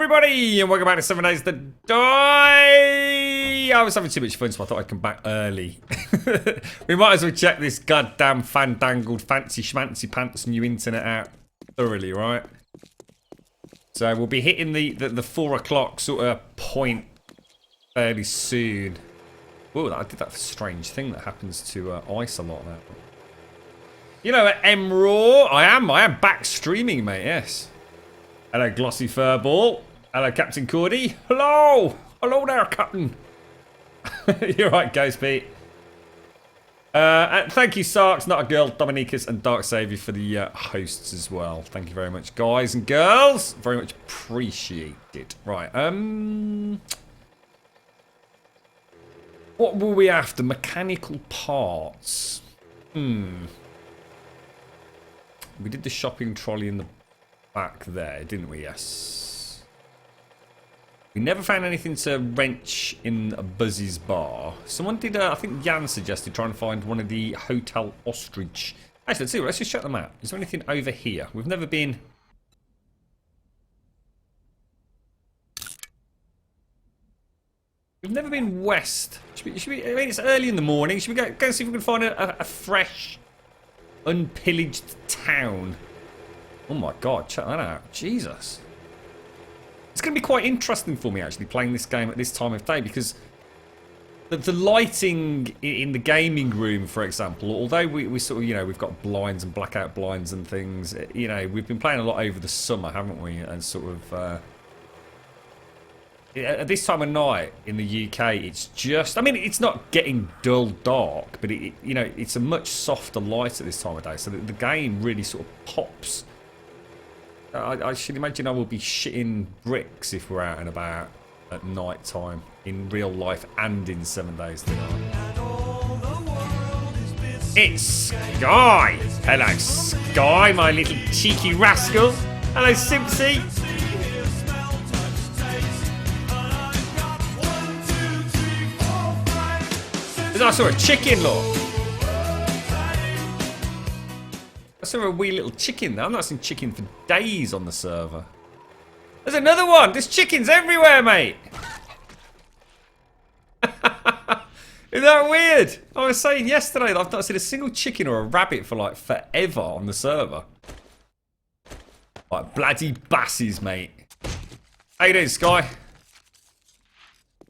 everybody, and welcome back to 7 Days to Die. I was having too much fun, so I thought I'd come back early. We might as well check this goddamn fandangled fancy schmancy pants new internet out thoroughly, right? So we'll be hitting the 4 o'clock sort of point fairly soon. Oh, I did that strange thing that happens to ice a lot now. You know, at MRAW, I am back streaming, mate, yes. Hello, Glossy Furball. Hello, Captain Cordy. Hello! Hello there, Captain. You're right, Ghost Pete. And thank you, Sarks, Not a Girl, Dominicus, and Dark Saviour for the hosts as well. Thank you very much, guys and girls. Very much appreciated. Right, what were we after? Mechanical parts. We did the shopping trolley in the back there, didn't we? Yes. We never found anything to wrench in a Buzzy's bar. Someone did, I think Jan suggested trying to find one of the Hotel Ostrich. Actually, let's see, let's just check the map. Is there anything over here? We've never been... We've never been west. Should we, I mean, it's early in the morning. Should we go and see if we can find a fresh, unpillaged town? Oh my god, check that out. Jesus. It's going to be quite interesting for me, actually, playing this game at this time of day, because the lighting in the gaming room, for example, although we sort of, you know, we've got blinds and blackout blinds and things, you know, we've been playing a lot over the summer, haven't we? And sort of... at this time of night in the UK, it's just... I mean, it's not getting dull dark, but, you know, it's a much softer light at this time of day, so the game really sort of pops. I should imagine I will be shitting bricks if we're out and about at night time, in real life and in 7 Days to Die. It's Sky! Hello, Sky, my little cheeky rascal. Hello, Simpsy. I saw a chicken, look. I saw a wee little chicken there. I've not seen chicken for days on the server. There's another one. There's chickens everywhere, mate. Isn't that weird? I was saying yesterday that I've not seen a single chicken or a rabbit for like forever on the server. Like bloody basses, mate. How you doing, Sky?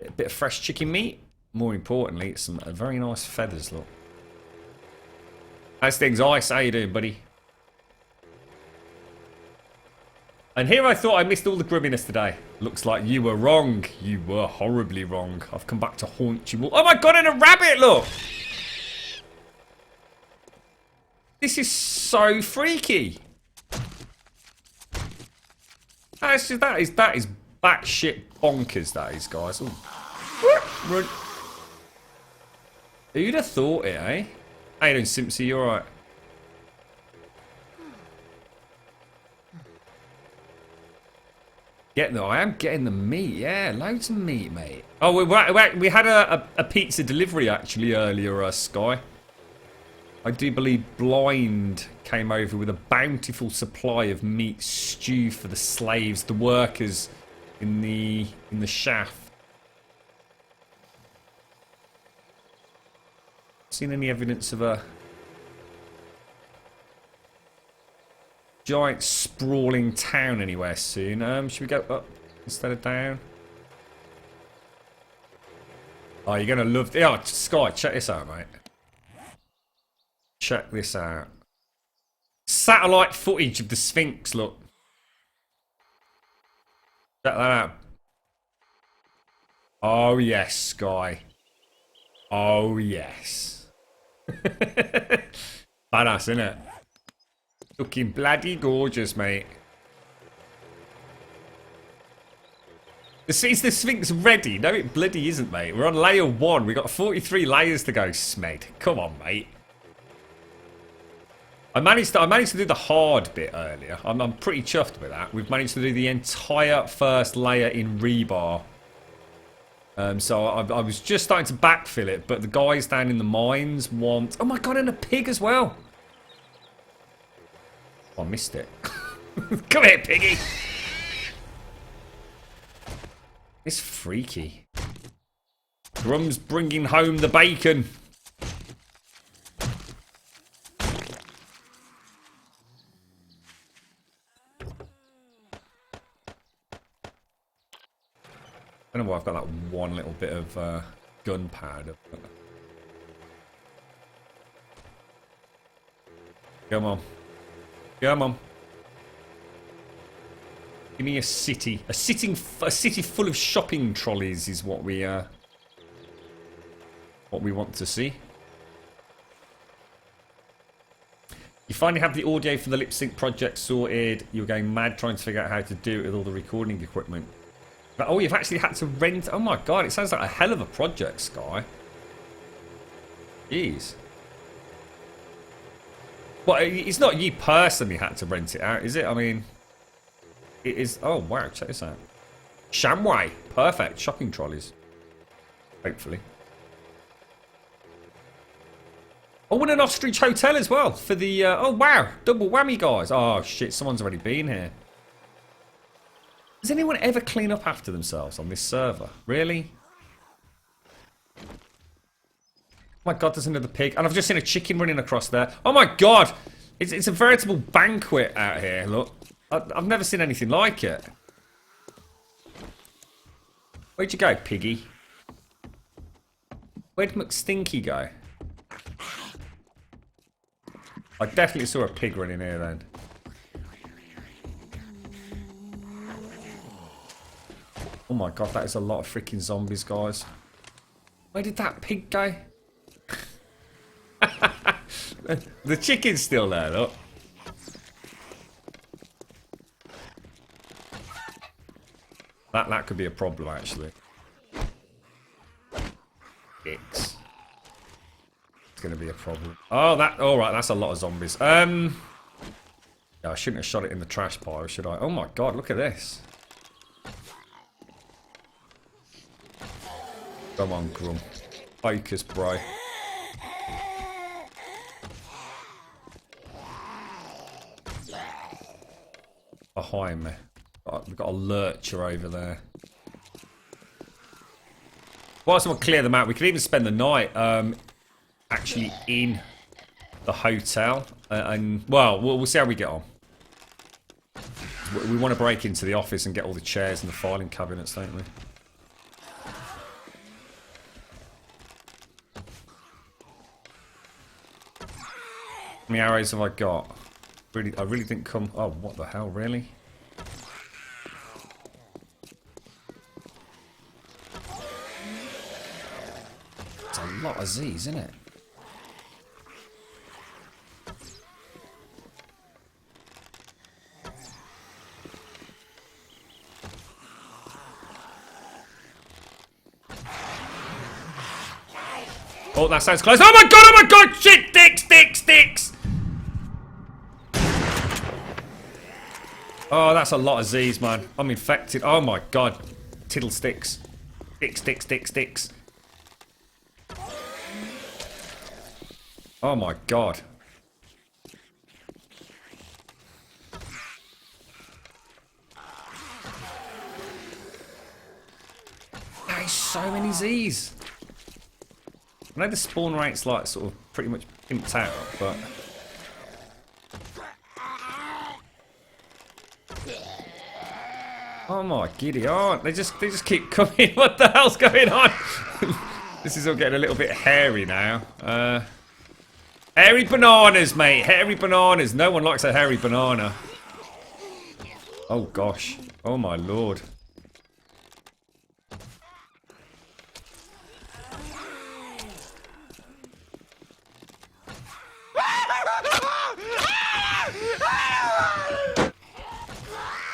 A bit of fresh chicken meat. More importantly, it's some very nice feathers, look. How's things, Ice? How you doing, buddy? And here I thought I missed all the grubbiness today. Looks like you were wrong. You were horribly wrong. I've come back to haunt you all. Oh my god, and a rabbit, look! This is so freaky. That is batshit bonkers, that is, guys. Ooh. Run. Who'd have thought it, eh? How you doing, Simpsy? You alright? I am getting the meat, yeah. Loads of meat, mate. Oh, we had a pizza delivery, actually, earlier, Sky. I do believe Blind came over with a bountiful supply of meat stew for the slaves, the workers in the shaft. Seen any evidence of a giant sprawling town anywhere soon? Should we go up instead of down? Oh, you're gonna love... Oh, Sky, check this out, mate. Check this out. Satellite footage of the Sphinx, look. Check that out. Oh, yes, Sky. Oh, yes. Badass, innit? Looking bloody gorgeous, mate. Is the Sphinx ready? No, it bloody isn't, mate. We're on layer 1. We've got 43 layers to go, Smed. Come on, mate. I managed to do the hard bit earlier. I'm pretty chuffed with that. We've managed to do the entire first layer in rebar. So I was just starting to backfill it, but the guys down in the mines want... Oh my god, and a pig as well. Oh, I missed it. Come here, piggy. It's freaky. Grum's bringing home the bacon. I don't know why I've got that one little bit of gunpowder. Come on. Come on. Give me a city. A city full of shopping trolleys is what we want to see. You finally have the audio for the lip sync project sorted. You're going mad trying to figure out how to do it with all the recording equipment. But, oh, you've actually had to rent. Oh my god, it sounds like a hell of a project, Sky. Jeez. Well, it's not you personally had to rent it out, is it? I mean, it is. Oh wow, check this out. Shamway, perfect. Shopping trolleys. Hopefully. Oh, and an ostrich hotel as well for the. Oh wow, double whammy, guys. Oh shit, someone's already been here. Does anyone ever clean up after themselves on this server? Really? Oh my god, there's another pig. And I've just seen a chicken running across there. Oh my god! It's a veritable banquet out here, look. I've never seen anything like it. Where'd you go, piggy? Where'd McStinky go? I definitely saw a pig running here then. Oh my god, that is a lot of freaking zombies, guys. Where did that pig go? The chicken's still there, look. That could be a problem, actually. It's going to be a problem. Oh, alright, that's a lot of zombies. Yeah, I shouldn't have shot it in the trash pile, should I? Oh my god, look at this. Come on, Grum. Focus, bro. Behind me. We've got a lurcher over there. Whilst we'll clear them out, we could even spend the night actually in the hotel. And, well, we'll see how we get on. We want to break into the office and get all the chairs and the filing cabinets, don't we? How many arrows have I got? I really didn't come. Oh, what the hell, really? It's a lot of Z's, isn't it? Oh, that sounds close. Oh my god, oh my god! Shit! Dicks! Oh, that's a lot of Z's, man. I'm infected. Oh my god. Tiddlesticks. Sticks. Oh my god. That is so many Z's. I know the spawn rate's like sort of pretty much pimped out, but... Oh my giddy aunt, they just keep coming. What the hell's going on? This is all getting a little bit hairy now. Hairy bananas, mate. Hairy bananas. No one likes a hairy banana. Oh gosh. Oh my lord.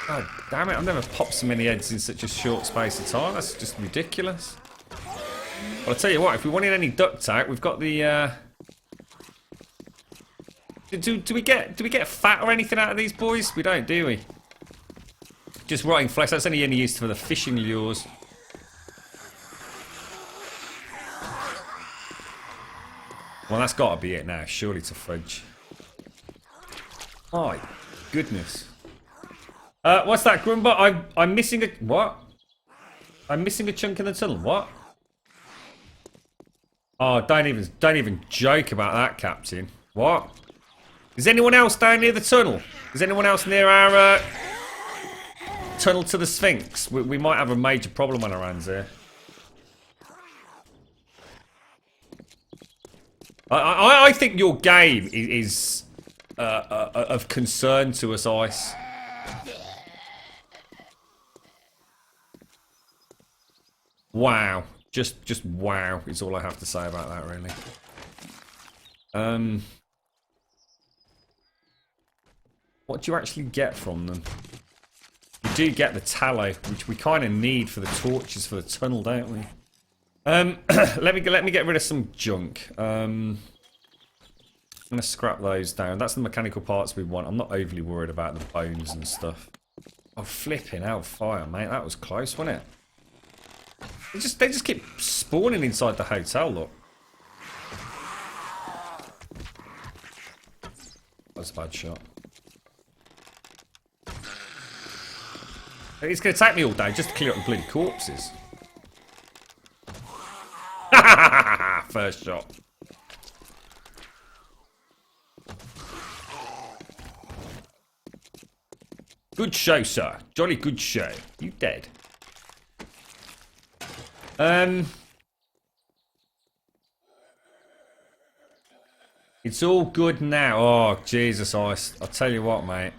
God damn it, I've never popped so many heads in such a short space of time. That's just ridiculous. Well, I'll tell you what, if we wanted any duct out, we've got the... Do we get fat or anything out of these boys? We don't, do we? Just rotting flesh, that's only any use for the fishing lures. Well, that's got to be it now, surely to fudge. My goodness. What's that, Grumbul? I'm missing a... What? I'm missing a chunk in the tunnel. What? Oh, don't even joke about that, Captain. What? Is anyone else down near the tunnel? Is anyone else near our tunnel to the Sphinx? We might have a major problem on our hands here. I think your game is of concern to us, Ice. Wow. Just wow is all I have to say about that, really. What do you actually get from them? You do get the tallow, which we kind of need for the torches for the tunnel, don't we? Let me get rid of some junk. I'm gonna scrap those down. That's the mechanical parts we want. I'm not overly worried about the bones and stuff. Oh, flipping hellfire, mate. That was close, wasn't it? They just keep spawning inside the hotel, look. That's a bad shot. It's going to take me all day just to clear up the bloody corpses. First shot. Good show, sir. Jolly good show. You dead? It's all good now. Oh, Jesus, Ice. I'll tell you what, mate.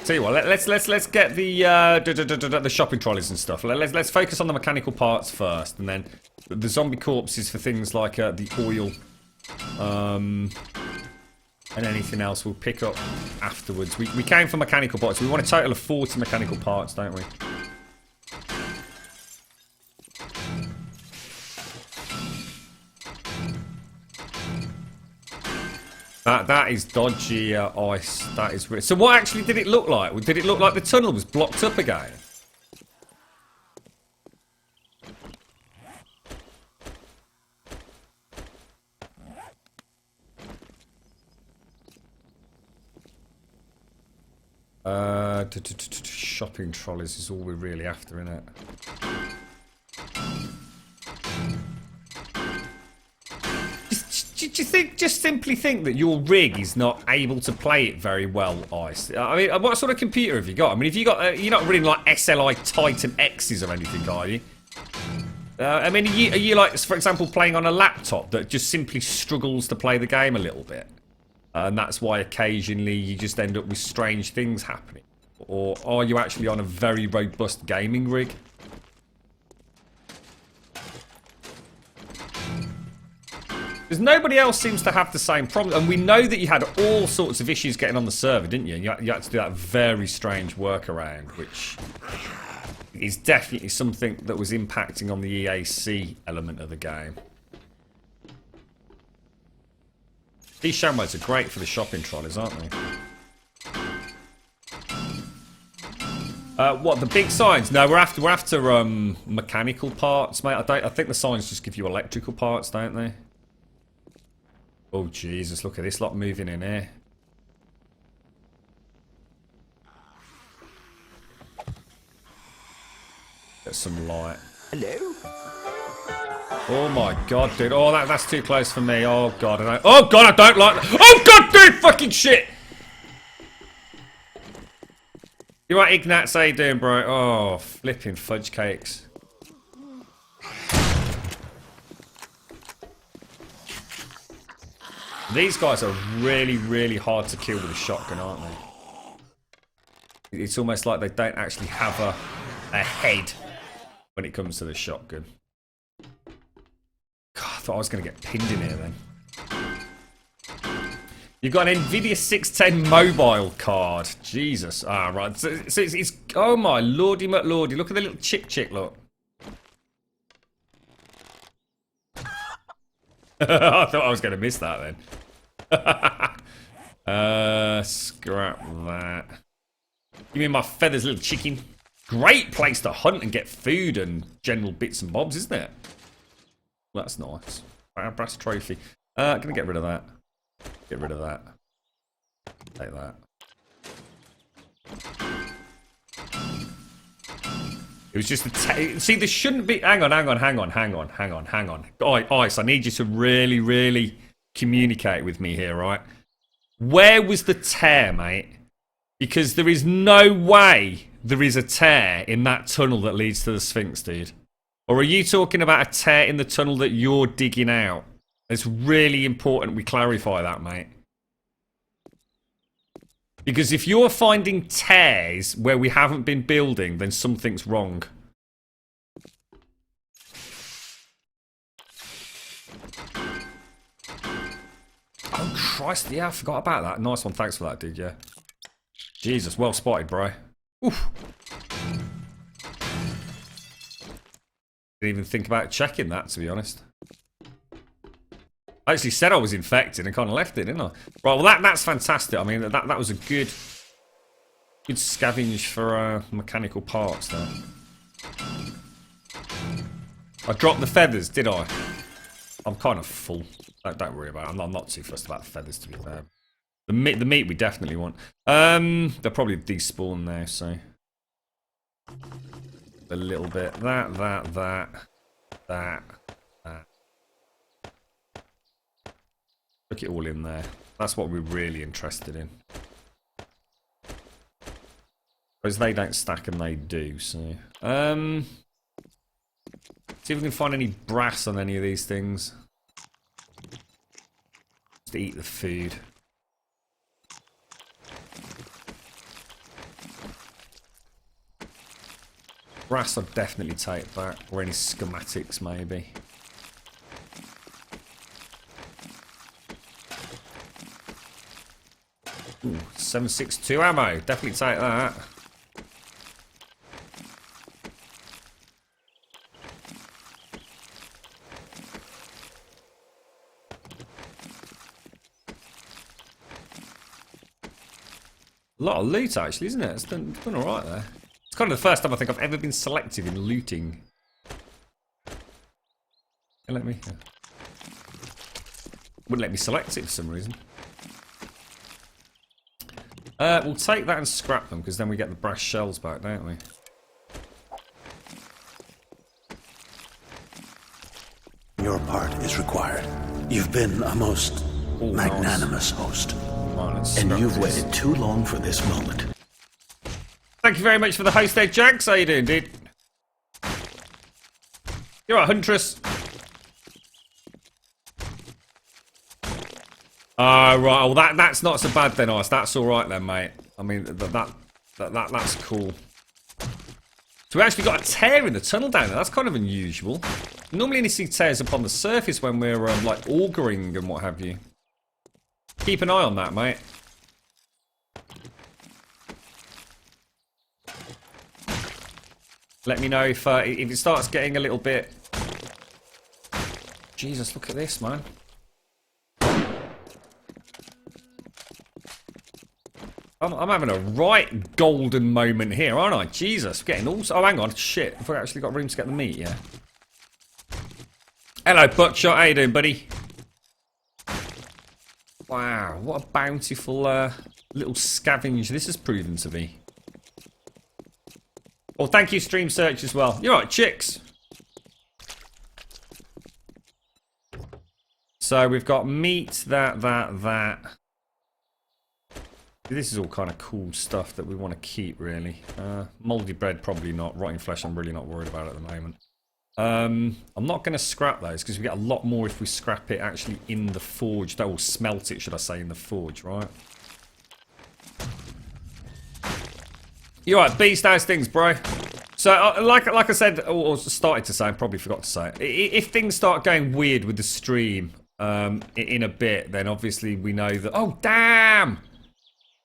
Tell you what, let's get the shopping trolleys and stuff. Let's focus on the mechanical parts first, and then the zombie corpses for things like the oil, and anything else we'll pick up afterwards. We came for mechanical parts. We want a total of 40 mechanical parts, don't we? That is dodgy Ice. That is weird. So what actually did it look like? Did it look like the tunnel was blocked up again? Shopping trolleys is all we're really after, isn't it? Do you think, just simply think that your rig is not able to play it very well, Ice? I mean, what sort of computer have you got? I mean, have you got, you're not running like SLI Titan X's or anything, are you? I mean, are you like, for example, playing on a laptop that just simply struggles to play the game a little bit? And that's why occasionally you just end up with strange things happening? Or are you actually on a very robust gaming rig? Because nobody else seems to have the same problem. And we know that you had all sorts of issues getting on the server, didn't you? You had to do that very strange workaround, which is definitely something that was impacting on the EAC element of the game. These shamrods are great for the shopping trolleys, aren't they? What, the big signs? No, we're after mechanical parts, mate. I think the signs just give you electrical parts, don't they? Oh, Jesus, look at this lot moving in here. Get some light. Hello? Oh my god, dude. Oh, that's too close for me. Oh god, I don't like that. Oh god, dude, fucking shit! You right, Ignatz? How you doing, bro? Oh, flipping fudge cakes. These guys are really, really hard to kill with a shotgun, aren't they? It's almost like they don't actually have a head when it comes to the shotgun. God, I thought I was going to get pinned in here then. You've got an Nvidia 610 mobile card. Jesus. Ah, right. So it's oh my lordy McLordy. Look at the little chick, look. I thought I was going to miss that then. Scrap that. Give me my feathers, little chicken. Great place to hunt and get food and general bits and bobs, isn't it? That's nice. Brass trophy. Gonna get rid of that. Get rid of that. Take that. It was just a see, there shouldn't be. Hang on. Ice, I need you to really, really communicate with me here, right? Where was the tear, mate? Because there is no way there is a tear in that tunnel that leads to the Sphinx, dude. Or are you talking about a tear in the tunnel that you're digging out? It's really important we clarify that, mate. Because if you're finding tears where we haven't been building, then something's wrong. Oh, Christ. Yeah, I forgot about that. Nice one. Thanks for that, dude. Yeah. Jesus. Well spotted, bro. Oof. Didn't even think about checking that, to be honest. I actually said I was infected and kind of left it, didn't I? Right, well, that's fantastic. I mean, that was a good scavenge for mechanical parts there. I dropped the feathers, did I? I'm kind of full. Don't worry about it. I'm not too fussed about the feathers, to be fair. The meat we definitely want. They'll probably despawn now, so a little bit. That. Look it all in there. That's what we're really interested in. Because they don't stack and they do, so. See if we can find any brass on any of these things. Just to eat the food. Brass I'd definitely take back. Or any schematics, maybe. Ooh, 7.62 ammo. Definitely take that. A lot of loot, actually, isn't it? It's done alright there. It's kind of the first time I think I've ever been selective in looting. Let me. Wouldn't let me select it for some reason. We'll take that and scrap them, because then we get the brass shells back, don't we? Your part is required. You've been a most magnanimous host. And you've waited too long for this moment. Thank you very much for the host there, Jags. How you doing, dude? You're right, Huntress. Right. Well, that's not so bad then, Ice. That's all right then, mate. I mean, that's cool. So we actually got a tear in the tunnel down there. That's kind of unusual. Normally, only see tears upon the surface when we're like augering and what have you. Keep an eye on that, mate. Let me know if it starts getting a little bit. Jesus, look at this, man. I'm having a right golden moment here, aren't I? Jesus, we're getting all. Oh, hang on, shit. I've actually got room to get the meat, yeah. Hello, Buckshot. How you doing, buddy? Wow, what a bountiful little scavenge this has proven to be. Well, thank you, Stream Search, as well. You're right, chicks. So we've got meat, that. This is all kind of cool stuff that we want to keep, really. Mouldy bread, probably not. Rotting flesh, I'm really not worried about at the moment. I'm not going to scrap those because we get a lot more if we scrap it actually in the forge. That will smelt it, should I say, in the forge, right? You're right, beast how's things, bro. So, like I said, or started to say, I probably forgot to say, if things start going weird with the stream in a bit, then obviously we know that. Oh, damn!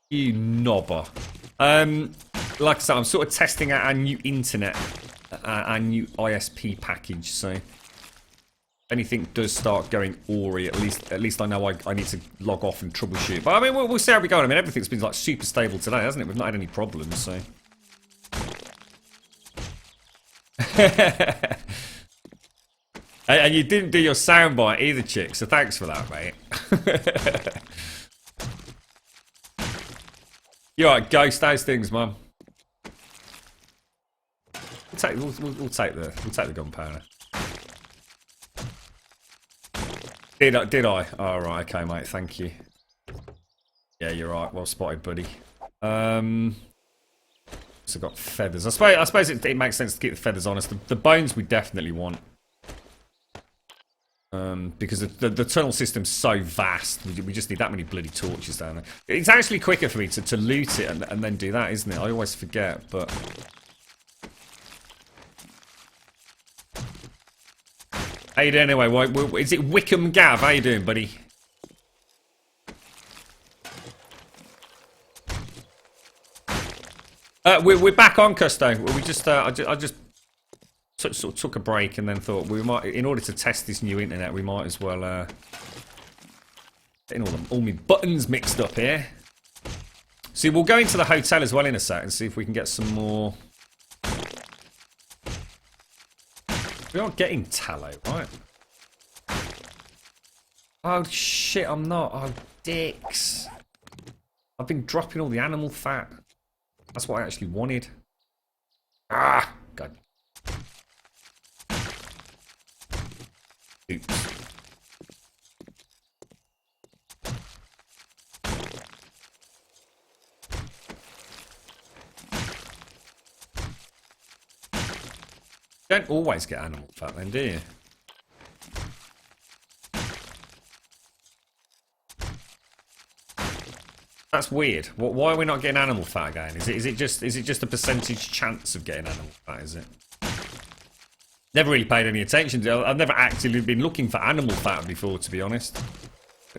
You knobber. Like I said, I'm sort of testing out our new internet, our new ISP package. So, if anything does start going awry, at least I know I need to log off and troubleshoot. But I mean, we'll see how we go. I mean, everything's been like super stable today, hasn't it? We've not had any problems. So. And you didn't do your soundbite either, chick. So thanks for that, mate. You're right, ghost those things, man. We'll take the gunpowder. Did I? Oh, right, okay, mate, thank you. Yeah, you're right, well spotted, buddy. So I've got feathers. I suppose it makes sense to keep the feathers on us. The bones we definitely want. Because the tunnel system's so vast, we just need that many bloody torches down there. It's actually quicker for me to loot it and then do that, isn't it? I always forget, but... How you doing anyway? Is it Wickham Gav? How you doing, buddy? We're back on Custo. We just I just sort of took a break and then thought we might, in order to test this new internet, we might as well getting all my buttons mixed up here. See, we'll go into the hotel as well in a sec and see if we can get some more. We are getting tallow, right? Oh shit, I'm not. Oh dicks. I've been dropping all the animal fat. That's what I actually wanted. Ah, God. Oops. You don't always get animal fat then, do you? That's weird. Why are we not getting animal fat again? Is it just a percentage chance of getting animal fat, is it? Never really paid any attention to it. I've never actively been looking for animal fat before, to be honest.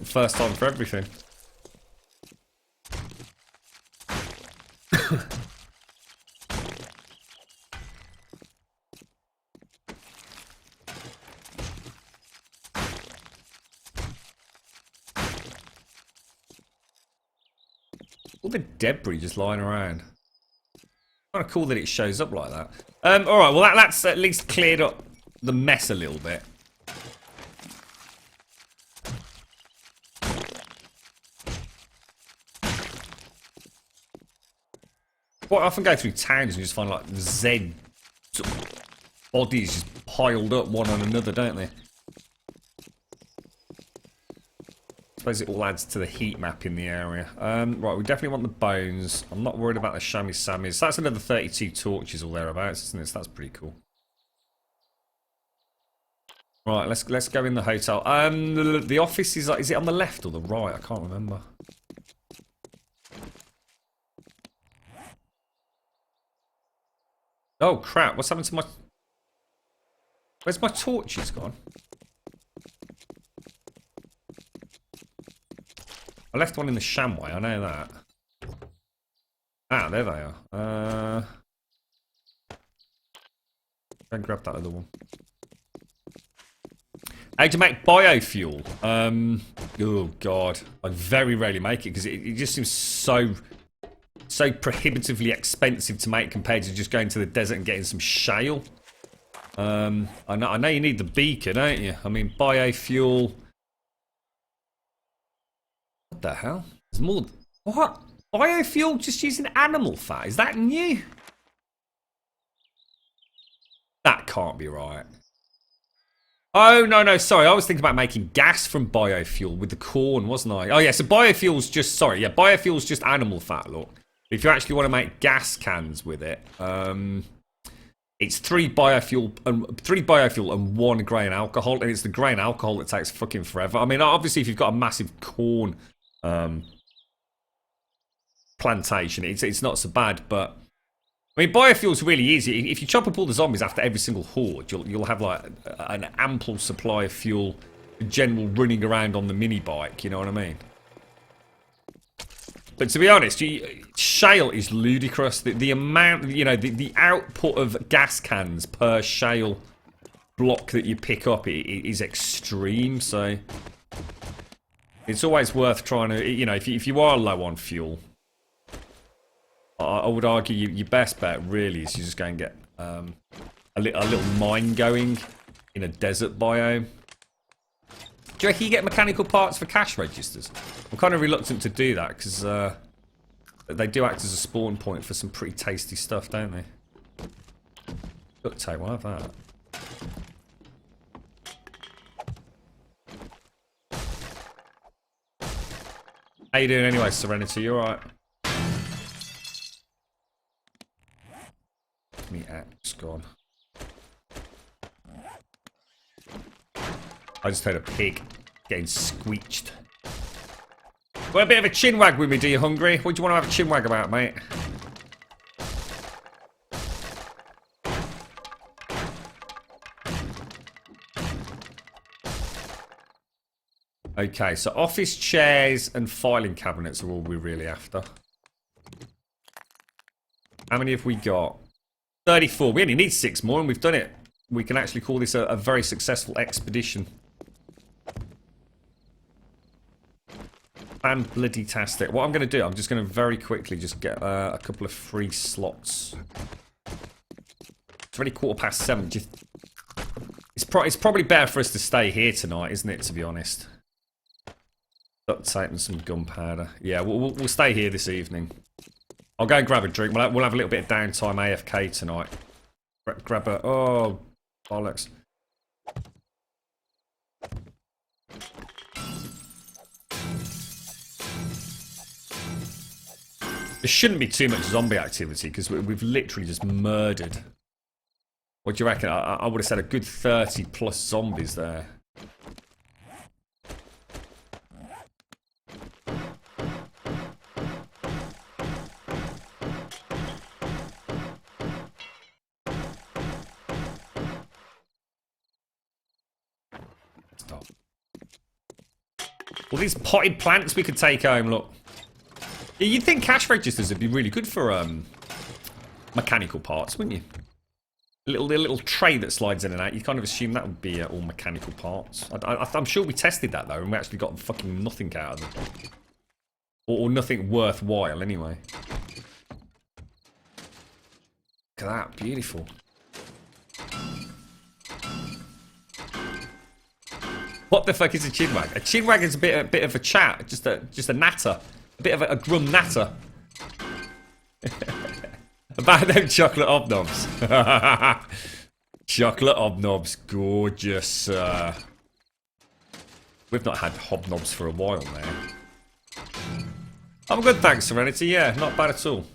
First time for everything. All the debris just lying around. Kind of cool that it shows up like that. Alright, well that's at least cleared up the mess a little bit. Well, I often go through towns and just find like Z bodies just piled up one on another, don't they? I suppose it all adds to the heat map in the area. Right, we definitely want the bones. I'm not worried about the chamois sammies. So that's another 32 torches or thereabouts, isn't it? So that's pretty cool. Right, let's go in the hotel. The office is it on the left or the right? I can't remember. Oh crap! What's happened to my? Where's my torches gone? I left one in the shamway, I know that. Ah, there they are. Go and grab that other one. How do you make biofuel? Oh god, I very rarely make it because it just seems so prohibitively expensive to make compared to just going to the desert and getting some shale. I know you need the beaker, don't you? I mean, biofuel. What the hell? There's more. What? Biofuel just using animal fat? Is that new? That can't be right. Oh, no, sorry. I was thinking about making gas from biofuel with the corn, wasn't I? Oh, yeah, so biofuel's just, sorry, yeah, biofuel's just animal fat, look. If you actually want to make gas cans with it, it's 3 biofuel and 1 grain alcohol, and it's the grain alcohol that takes fucking forever. I mean, obviously, if you've got a massive corn plantation, it's not so bad, but I mean, biofuel's really easy. If you chop up all the zombies after every single horde, you'll have like an ample supply of fuel, general running around on the mini bike. You know what I mean? But to be honest, shale is ludicrous. The amount, you know, the output of gas cans per shale block that you pick up is extreme. So it's always worth trying to, you know, if you are low on fuel, I would argue your best bet really is you just go and get a little mine going in a desert biome. Do you reckon you get mechanical parts for cash registers? I'm kind of reluctant to do that because They do act as a spawn point for some pretty tasty stuff, don't they? Duct tape, we'll have that. How you doing anyway, Serenity? You alright? Me axe gone. I just heard a pig getting squeeched. Got a bit of a chin wag with me, do you hungry? What do you want to have a chin wag about, mate? Okay, so office chairs and filing cabinets are all we're really after. How many have we got? 34. We only need 6 more and we've done it. We can actually call this a very successful expedition. Fan-bloody-tastic. What I'm going to do, I'm just going to very quickly just get a couple of free slots. It's already 7:15. It's probably better for us to stay here tonight, isn't it, to be honest? Duct tape and some gunpowder. Yeah, we'll stay here this evening. I'll go and grab a drink. We'll have a little bit of downtime AFK tonight. Grab a... Oh, bollocks. There shouldn't be too much zombie activity because we've literally just murdered. What do you reckon? I would have said a good 30 plus zombies there. Stop. All these potted plants we could take home, look. You'd think cash registers would be really good for mechanical parts, wouldn't you? A little tray that slides in and out. You kind of assume that would be all mechanical parts. I'm sure we tested that though, and we actually got fucking nothing out of them, or nothing worthwhile anyway. Look at that, beautiful. What the fuck is a chinwag? A chinwag is a bit of a chat, just a natter. A bit of a grum natter. About them chocolate hobnobs. Chocolate hobnobs, gorgeous. We've not had hobnobs for a while now. I'm good, thanks, Serenity. Yeah, not bad at all.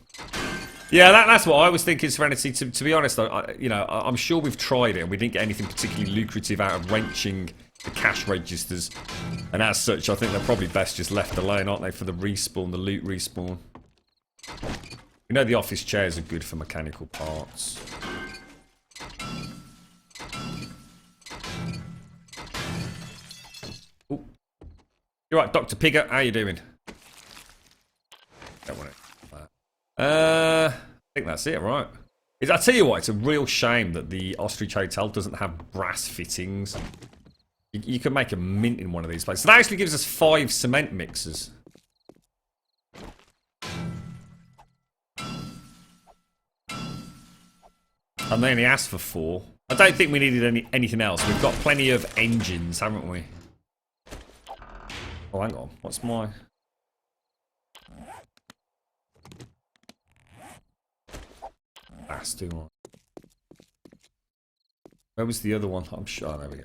Yeah, that's what I was thinking, Serenity. To be honest, I'm sure we've tried it and we didn't get anything particularly lucrative out of wrenching the cash registers, and as such I think they're probably best just left alone, aren't they, for the respawn, the loot respawn. You know the office chairs are good for mechanical parts. Ooh. You're right, Dr. Pigger, how you doing? Don't want it. I think that's it, right? I tell you what, it's a real shame that the Ostrich Hotel doesn't have brass fittings. You can make a mint in one of these places. That actually gives us 5 cement mixers. And they only asked for 4. I don't think we needed anything else. We've got plenty of engines, haven't we? Oh, hang on. What's my... That's too much. Where was the other one? I'm sure. Oh, there we go.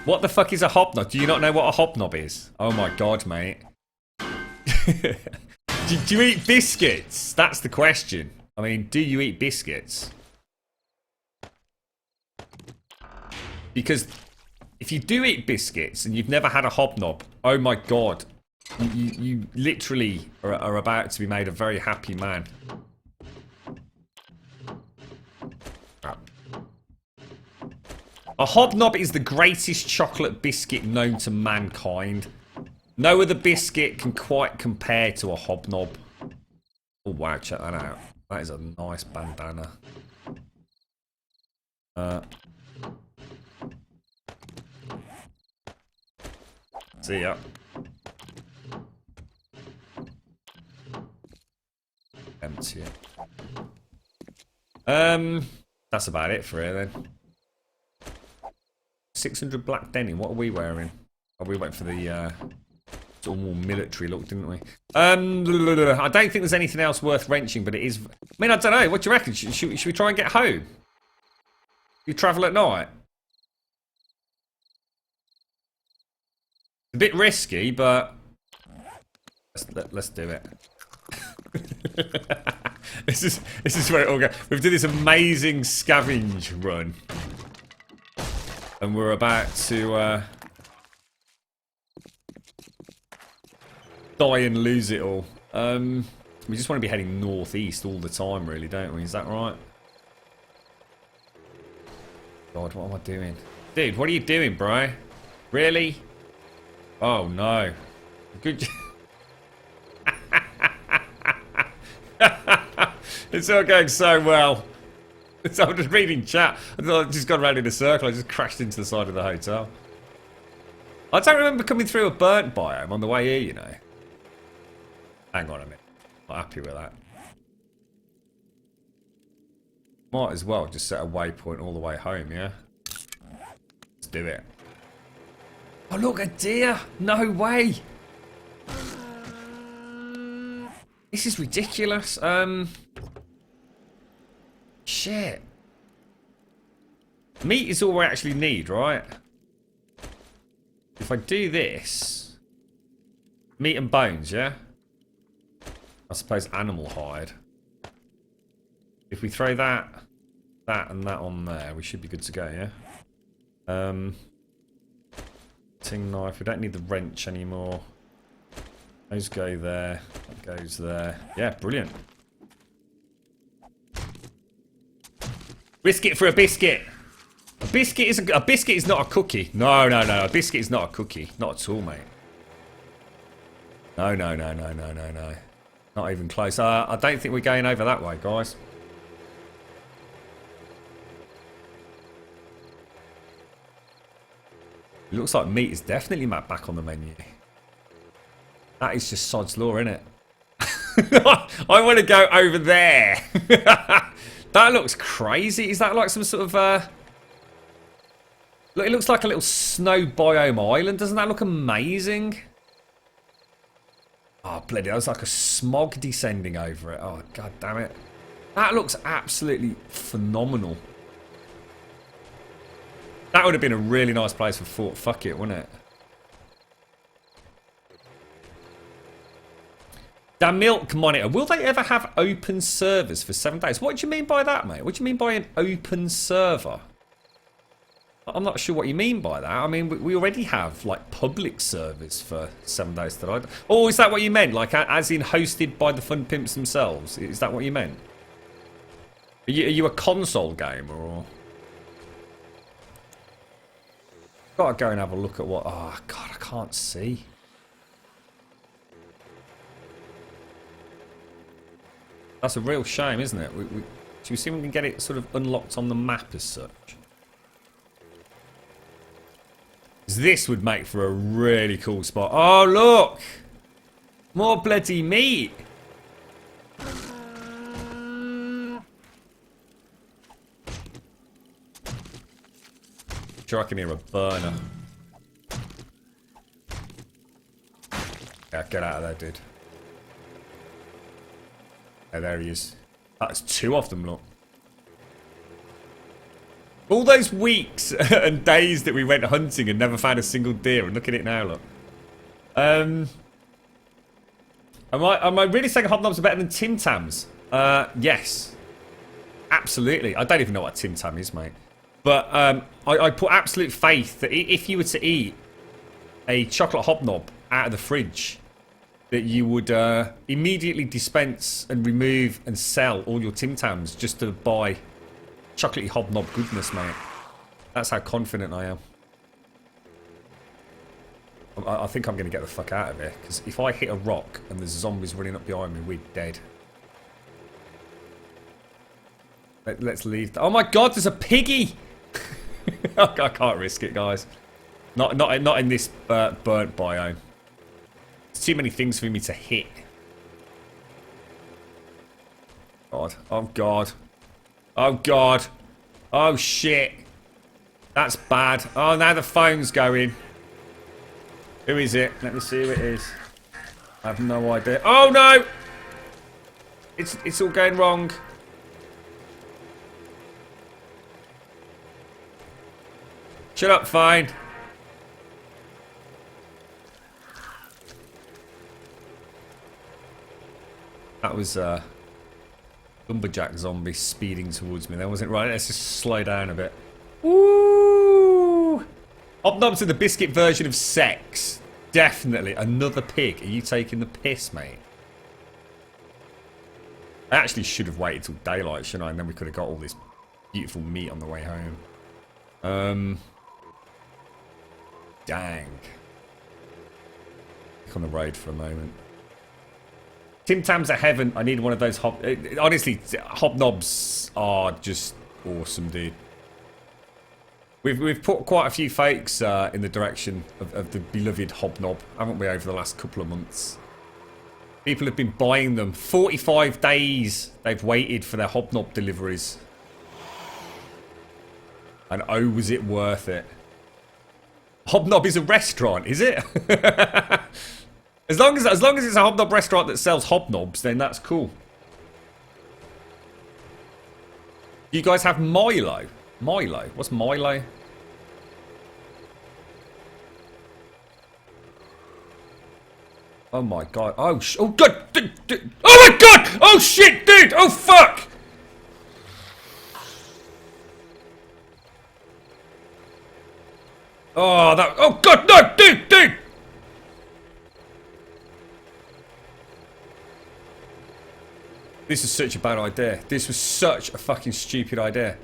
What the fuck is a hobnob? Do you not know what a hobnob is? Oh my god, mate. do you eat biscuits? That's the question. I mean, do you eat biscuits? Because if you do eat biscuits and you've never had a hobnob, oh my god. You literally are about to be made a very happy man. A hobnob is the greatest chocolate biscuit known to mankind. No other biscuit can quite compare to a hobnob. Oh wow, check that out. That is a nice bandana. See ya. Empty it. That's about it for it then. 600 black denim. What are we wearing? Are we waiting for the It's all more military look, didn't we? I don't think there's anything else worth wrenching, but it is... I mean, I don't know. What do you reckon? Should we try and get home? You travel at night? A bit risky, but... Let's do it. This is where it all goes. We've done this amazing scavenge run. And we're about to... die and lose it all. We just want to be heading northeast all the time, really, don't we? Is that right? God, what am I doing? Dude, what are you doing, bro? Really? Oh, no. Good. It's all going so well. So I'm just reading chat. I just got around in a circle. I just crashed into the side of the hotel. I don't remember coming through a burnt biome on the way here, you know. Hang on a minute. Not happy with that. Might as well just set a waypoint all the way home, yeah? Let's do it. Oh, look, a deer! No way! This is ridiculous. Shit. Meat is all we actually need, right? If I do this... Meat and bones, yeah? I suppose animal hide. If we throw that, and that on there, we should be good to go, yeah? Ting knife, we don't need the wrench anymore. Those go there, that goes there. Yeah, brilliant. Biscuit for a biscuit. A biscuit is not a cookie. No. A biscuit is not a cookie. Not at all, mate. No. Not even close. I don't think we're going over that way, guys. It looks like meat is definitely back on the menu. That is just sod's law, isn't it? I want to go over there. That looks crazy. Is that like some sort of... Look, it looks like a little snow biome island. Doesn't that look amazing? Oh, bloody, that was like a smog descending over it. Oh, god damn it. That looks absolutely phenomenal. That would have been a really nice place for Fort Fuck It, wouldn't it? The Milk Monitor. Will they ever have open servers for 7 days? What do you mean by that, mate? What do you mean by an open server? I'm not sure what you mean by that. I mean, we already have, like, public servers for 7 days tonight. Oh, is that what you meant? Like, as in hosted by the Fun Pimps themselves? Is that what you meant? Are you a console gamer, or...? Gotta go and have a look at what... Oh, God, I can't see. That's a real shame, isn't it? Should we see if we can get it sort of unlocked on the map as such? This would make for a really cool spot. Oh, look! More bloody meat! Sure, I can hear a burner. Yeah, get out of there, dude. Oh, there he is. That's 2 of them, look. All those weeks and days that we went hunting and never found a single deer, and look at it now, look. Am I really saying hobnobs are better than Tim Tams? Yes. Absolutely. I don't even know what a Tim Tam is, mate. But I put absolute faith that if you were to eat a chocolate hobnob out of the fridge, that you would immediately dispense and remove and sell all your Tim Tams just to buy chocolatey hobnob goodness, mate. That's how confident I am. I think I'm going to get the fuck out of here, because if I hit a rock and there's zombies running up behind me, we're dead. Let's leave. Oh my god, there's a piggy! I can't risk it, guys. Not in this burnt biome. There's too many things for me to hit. God. Oh god. Oh god. Oh shit. That's bad. Oh, now the phone's going. Who is it? Let me see who it is. I have no idea. Oh no! It's all going wrong. Shut up, fine. That was lumberjack zombie speeding towards me. That wasn't right. Let's just slow down a bit. Woo! Hobnobs are the biscuit version of sex. Definitely. Another pig. Are you taking the piss, mate? I actually should have waited till daylight, shouldn't I? And then we could have got all this beautiful meat on the way home. Dang. Back on the road for a moment. Tim Tams are heaven. I need one of those honestly, hobnobs are just awesome, dude. We've put quite a few fakes in the direction of the beloved hobnob, haven't we, over the last couple of months? People have been buying them. 45 days they've waited for their hobnob deliveries. And oh, was it worth it? Hobnob is a restaurant, is it? As long as it's a hobnob restaurant that sells hobnobs, then that's cool. You guys have Milo. Milo? What's Milo? Oh my god. Oh, oh god. Oh my god. Oh shit, dude. Oh fuck. Oh, that. Oh god, no, dude. This is such a bad idea. This was such a fucking stupid idea.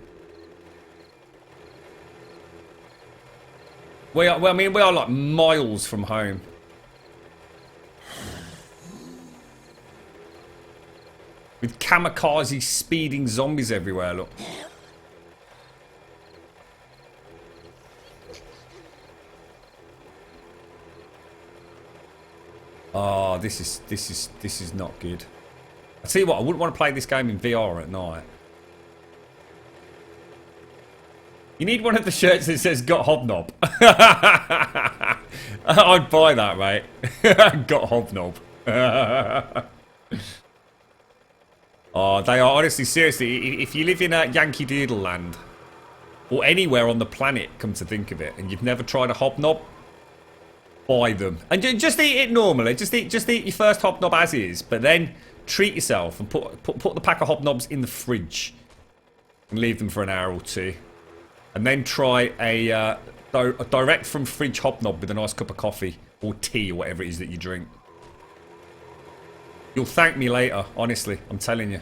We are, well, I mean, we are like miles from home. With kamikaze speeding zombies everywhere, look. Oh, this is not good. I tell you what, I wouldn't want to play this game in VR at night. You need one of the shirts that says "Got Hobnob." I'd buy that, mate. Got Hobnob. Oh, they are honestly, seriously. If you live in Yankee Doodle Land or anywhere on the planet, come to think of it, and you've never tried a hobnob, buy them and just eat it normally. Just eat your first hobnob as is, but then treat yourself and put the pack of hobnobs in the fridge and leave them for an hour or two. And then try a direct from fridge hobnob with a nice cup of coffee or tea or whatever it is that you drink. You'll thank me later, honestly. I'm telling you.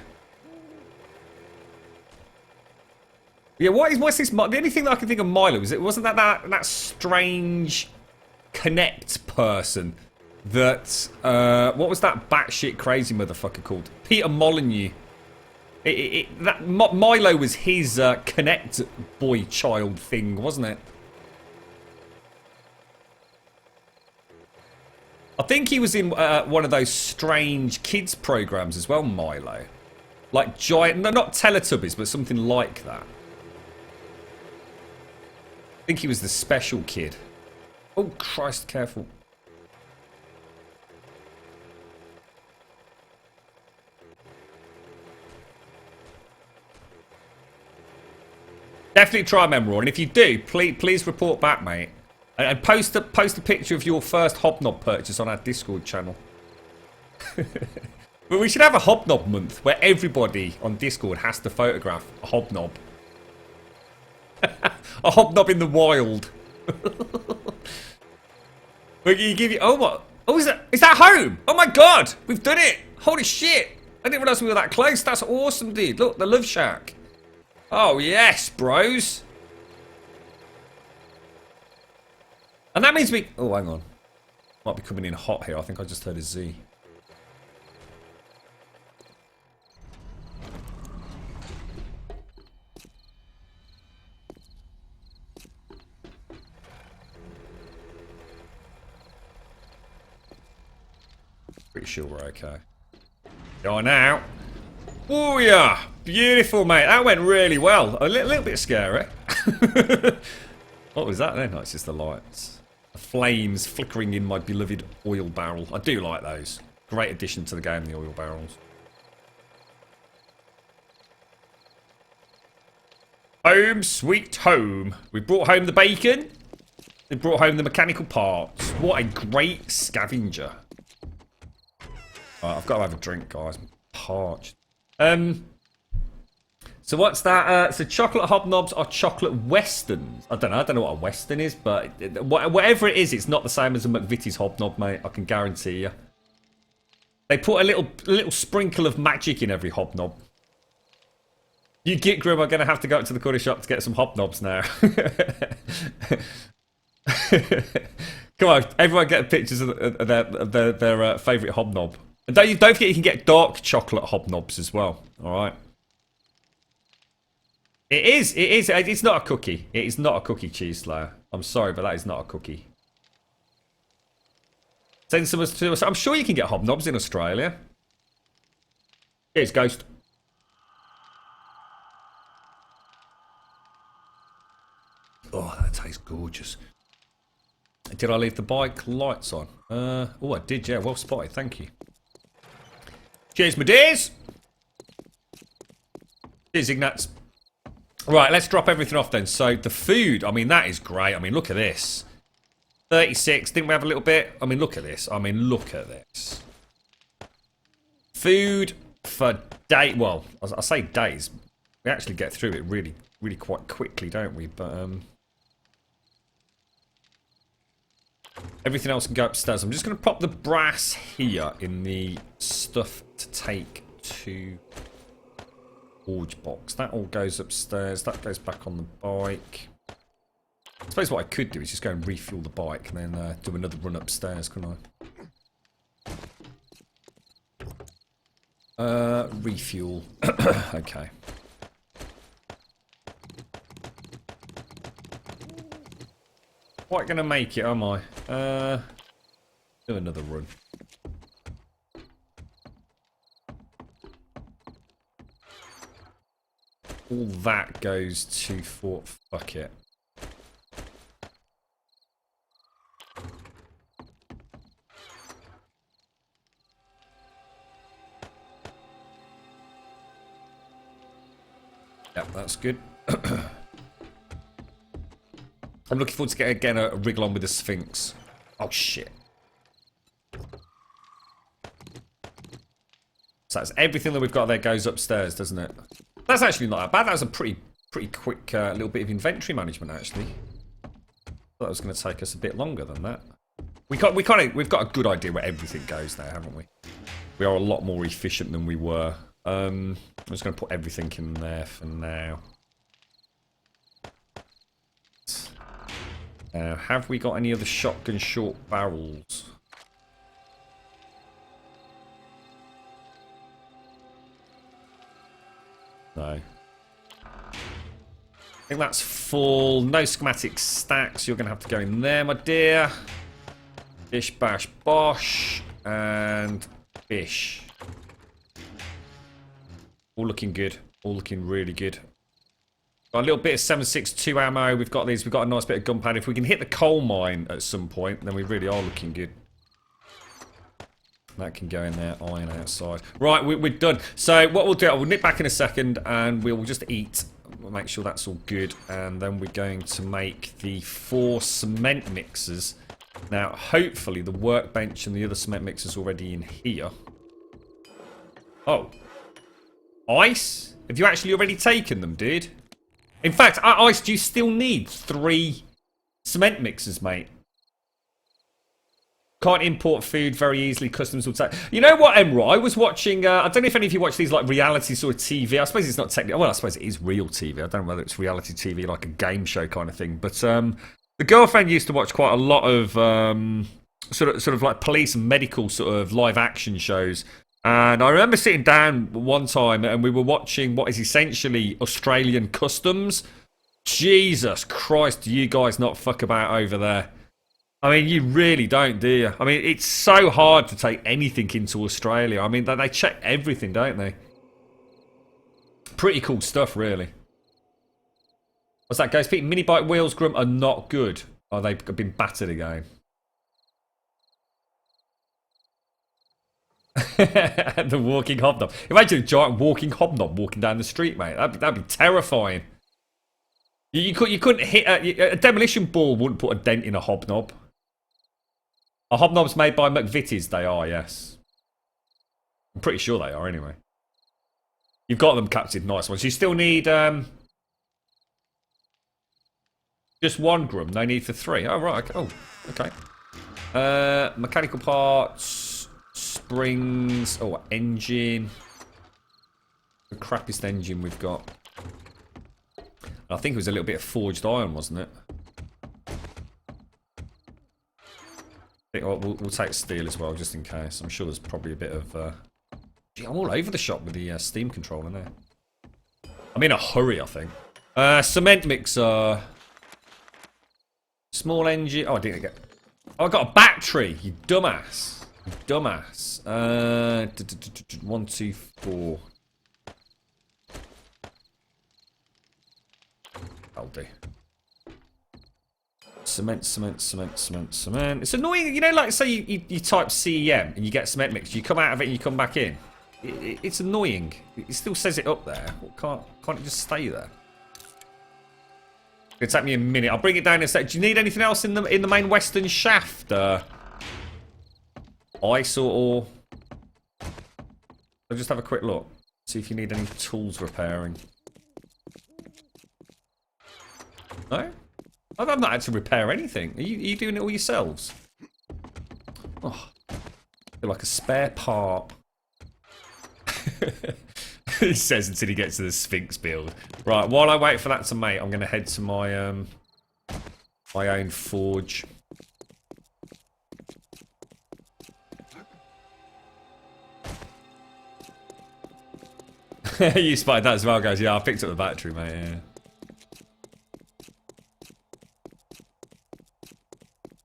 Yeah, what's this? The only thing that I can think of Milo is wasn't that strange Connect person that what was that batshit crazy motherfucker called? Peter Molyneux. Milo was his Connect boy child thing, wasn't it? I think he was in one of those strange kids programs as well, Milo. Like giant, no, not Teletubbies, but something like that. I think he was the special kid. Oh Christ, careful. Definitely try Memorial, and if you do, please report back, mate, and post a picture of your first hobnob purchase on our Discord channel. But we should have a hobnob month where everybody on Discord has to photograph a hobnob. A hobnob in the wild. You give you what? Oh, is that home? Oh my god, we've done it! Holy shit! I didn't realize we were that close. That's awesome, dude. Look, the Love Shack. Oh, yes, bros. And that means we... Oh, hang on. Might be coming in hot here. I think I just heard a Z. Pretty sure we're okay. Going out. Oh yeah, beautiful, mate. That went really well. A little bit scary. What was that then? Oh, it's just the lights. The flames flickering in my beloved oil barrel. I do like those. Great addition to the game, the oil barrels. Home sweet home. We brought home the bacon. We brought home the mechanical parts. What a great scavenger. Right, I've got to have a drink, guys. I'm parched. So what's that? So chocolate hobnobs are chocolate westerns. I don't know what a western is, but whatever it is, it's not the same as a McVitie's hobnob, mate. I can guarantee you. They put a little sprinkle of magic in every hobnob. You get Grim, I'm going to have to go up to the corner shop to get some hobnobs now. Come on, everyone get pictures of their favourite hobnob. And don't forget you can get dark chocolate hobnobs as well, alright? It is. It's not a cookie. It is not a cookie, Cheese Slayer. I'm sorry, but that is not a cookie. Send some to us. I'm sure you can get hobnobs in Australia. Here's Ghost. Oh, that tastes gorgeous. Did I leave the bike lights on? Oh, I did, yeah. Well spotted, thank you. Cheers, my dears. Cheers, Ignats. Right, let's drop everything off then. So, the food, I mean, that is great. I mean, look at this. 36, didn't we have a little bit? I mean, look at this. I mean, look at this. Food for day. Well, I say days. We actually get through it really quite quickly, don't we? But, everything else can go upstairs. I'm just going to pop the brass here in the stuff to take to forge box. That all goes upstairs. That goes back on the bike. I suppose what I could do is just go and refuel the bike and then do another run upstairs, couldn't I? Refuel. Okay. Quite gonna make it, am I? Do another run. All that goes to Fort Fuck It. Yep, that's good. I'm looking forward to getting again a wriggle on with the Sphinx. Oh shit. So that's everything that we've got there goes upstairs, doesn't it? That's actually not that bad. That was a pretty quick little bit of inventory management, actually. I thought it was going to take us a bit longer than that. We've got a good idea where everything goes there, haven't we? We are a lot more efficient than we were. I'm just going to put everything in there for now. Have we got any other shotgun short barrels? No. I think that's full. No schematic stacks. You're going to have to go in there, my dear. Bish, bash, bosh. And bish. All looking good. All looking really good. Got a little bit of 7.62 ammo. We've got these. We've got a nice bit of gunpowder. If we can hit the coal mine at some point, then we really are looking good. That can go in there. Iron outside. Right, we're done. So what we'll do, we'll nip back in a second and we'll just eat. We'll make sure that's all good. And then we're going to make the 4 cement mixers. Now, hopefully the workbench and the other cement mixers already in here. Oh. Ice? Have you actually already taken them, dude? In fact, Ice, do you still need 3 cement mixers, mate? Can't import food very easily. Customs will take. You know what, Emra? I was watching. I don't know if any of you watch these like reality sort of TV. I suppose it's not technically. Well, I suppose it is real TV. I don't know whether it's reality TV, like a game show kind of thing. But the girlfriend used to watch quite a lot of sort of like police and medical sort of live action shows. And I remember sitting down one time and we were watching what is essentially Australian customs. Jesus Christ, do you guys not fuck about over there? I mean, you really don't, do you? I mean, it's so hard to take anything into Australia. I mean, they check everything, don't they? Pretty cool stuff, really. What's that, guys? Mini bike wheels, Grum, are not good. Oh, they've been battered again. The walking hobnob. Imagine a giant walking hobnob walking down the street, mate. That'd be terrifying. You couldn't hit a demolition ball. Wouldn't put a dent in a hobnob. A hobnob's made by McVitie's. They are, yes. I'm pretty sure they are, anyway. You've got them captured, nice ones. You still need just one Grum. No need for 3. Oh right. Oh, okay. Mechanical parts, springs. Oh, engine. The crappiest engine we've got. I think it was a little bit of forged iron, wasn't it? I think we'll take steel as well, just in case. I'm sure there's probably a bit of. Gee, I'm all over the shop with the steam controller now. I'm in a hurry, I think. Cement mixer. Small engine. Oh, I didn't get. Oh, I got a battery. You dumbass. You dumbass. 1, 2, 4. That'll do. Cement. It's annoying, you know, like say you type CEM and you get cement mix, you come out of it and you come back in. It's annoying. It still says it up there. Can't it just stay there? It'll take me a minute. I'll bring it down in a sec. Do you need anything else in the main western shaft? Ice or... I'll just have a quick look. See if you need any tools repairing. No? I've not had to repair anything. Are you doing it all yourselves? Oh, I feel like a spare part. He says until he gets to the Sphinx build. Right, while I wait for that to mate, I'm going to head to my my own forge. You spotted that as well, guys. Yeah, I picked up the battery, mate. Yeah.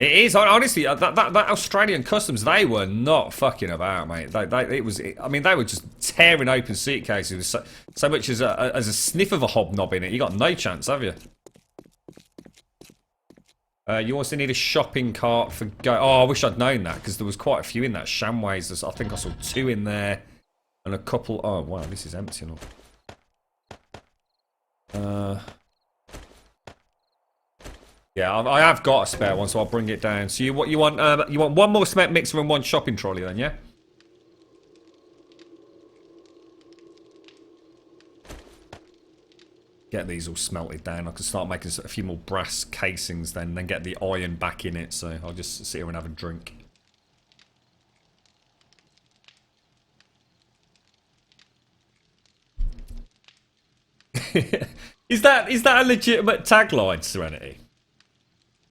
It is, honestly, that Australian customs, they were not fucking about, mate. It was, I mean, they were just tearing open suitcases with so much as a sniff of a hobnob in it. You got no chance, have you? You also need a shopping cart for go. Oh, I wish I'd known that, because there was quite a few in that Shamways. I think I saw 2 in there, and a couple. Oh, wow, this is empty now. Yeah, I have got a spare one, so I'll bring it down. So you want one more cement mixer and 1 shopping trolley, then, yeah? Get these all smelted down. I can start making a few more brass casings, then get the iron back in it. So I'll just sit here and have a drink. Is that a legitimate tagline, Serenity?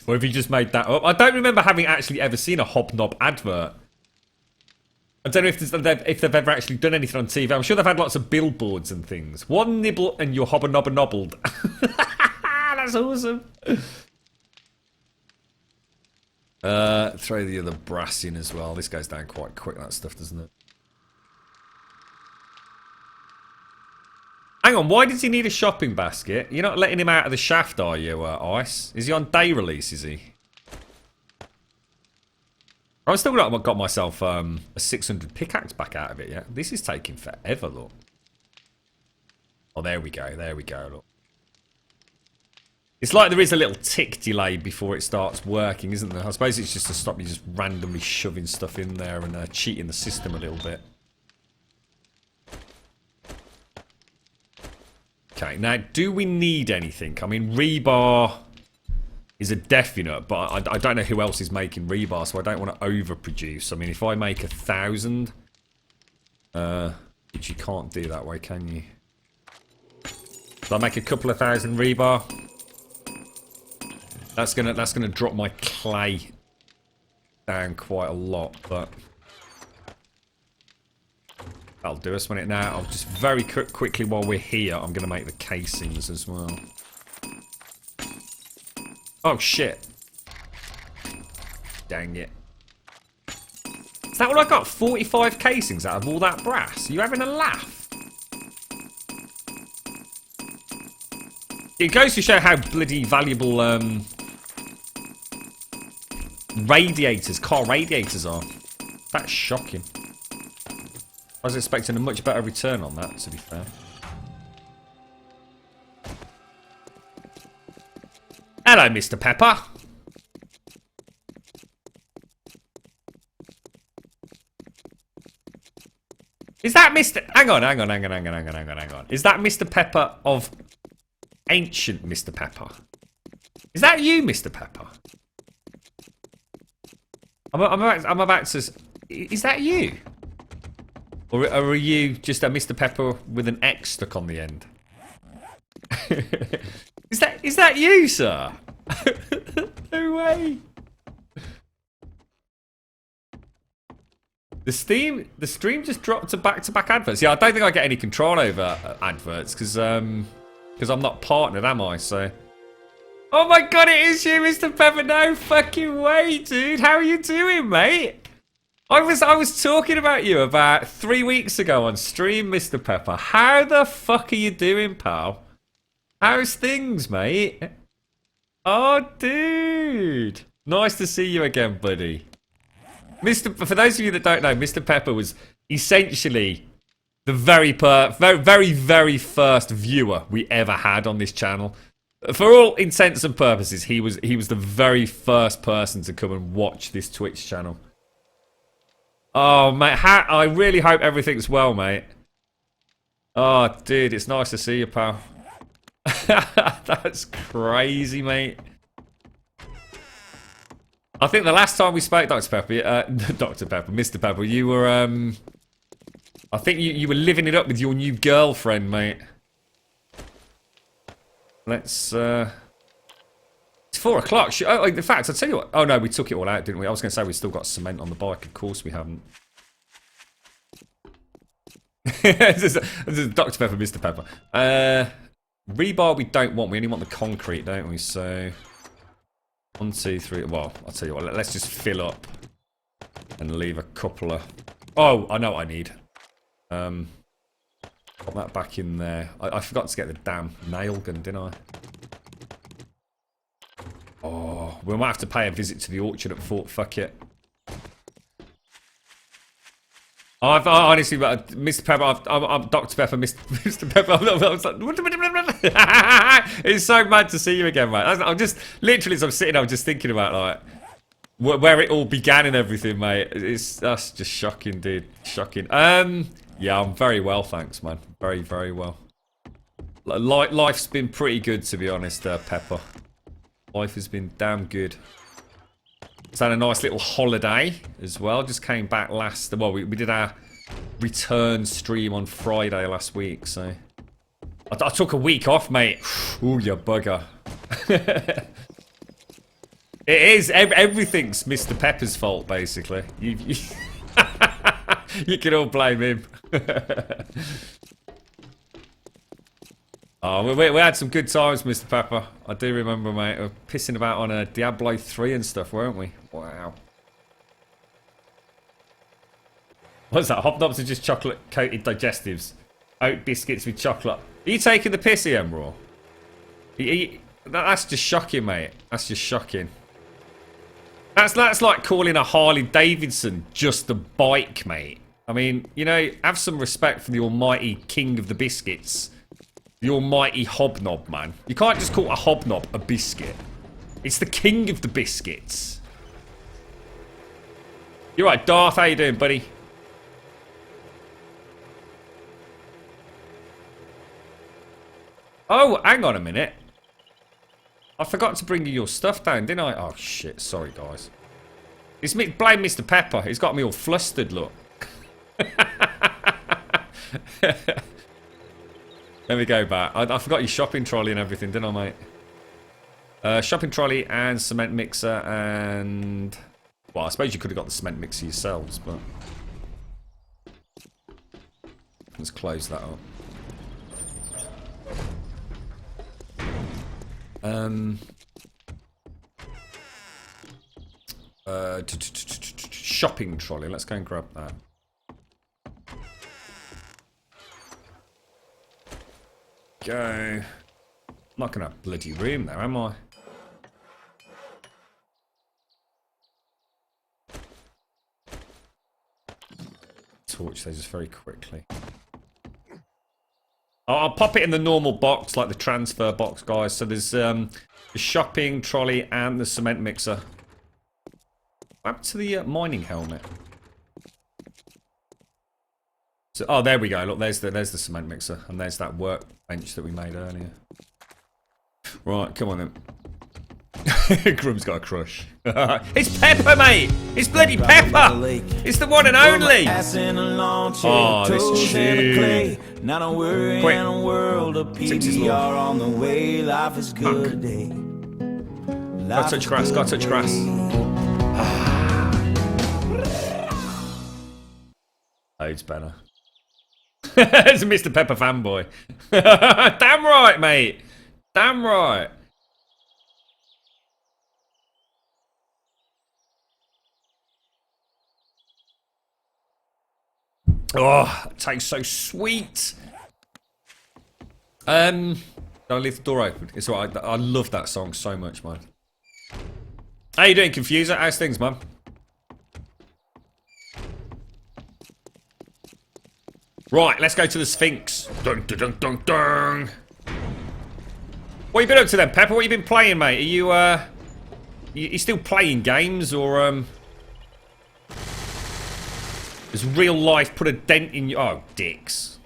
Or have you just made that up? I don't remember having actually ever seen a hobnob advert. I don't know if they've ever actually done anything on TV. I'm sure they've had lots of billboards and things. 1 nibble and you're hobnobbled. That's awesome. Throw the other brass in as well. This goes down quite quick, that stuff, doesn't it? Hang on, why does he need a shopping basket? You're not letting him out of the shaft, are you, Ice? Is he on day release, is he? I've still not got myself a 600 pickaxe back out of it yet. This is taking forever, look. Oh, there we go, look. It's like there is a little tick delay before it starts working, isn't there? I suppose it's just to stop you just randomly shoving stuff in there and cheating the system a little bit. Okay, now, do we need anything? I mean, rebar is a definite, but I don't know who else is making rebar, so I don't want to overproduce. I mean, if I make 1,000, which you can't do that way, can you? If I make a couple of thousand rebar, that's gonna drop my clay down quite a lot, but that'll do us, won't it? Now, I'll just very quickly while we're here, I'm going to make the casings as well. Oh, shit. Dang it. Is that what I got? 45 casings out of all that brass? Are you having a laugh? It goes to show how bloody valuable radiators, car radiators are. That's shocking. I was expecting a much better return on that, to be fair. Hello, Mr. Pepper. Is that Mr... Hang on. Is that Mr. Pepper of ancient Mr. Pepper? Is that you, Mr. Pepper? I'm about to... Is that you? Or are you just a Mr. Pepper with an X stuck on the end? Is that you, sir? No way. The stream just dropped to back-to-back adverts. Yeah, I don't think I get any control over adverts because I'm not partnered, am I? So. Oh my god, it is you, Mr. Pepper! No fucking way, dude. How are you doing, mate? I was talking about you about 3 weeks ago on stream, Mr. Pepper. How the fuck are you doing, pal? How's things, mate? Oh, dude. Nice to see you again, buddy. For those of you that don't know, Mr. Pepper was essentially the very first viewer we ever had on this channel. For all intents and purposes, he was the very first person to come and watch this Twitch channel. Oh, mate, I really hope everything's well, mate. Oh, dude, it's nice to see you, pal. That's crazy, mate. I think the last time we spoke, Dr. Pepper, Mr. Pepper, you were, I think you were living it up with your new girlfriend, mate. Let's, it's 4 o'clock. Oh, in fact, I'll tell you what. Oh, no, we took it all out, didn't we? I was going to say we still got cement on the bike. Of course we haven't. This is Dr. Pepper, Mr. Pepper. Rebar we don't want. We only want the concrete, don't we? So... 1, 2, 3. Well, I'll tell you what. Let's just fill up and leave a couple of. Oh, I know what I need. Put that back in there. I forgot to get the damn nail gun, didn't I? Oh, we might have to pay a visit to the orchard at Fort Fuck It. I honestly, Mr. Pepper, I'm Dr. Pepper, Mr. Pepper. It's so mad to see you again, mate. I'm just literally, as I'm sitting, I'm just thinking about like where it all began and everything, mate. That's just shocking, dude. Shocking. Yeah, I'm very well, thanks, man. Very, very well. Life's been pretty good, to be honest, Pepper. Life has been damn good. It's had a nice little holiday as well. Just came back last... Well, we did our return stream on Friday last week, so... I took a week off, mate. Ooh, you bugger. It is. Everything's Mr. Pepper's fault, basically. You can all blame him. Oh, we had some good times, Mr. Pepper. I do remember, mate. We were pissing about on a Diablo 3 and stuff, weren't we? Wow. What's that? Hobnobs are just chocolate-coated digestives. Oat biscuits with chocolate. Are you taking the piss here, Raw? That's just shocking, mate. That's just shocking. That's like calling a Harley Davidson just a bike, mate. I mean, you know, have some respect for the almighty king of the biscuits. The almighty hobnob, man. You can't just call a hobnob a biscuit. It's the king of the biscuits. You're right, Darth. How you doing, buddy? Oh, hang on a minute. I forgot to bring you your stuff down, didn't I? Oh, shit. Sorry, guys. It's me. Blame Mr. Pepper. He's got me all flustered, look. Let me go back. I forgot your shopping trolley and everything, didn't I, mate? Shopping trolley and cement mixer and... Well, I suppose you could have got the cement mixer yourselves, but... Let's close that up. Shopping trolley. Let's go and grab that. Go. I'm not gonna have bloody room there, am I? torch those just very quickly. I'll pop it in the normal box, like the transfer box, guys. So there's the shopping trolley and the cement mixer. What happened to the mining helmet? So, oh, there we go. Look, there's the cement mixer, and there's that workbench that we made earlier. Right, come on then. Grum's got a crush. It's Pepper, mate! It's bloody Pepper! It's the one and only! Oh, this tune. Not a worry in a world of PBR on the way. Life is good day. Gotta touch grass, gotta touch grass. Loads better. It's a Mr. Pepper fanboy. Damn right, mate! Damn right! Oh, it tastes so sweet. Don't leave the door open. It's alright. I love that song so much, man. How you doing, Confuser? How's things, man? Right, let's go to the Sphinx. Dun dun dun dun dun. What you been up to then, Pepper? What you been playing, mate? Are you still playing games, or has real life put a dent in your... Oh, dicks.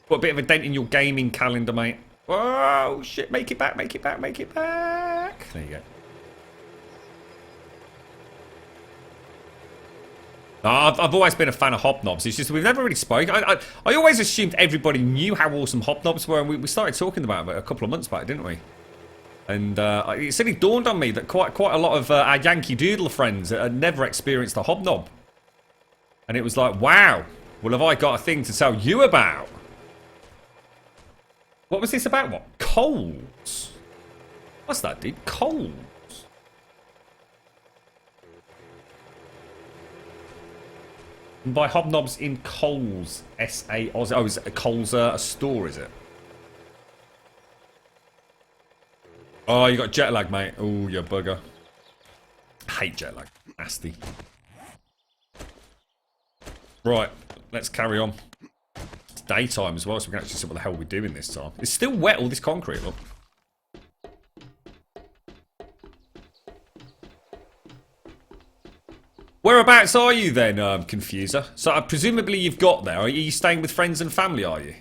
Put a bit of a dent in your gaming calendar, mate. Oh, shit. Make it back, make it back, make it back. There you go. I've always been a fan of hobnobs. It's just we've never really spoken. I always assumed everybody knew how awesome hobnobs were, and we started talking about it a couple of months back, didn't we? And it suddenly dawned on me that quite a lot of our Yankee Doodle friends had never experienced a hobnob. And it was like, wow, well, have I got a thing to tell you about? What was this about? What? Coals? What's that, dude? Coals? And by hobnobs in Coles. S-A... Oh, is it Coles a store, is it? Oh, you got jet lag, mate. Oh, you bugger. I hate jet lag. Nasty. Right, let's carry on. It's daytime as well, so we can actually see what the hell we're doing this time. It's still wet, all this concrete, look. Whereabouts are you then, Confuser? So presumably you've got there. Are you staying with friends and family, are you?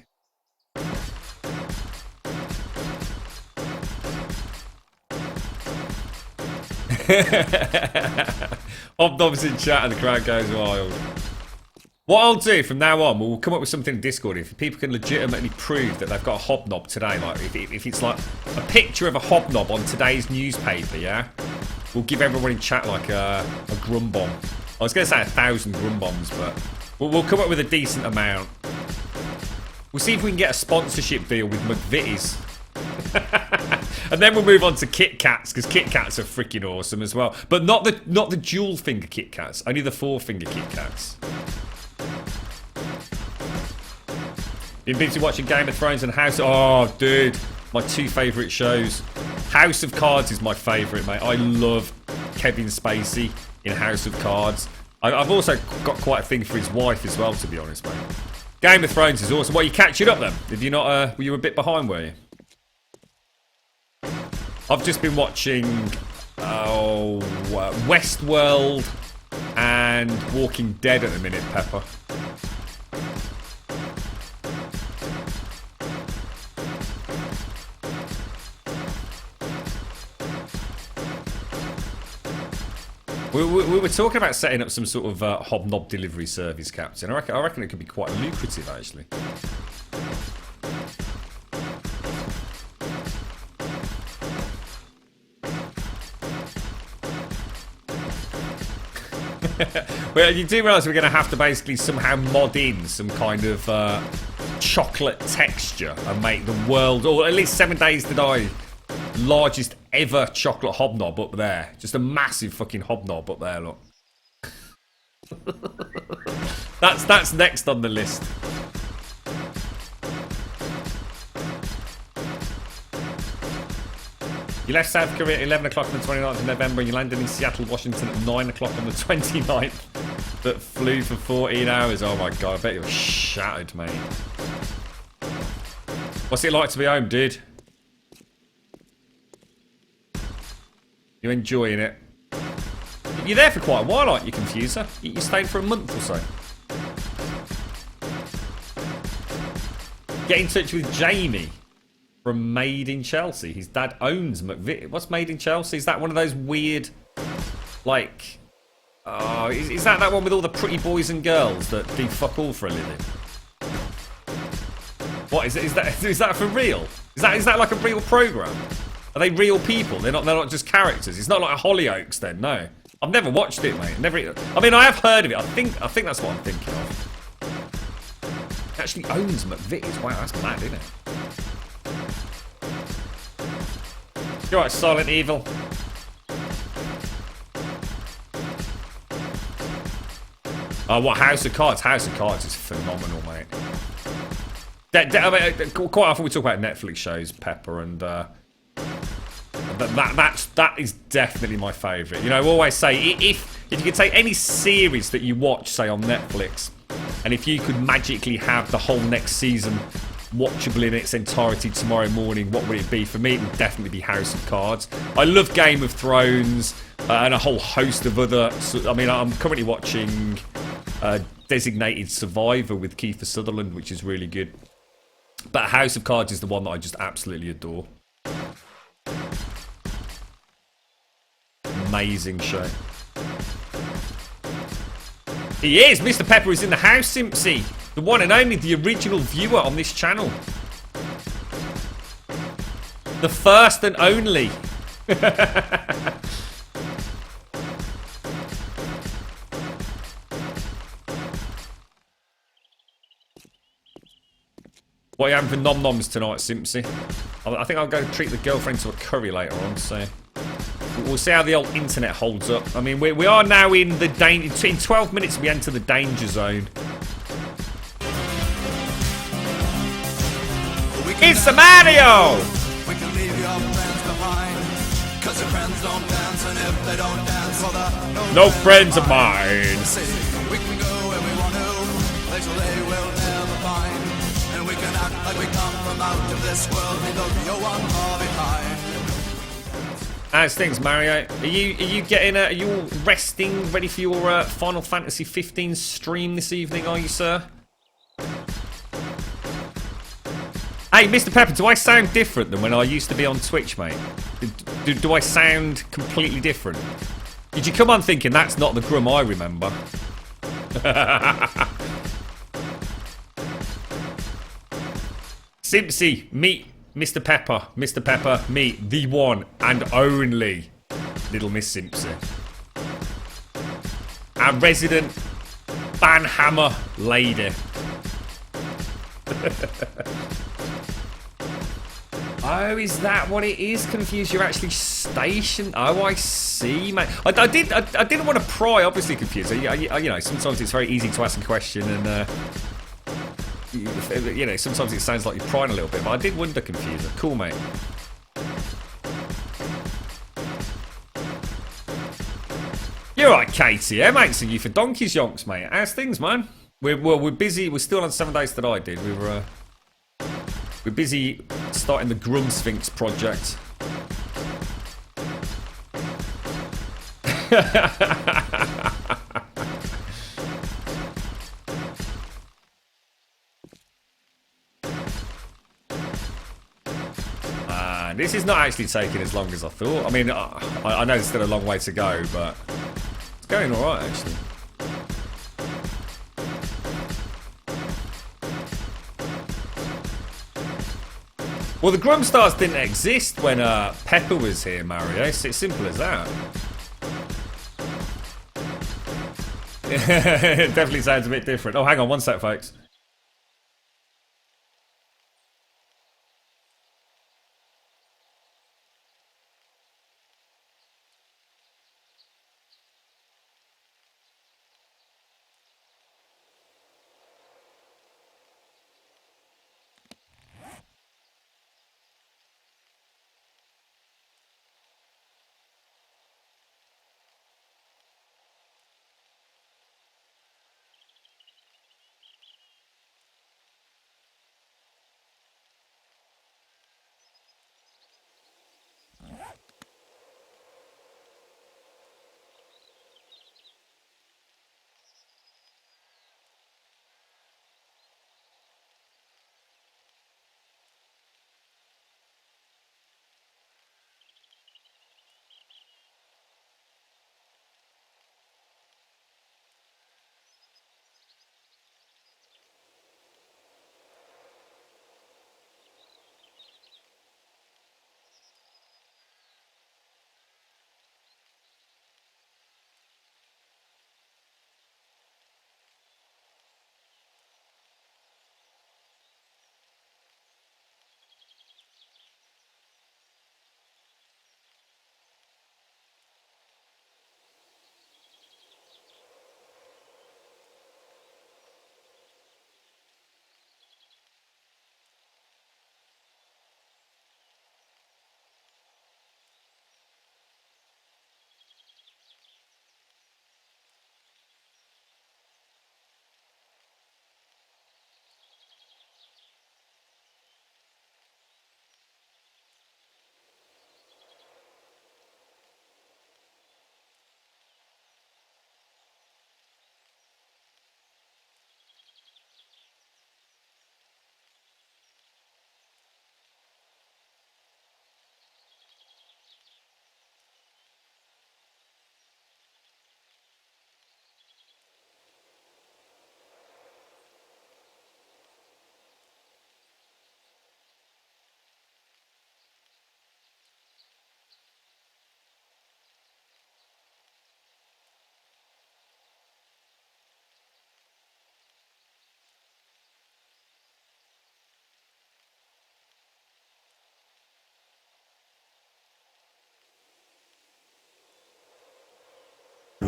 Hobnobs in chat and the crowd goes wild. What I'll do from now on, we'll come up with something in Discord. If people can legitimately prove that they've got a hobnob today, like if it's like a picture of a hobnob on today's newspaper, yeah, we'll give everyone in chat like a Grumbul. I was going to say 1,000 Grumbombs, but we'll come up with a decent amount. We'll see if we can get a sponsorship deal with McVitie's. And then we'll move on to Kit Kats, because Kit Kats are freaking awesome as well. But not the dual finger Kit Kats, only the 4-finger Kit Kats. Been busy watching Game of Thrones and House... Oh, dude. My 2 favourite shows. House of Cards is my favourite, mate. I love Kevin Spacey in House of Cards. I've also got quite a thing for his wife as well, to be honest, mate. Game of Thrones is awesome. What, you catching up then? If you're not... were you a bit behind, were you? I've just been watching... Westworld and Walking Dead at the minute, Pepper. We were talking about setting up some sort of hobnob delivery service, Captain. I reckon it could be quite lucrative, actually. Well, you do realise we're going to have to basically somehow mod in some kind of chocolate texture and make the world, or at least 7 Days to Die, largest ever chocolate hobnob up there. Just a massive fucking hobnob up there, look. That's next on the list. You left South Korea at 11 o'clock on the 29th of November and you landed in Seattle, Washington at 9 o'clock on the 29th. that flew for 14 hours. Oh my god, I bet you're shattered, mate. What's it like to be home, dude? You enjoying it? You're there for quite a while, aren't you, Confuser? You stayed for a month or so. Get in touch with Jamie from Made in Chelsea. His dad owns McVitie. What's Made in Chelsea? Is that one of those weird, like... Oh, is that one with all the pretty boys and girls that do fuck all for a living? What is it? Is that for real? Is that like a real program? Are they real people? They're not just characters. It's not like a Hollyoaks then. No, I've never watched it, mate. Never. I mean, I have heard of it. I think that's what I'm thinking of. It actually owns McVitie's. Wow, that's mad, isn't it? You're right, Silent Evil. Oh, what House of Cards? House of Cards is phenomenal, mate. I mean, quite often we talk about Netflix shows, Pepper, and that is definitely my favourite. You know, I always say if you could take any series that you watch, say on Netflix, and if you could magically have the whole next season watchable in its entirety tomorrow morning, what would it be? For me, it would definitely be House of Cards. I love Game of Thrones and a whole host of other. I mean, I'm currently watching Designated Survivor with Kiefer Sutherland, which is really good. But House of Cards is the one that I just absolutely adore. Amazing show. He is! Mr. Pepper is in the house, Simpsy. The one and only, the original viewer on this channel. The first and only. What are you having for nom-noms tonight, Simpsy? I think I'll go treat the girlfriend to a curry later on, so... We'll see how the old internet holds up. I mean, we are now in the danger... In 12 minutes, we enter the danger zone. It's the Mario! We can leave your friends behind, 'cause your friends don't dance, and if they don't dance, well, no friends of mine. We can go where we want to, places they will never find. And we can act like we come from out of this world, we look your one far behind. How's things, Mario? Are you getting are you all resting, ready for your Final Fantasy 15 stream this evening, are you, sir? Hey, Mr. Pepper, do I sound different than when I used to be on Twitch, mate? Do I sound completely different? Did you come on thinking that's not the Grum I remember? Simpsy, meet Mr. Pepper. Mr. Pepper, meet the one and only Little Miss Simpsy. Our resident banhammer lady. Oh, is that what it is? Confused. You're actually stationed. Oh, I see, mate. I didn't want to pry. Obviously, confused. You know, sometimes it's very easy to ask a question, and you know, sometimes it sounds like you're prying a little bit. But I did wonder, confused. Cool, mate. You're right, Katie. I'm answering you for donkey's yonks, mate. How's things, man? We're busy. We're still on 7 days that I did. We're busy starting the GrumSphinx project. This is not actually taking as long as I thought. I mean, I know there's still a long way to go, but it's going alright, actually. Well, the Grumstars didn't exist when Pepper was here, Mario. It's simple as that. It definitely sounds a bit different. Oh, hang on one sec, folks.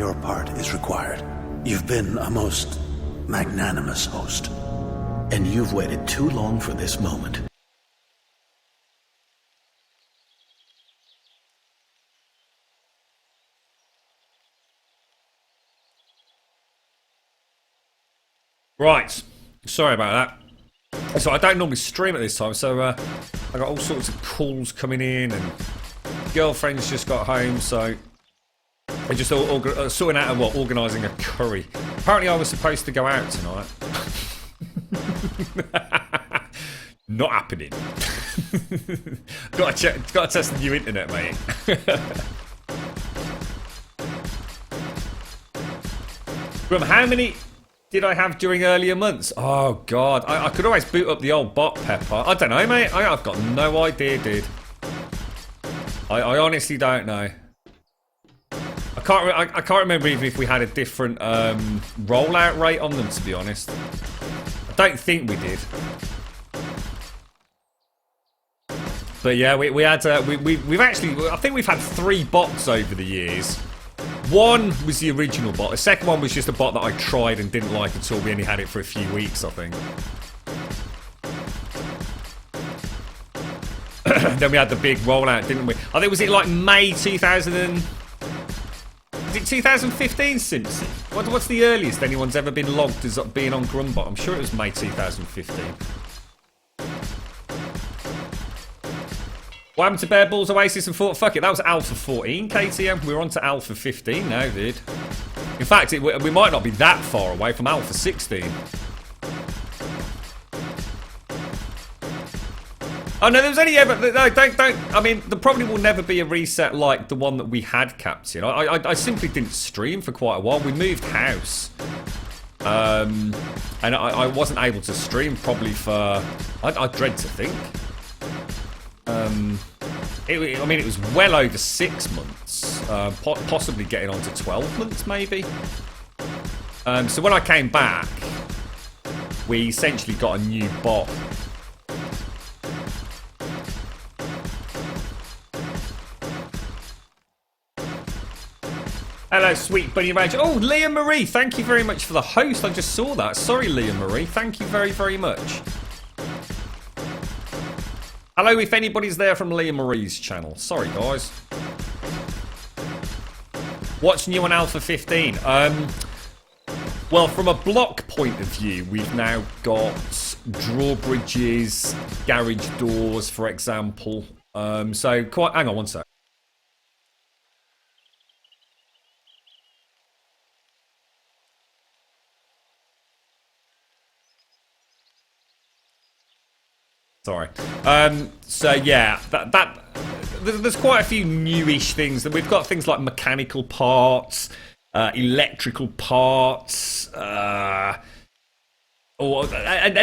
Your part is required. You've been a most magnanimous host, and you've waited too long for this moment. Right. Sorry about that. So I don't normally stream at this time, so I got all sorts of calls coming in, and girlfriend's just got home, so we're just sorting out what, organising a curry. Apparently I was supposed to go out tonight. Not happening. Got to test the new internet, mate. From how many did I have during earlier months? Oh god, I could always boot up the old bot pepper. I don't know, mate. I've got no idea, dude. I honestly don't know. I can't remember even if we had a different rollout rate on them, to be honest. I don't think we did. But yeah, we've actually, I think we've had 3 bots over the years. One was the original bot. The second one was just a bot that I tried and didn't like at all. We only had it for a few weeks, I think. Then we had the big rollout, didn't we? I think, was it like May 2000 and... Is it 2015, Simpson? What's the earliest anyone's ever been logged as being on Grumbul? I'm sure it was May 2015. What happened to Bear Balls, Oasis and Fort? Fuck it, that was Alpha 14, KTM. We're on to Alpha 15 now, dude. In fact, we might not be that far away from Alpha 16. Oh no, there was only ever... No, don't... I mean, there probably will never be a reset like the one that we had, Captain. I simply didn't stream for quite a while. We moved house. And I wasn't able to stream probably for... I dread to think. I mean, it was well over 6 months, possibly getting on to 12 months, maybe. So when I came back, we essentially got a new bot. Hello, sweet Bunny Rage. Oh, Leah Marie, thank you very much for the host. I just saw that. Sorry, Leah Marie. Thank you very, very much. Hello, if anybody's there from Leah Marie's channel. Sorry, guys. What's new on Alpha 15? Well, from a block point of view, we've now got drawbridges, garage doors, for example. So, quite... Hang on one sec. Sorry. So yeah, there's quite a few newish things. We've got things like mechanical parts, electrical parts, and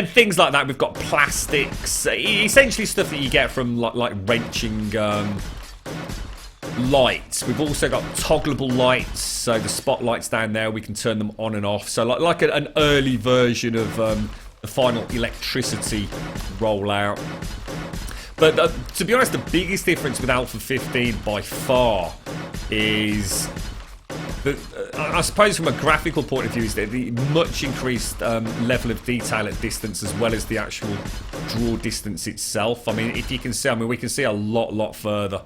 things like that. We've got plastics, essentially stuff that you get from like wrenching lights. We've also got toggleable lights, so the spotlights down there, we can turn them on and off. So like an early version of the final electricity rollout. But to be honest, the biggest difference with Alpha 15 by far is I suppose from a graphical point of view is the much increased level of detail at distance, as well as the actual draw distance itself. I mean, if you can see, I mean, we can see a lot further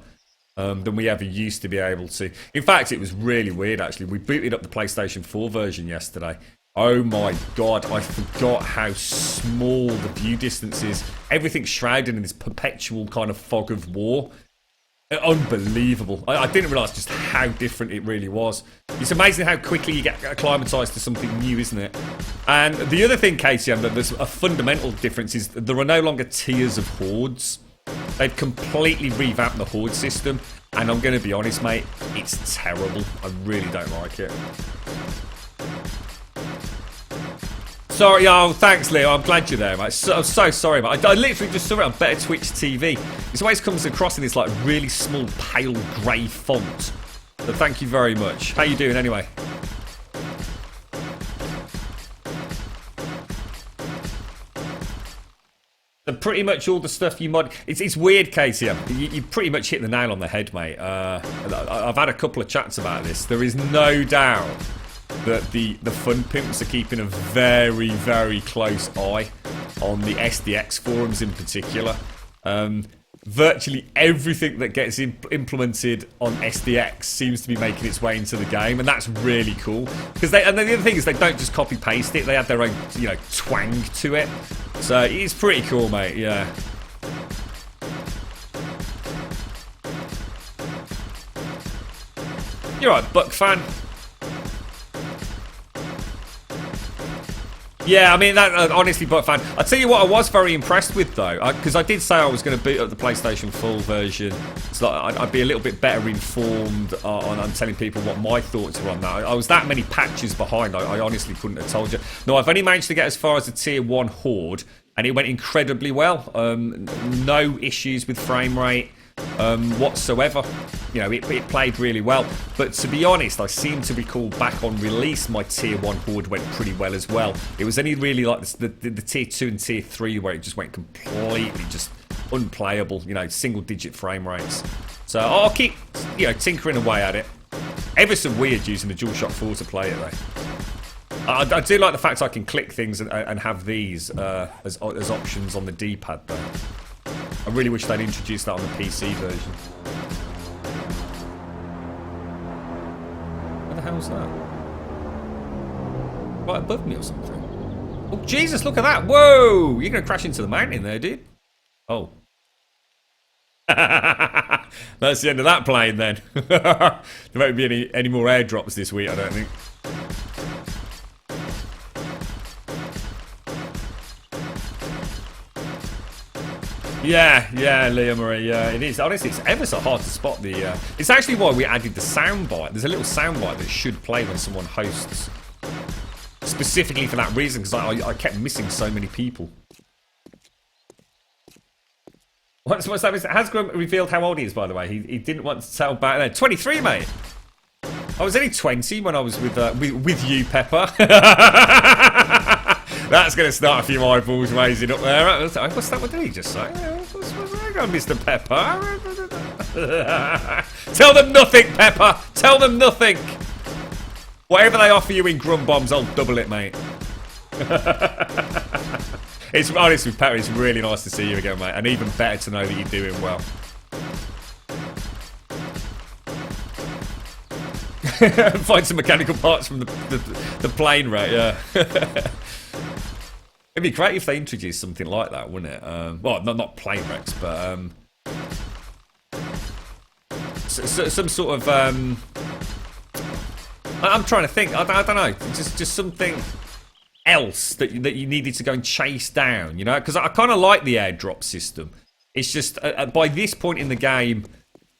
than we ever used to be able to. In fact, it was really weird, actually. We booted up the PlayStation 4 version yesterday. Oh my god, I forgot how small the view distance is. Everything's shrouded in this perpetual kind of fog of war. Unbelievable. I didn't realise just how different it really was. It's amazing how quickly you get acclimatised to something new, isn't it? And the other thing, Casey, that there's a fundamental difference is there are no longer tiers of hordes. They've completely revamped the horde system. And I'm going to be honest, mate, it's terrible. I really don't like it. Sorry, oh, thanks, Leo. I'm glad you're there, mate. I'm so sorry, mate. I literally just saw it on Better Twitch TV. This always comes across in this, like, really small, pale grey font. So thank you very much. How you doing, anyway? So pretty much all the stuff you mod... It's weird, Casey. You pretty much hit the nail on the head, mate. I've had a couple of chats about this. There is no doubt that the fun pimps are keeping a very, very close eye on the SDX forums in particular. Virtually everything that gets implemented on SDX seems to be making its way into the game, and that's really cool. Because and the other thing is they don't just copy paste it; they add their own, twang to it. So it's pretty cool, mate. Yeah. You're right, Buck fan. Yeah, I mean, that honestly, Buck fan. I'll tell you what I was very impressed with, though, because I did say I was going to boot up the PlayStation Full version, so that I'd be a little bit better informed on telling people what my thoughts were on that. I was that many patches behind, I honestly couldn't have told you. No, I've only managed to get as far as the Tier 1 Horde, and it went incredibly well. No issues with frame rate whatsoever. It played really well. But to be honest, I seem to recall back on release, my Tier 1 Horde went pretty well as well. It was only really like the Tier 2 and Tier 3 where it just went completely just unplayable, single-digit frame rates. So I'll keep, tinkering away at it. Ever so weird using the DualShock 4 to play it, though. I do like the fact I can click things and have these as options on the D-pad, though. I really wish they'd introduced that on the PC version. What the hell's that? Right above me or something? Oh, Jesus, look at that. Whoa! You're going to crash into the mountain there, dude. Oh. That's the end of that plane, then. There won't be any more airdrops this week, I don't think. Yeah, Leah Marie, yeah, it is. Honestly, it's ever so hard to spot the... It's actually why we added the soundbite. There's a little soundbite that should play when someone hosts. Specifically for that reason, because I kept missing so many people. What's that? Has Grum revealed how old he is, by the way? He didn't want to tell back then. 23, mate! I was only 20 when I was with you, Pepper. That's going to start a few eyeballs raising up there. What's that? What did he just say? What's going on, Mr. Pepper? Tell them nothing, Pepper. Tell them nothing. Whatever they offer you in Grum Bombs, I'll double it, mate. It's honestly, Pepper, it's really nice to see you again, mate. And even better to know that you're doing well. Find some mechanical parts from the plane, right? Yeah. It'd be great if they introduced something like that, wouldn't it? Well, not plane wrecks, but some sort of. I'm trying to think. I don't know. Just something else that you needed to go and chase down. Because I kind of like the airdrop system. It's just by this point in the game,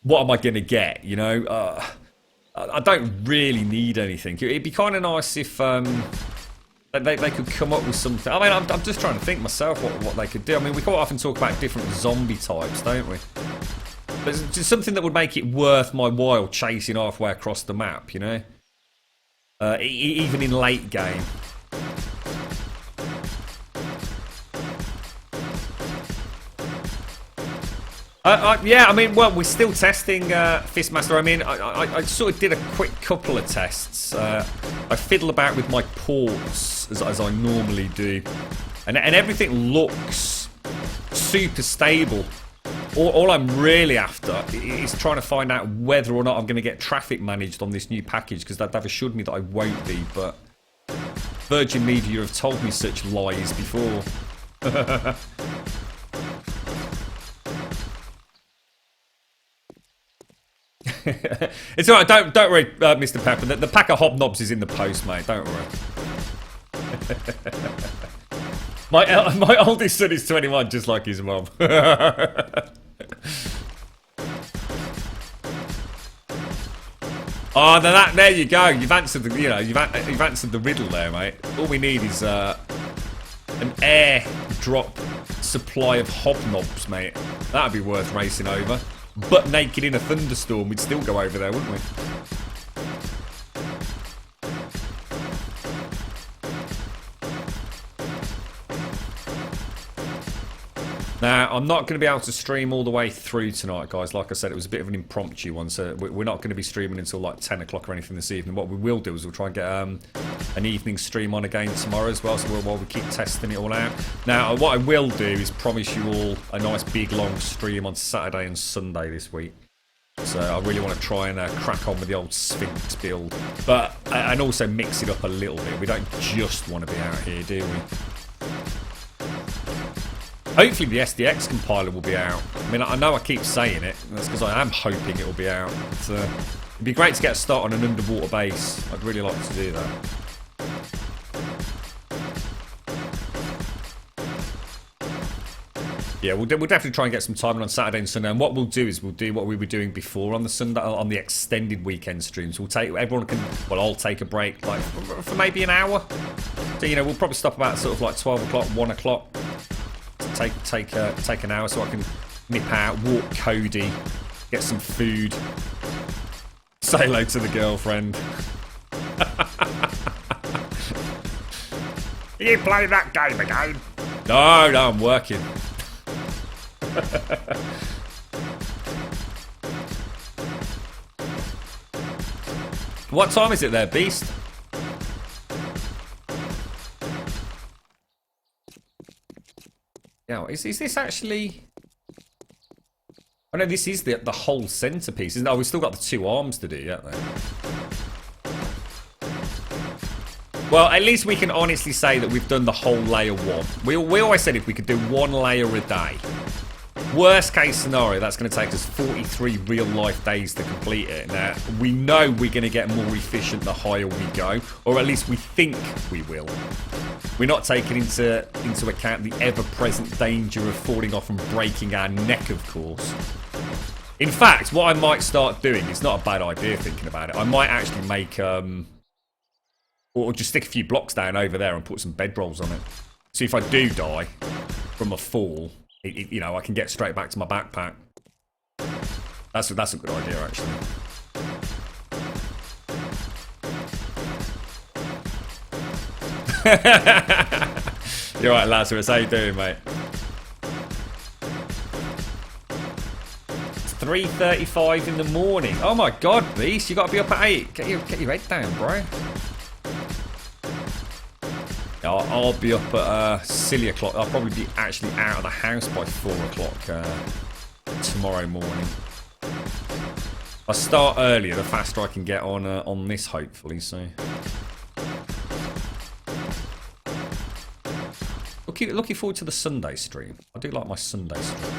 what am I going to get? I don't really need anything. It'd be kind of nice if they could come up with something. I mean, I'm just trying to think myself what they could do. I mean, we quite often talk about different zombie types, don't we? But it's just something that would make it worth my while chasing halfway across the map, even in late game. Yeah, I mean, well, we're still testing Fistmaster. I mean, I sort of did a quick couple of tests. I fiddle about with my ports as I normally do, and everything looks super stable. All I'm really after is trying to find out whether or not I'm going to get traffic managed on this new package, because they've assured me that I won't be, but Virgin Media have told me such lies before. It's alright, don't worry, Mr. Pepper. The pack of hobnobs is in the post, mate. Don't worry. My oldest son is 21, just like his mum. Oh, there you go. You've answered the you've answered the riddle there, mate. All we need is an airdrop supply of hobnobs, mate. That'd be worth racing over. Butt naked in a thunderstorm, we'd still go over there, wouldn't we? Now, I'm not going to be able to stream all the way through tonight, guys. Like I said, it was a bit of an impromptu one, so we're not going to be streaming until like 10 o'clock or anything this evening. What we will do is we'll try and get an evening stream on again tomorrow as well, so while we keep testing it all out. Now, what I will do is promise you all a nice big long stream on Saturday and Sunday this week. So I really want to try and crack on with the old Sphinx build, but and also mix it up a little bit. We don't just want to be out here, do we? Hopefully the SDX compiler will be out. I mean, I know I keep saying it. That's because I am hoping it will be out. It'd be great to get a start on an underwater base. I'd really like to do that. Yeah, we'll definitely try and get some time on Saturday and Sunday. And what we'll do is we'll do what we were doing before on the Sunday, on the extended weekend streams. We'll take everyone can. Well, I'll take a break like for maybe an hour. So we'll probably stop about sort of like 12 o'clock, 1 o'clock. Take an hour so I can nip out, walk Cody, get some food, say hello to the girlfriend. You play that game again? No, I'm working. What time is it there, Beast? Now, is this actually... Oh no, this is the whole centerpiece, isn't it? Oh, we've still got the two arms to do, yet then. Well, at least we can honestly say that we've done the whole layer one. We always said if we could do one layer a day. Worst case scenario, that's going to take us 43 real life days to complete it. Now, we know we're going to get more efficient the higher we go, or at least we think we will. We're not taking into account the ever-present danger of falling off and breaking our neck, of course. In fact, what I might start doing, it's not a bad idea thinking about it, I might actually make, or just stick a few blocks down over there and put some bedrolls on it. So if I do die from a fall, I can get straight back to my backpack. That's a good idea, actually. You're right, Lazarus. How you doing, mate? It's 3:35 in the morning. Oh my God, Beast! You got to be up at 8. Get your head down, bro. I'll be up at silly o'clock. I'll probably be actually out of the house by 4 o'clock tomorrow morning. I start earlier, the faster I can get on this, hopefully. So, looking forward to the Sunday stream. I do like my Sunday stream.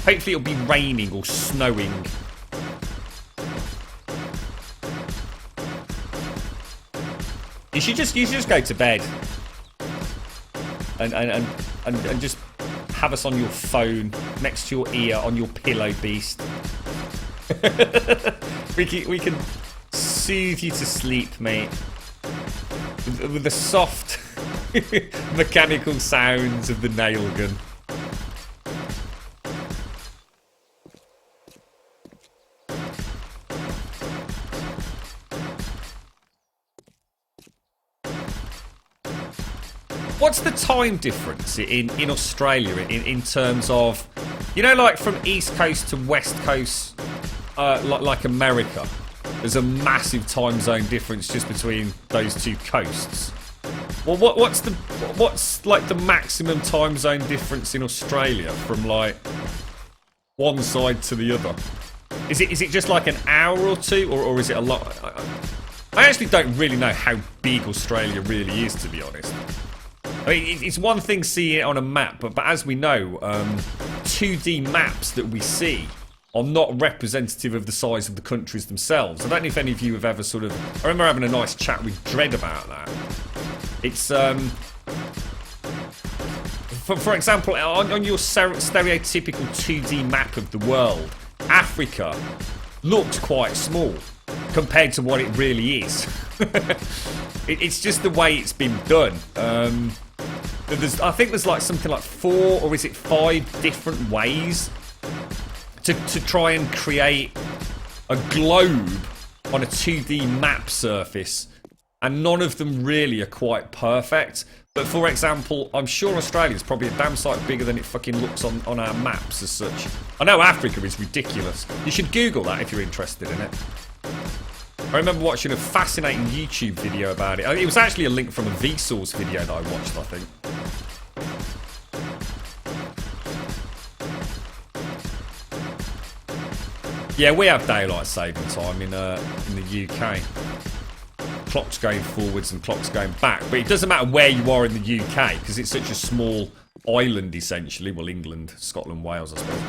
Hopefully, it'll be raining or snowing. You should just go to bed and just have us on your phone, next to your ear, on your pillow, Beast. we can soothe you to sleep, mate, with the soft mechanical sounds of the nail gun. What's the time difference in Australia in terms of, like from East Coast to West Coast, like America? There's a massive time zone difference just between those two coasts. Well, what's like the maximum time zone difference in Australia from like one side to the other? Is it just like an hour or two, or is it a lot? I actually don't really know how big Australia really is, to be honest. I mean, it's one thing seeing it on a map, but as we know, 2D maps that we see are not representative of the size of the countries themselves. I don't know if any of you have ever sort of... I remember having a nice chat with Dread about that. It's, for example, on your stereotypical 2D map of the world, Africa looked quite small compared to what it really is. It's just the way it's been done. I think there's like something like 4 or is it 5 different ways to try and create a globe on a 2D map surface, and none of them really are quite perfect. But for example, I'm sure Australia's probably a damn sight bigger than it fucking looks on our maps as such. I know Africa is ridiculous. You should Google that if you're interested in it. I remember watching a fascinating YouTube video about it. It was actually a link from a Vsauce video that I watched, I think. Yeah, we have daylight saving time in the UK. Clocks going forwards and clocks going back, but it doesn't matter where you are in the UK because it's such a small island, essentially. Well, England, Scotland, Wales, I suppose.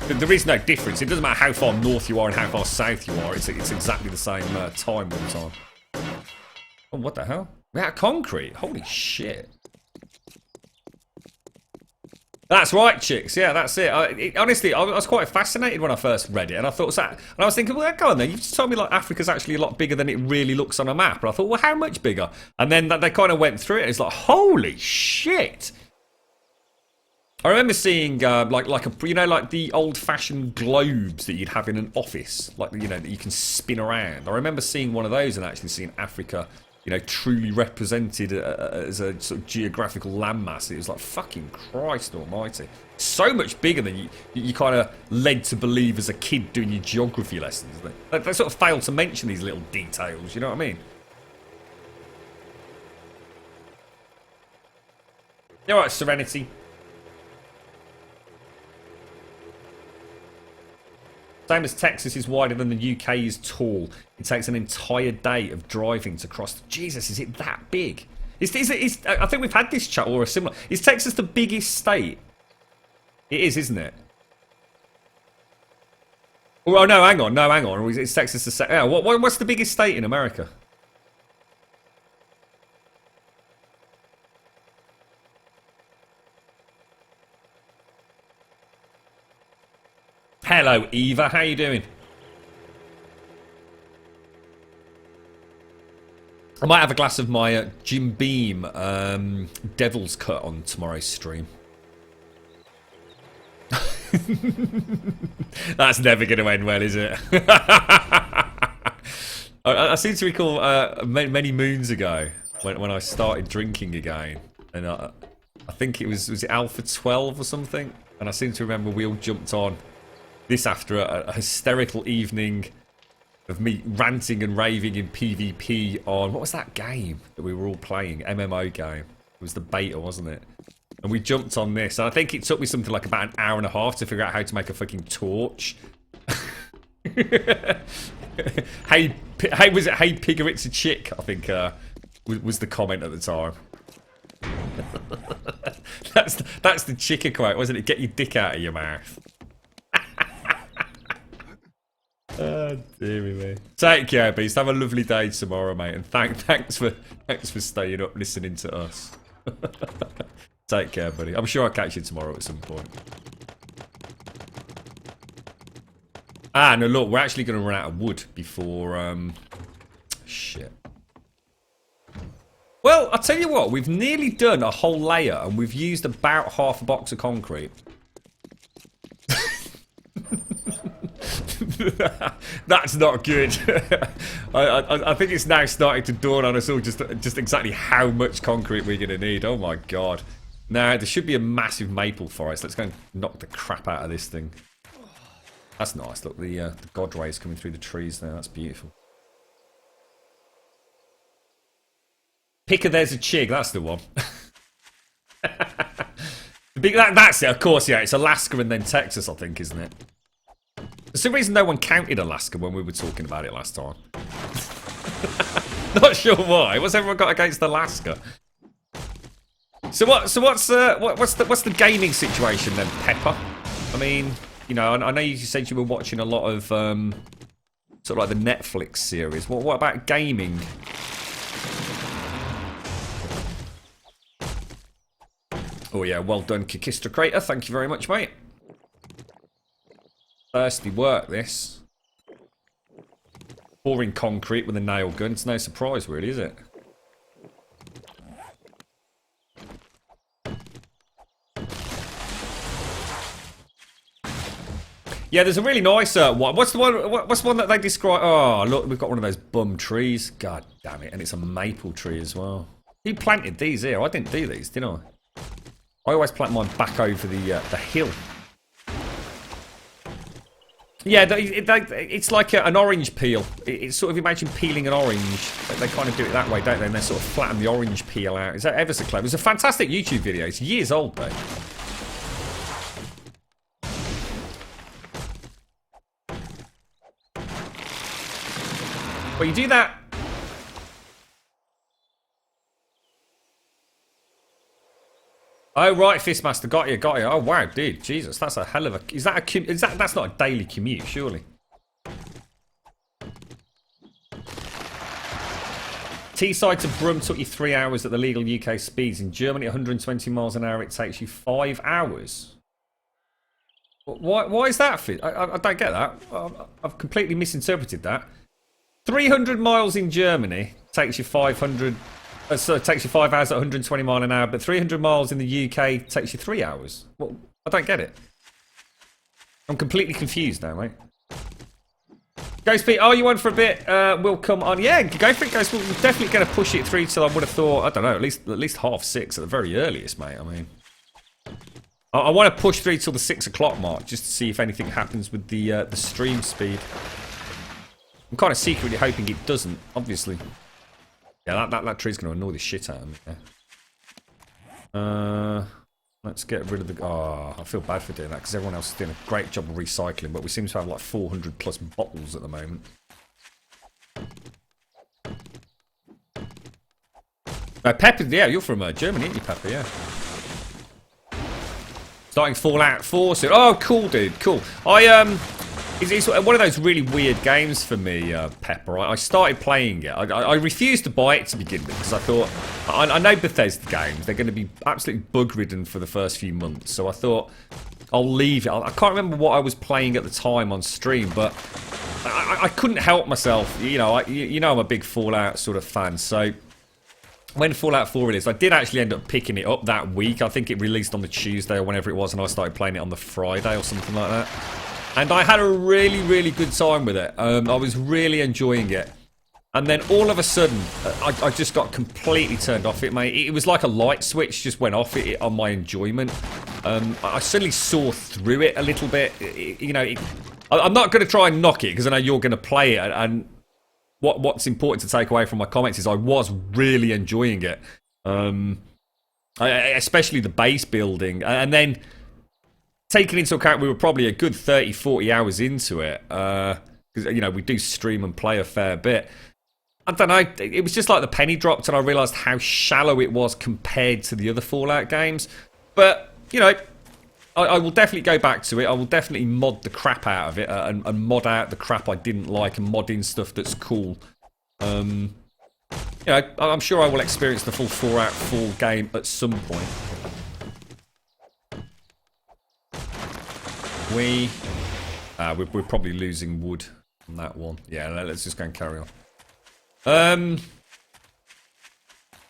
There is no difference. It doesn't matter how far north you are and how far south you are. It's exactly the same time all the time. Oh, what the hell? We're out of concrete. Holy shit. That's right, chicks. Yeah, that's it. Honestly, I was quite fascinated when I first read it, and I thought that, and I was thinking, well, go on then. You just told me like Africa's actually a lot bigger than it really looks on a map, and I thought, well, how much bigger? And then they kind of went through it, and it's like, holy shit! I remember seeing like the old-fashioned globes that you'd have in an office, like that you can spin around. I remember seeing one of those and actually seeing Africa, truly represented as a sort of geographical landmass. It was like, fucking Christ almighty. So much bigger than you kind of led to believe as a kid doing your geography lessons. They sort of fail to mention these little details, you know what I mean? You're right, Serenity. Same as Texas is wider than the UK is tall. It takes an entire day of driving to cross. Jesus, is it that big? I think we've had this chat or a similar. Is Texas the biggest state? It is, isn't it? Oh no, hang on. Or is Texas the second? Yeah, what's the biggest state in America? Hello, Eva. How you doing? I might have a glass of my Jim Beam Devil's Cut on tomorrow's stream. That's never going to end well, is it? I seem to recall many moons ago when I started drinking again, and I think was it Alpha 12 or something, and I seem to remember we all jumped on this after a hysterical evening of me ranting and raving in PvP on, what was that game that we were all playing? MMO game. It was the beta, wasn't it? And we jumped on this, and I think it took me something like about an hour and a half to figure out how to make a fucking torch. Hey, was it, hey pigger, it's a chick, I think was the comment at the time. That's the chicken quote, wasn't it? Get your dick out of your mouth. Oh, dear me. Take care, Beast. Have a lovely day tomorrow, mate. And thanks for staying up listening to us. Take care, buddy. I'm sure I'll catch you tomorrow at some point. Ah, no, look, we're actually going to run out of wood before... Shit. Well, I'll tell you what. We've nearly done a whole layer, and we've used about half a box of concrete. That's not good. I think it's now starting to dawn on us all just exactly how much concrete we're going to need. Oh my god. Now, there should be a massive maple forest. Let's go and knock the crap out of this thing. That's nice. Look, the god rays coming through the trees there. That's beautiful. Picker, there's a chig. That's the one. That's it, of course, yeah. It's Alaska and then Texas, I think, isn't it? For some reason, no one counted Alaska when we were talking about it last time. Not sure why. What's everyone got against Alaska? So what's the gaming situation then, Pepper? I mean, I know you said you were watching a lot of sort of like the Netflix series. What about gaming? Oh yeah, well done, Kikista Crater. Thank you very much, mate. Thirsty work, this. Pouring concrete with a nail gun. It's no surprise, really, is it? Yeah, there's a really nice one. What's the one? What's the one that they describe? Oh, look, we've got one of those bum trees. God damn it! And it's a maple tree as well. Who planted these here? I didn't do these, did I? I always plant mine back over the hill. Yeah, it's like an orange peel. It's sort of, imagine peeling an orange. They kind of do it that way, don't they? And they sort of flatten the orange peel out. Is that ever so clever? It's a fantastic YouTube video. It's years old, though. Well, you do that. Oh right, Fistmaster, got you. Oh wow, dude, Jesus, that's a hell of a. Is that that's not a daily commute, surely? Teesside to Brum took you 3 hours at the legal UK speeds. In Germany, 120 miles an hour, it takes you 5 hours. Why is that? I don't get that. I've completely misinterpreted that. 300 miles in Germany takes you 500. So it takes you 5 hours at 120 miles an hour, but 300 miles in the UK takes you 3 hours. Well, I don't get it. I'm completely confused now, mate. Ghost Pete, oh, you won for a bit. We'll come on. Yeah, go for it, Ghost. We're definitely going to push it through till I would have thought, I don't know, at least 6:30 at the very earliest, mate. I mean, I want to push through till the 6 o'clock mark just to see if anything happens with the stream speed. I'm kind of secretly hoping it doesn't, obviously. Yeah, that tree's going to annoy the shit out of me. Yeah. Let's get rid of the... Oh, I feel bad for doing that because everyone else is doing a great job of recycling, but we seem to have like 400 plus bottles at the moment. Pepper, yeah, you're from Germany, aren't you, Pepper? Yeah. Starting Fallout 4 soon. Oh, cool, dude, cool. It's one of those really weird games for me, Pepper. I started playing it. I refused to buy it to begin with because I thought... I know Bethesda games. They're going to be absolutely bug-ridden for the first few months. So I thought, I'll leave it. I can't remember what I was playing at the time on stream, but I couldn't help myself. You know, I'm a big Fallout sort of fan. So when Fallout 4 released, I did actually end up picking it up that week. I think it released on the Tuesday or whenever it was, and I started playing it on the Friday or something like that. And I had a really, really good time with it. I was really enjoying it. And then all of a sudden, I just got completely turned off it, mate. It was like a light switch just went off it on my enjoyment. I suddenly saw through it a little bit. I'm not going to try and knock it because I know you're going to play it. And what's important to take away from my comments is I was really enjoying it. Especially the base building. And then... taking into account we were probably a good 30, 40 hours into it, because, you know, we do stream and play a fair bit. I don't know, it was just like the penny dropped and I realised how shallow it was compared to the other Fallout games. But, you know, I will definitely go back to it. I will definitely mod the crap out of it and mod out the crap I didn't like and mod in stuff that's cool. You know, I'm sure I will experience the full Fallout 4 game at some point. We're probably losing wood on that one. Yeah, let's just go and carry on.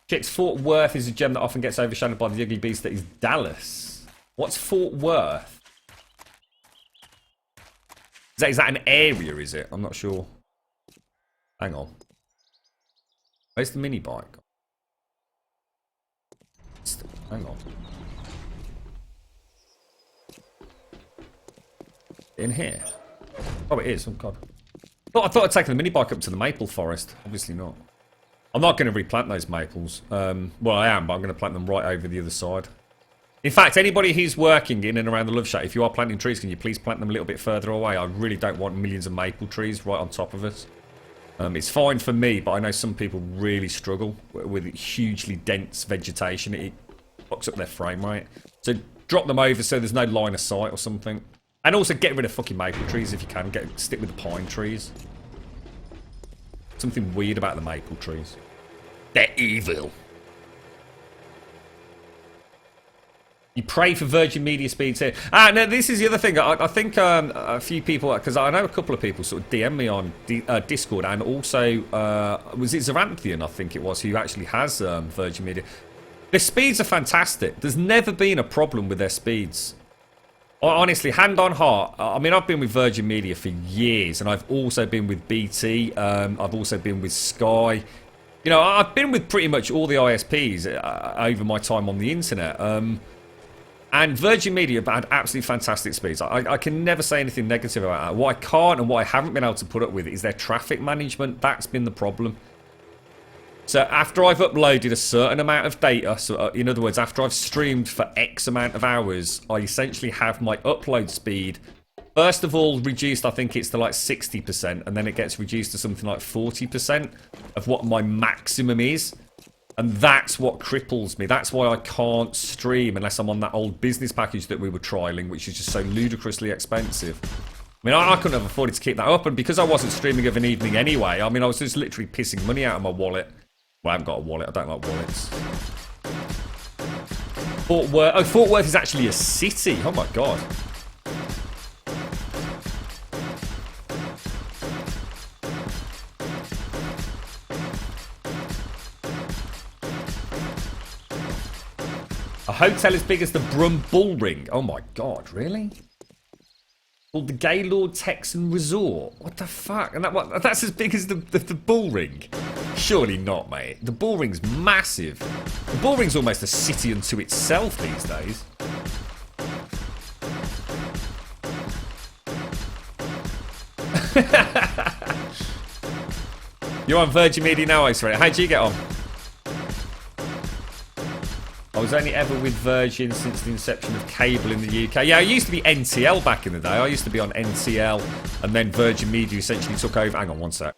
Shit, Fort Worth is a gem that often gets overshadowed by the ugly beast that is Dallas. What's Fort Worth? Is that an area, is it? I'm not sure. Hang on. Where's the mini bike? Hang on. In here? Oh, it is. Oh, God. Oh, I thought I'd taken the mini bike up to the maple forest. Obviously not. I'm not going to replant those maples. Well, I am, but I'm going to plant them right over the other side. In fact, anybody who's working in and around the Love Shack, if you are planting trees, can you please plant them a little bit further away? I really don't want millions of maple trees right on top of us. It's fine for me, but I know some people really struggle with hugely dense vegetation. It fucks up their frame rate. So drop them over so there's no line of sight or something. And also get rid of fucking maple trees if you can. Stick with the pine trees. Something weird about the maple trees. They're evil. You pray for Virgin Media speeds here. No, this is the other thing. I think a few people, because I know a couple of people sort of DM me on Discord, and also, was it Zaranthian, I think it was, who actually has Virgin Media. Their speeds are fantastic. There's never been a problem with their speeds. Honestly, hand on heart, I mean, I've been with Virgin Media for years, and I've also been with BT. I've also been with Sky. You know, I've been with pretty much all the ISPs over my time on the internet. And Virgin Media had absolutely fantastic speeds. I can never say anything negative about that. What I can't and what I haven't been able to put up with is their traffic management. That's been the problem. So after I've uploaded a certain amount of data, so in other words, after I've streamed for X amount of hours, I essentially have my upload speed, first of all, reduced, I think it's to like 60%, and then it gets reduced to something like 40% of what my maximum is. And that's what cripples me. That's why I can't stream unless I'm on that old business package that we were trialing, which is just so ludicrously expensive. I mean, I couldn't have afforded to keep that up, and because I wasn't streaming of an evening anyway, I mean, I was just literally pissing money out of my wallet. Well, I haven't got a wallet. I don't like wallets. Fort Worth. Oh, Fort Worth is actually a city. Oh, my God. A hotel as big as the Grumbul ring. Oh, my God. Really? Called the Gaylord Texan Resort. What the fuck? And that's as big as the bull ring? Surely not, mate. The bull ring's massive. The bull ring's almost a city unto itself these days. You're on Virgin Media now, I swear. How'd you get on? I was only ever with Virgin since the inception of cable in the UK. Yeah, I used to be NTL back in the day. I used to be on NTL, and then Virgin Media essentially took over. Hang on one sec.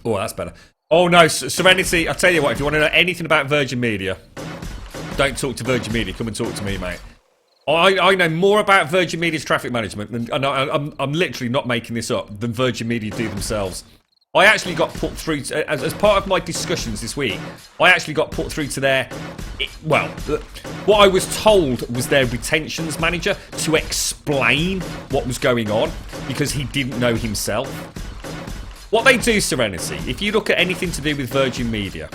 Oh, that's better. Oh, no, Serenity, I'll tell you what, if you want to know anything about Virgin Media, don't talk to Virgin Media. Come and talk to me, mate. I know more about Virgin Media's traffic management, and I'm literally not making this up, than Virgin Media do themselves. I actually got put through, to, as part of my discussions this week, I actually got put through to their, well, what I was told was their retentions manager to explain what was going on, because he didn't know himself. What they do, Serenity, if you look at anything to do with Virgin Media,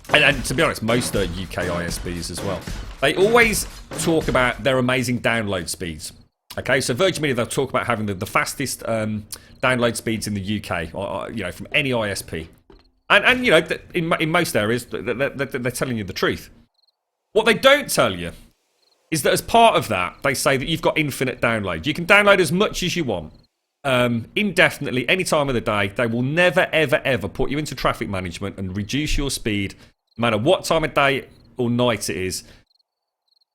and to be honest, most UK ISPs as well, they always talk about their amazing download speeds. Okay, so Virgin Media, they'll talk about having the fastest download speeds in the UK, or, you know, from any ISP. And you know, in most areas, they're telling you the truth. What they don't tell you is that as part of that, they say that you've got infinite download. You can download as much as you want. Indefinitely, any time of the day. They will never, ever, ever put you into traffic management and reduce your speed, no matter what time of day or night it is.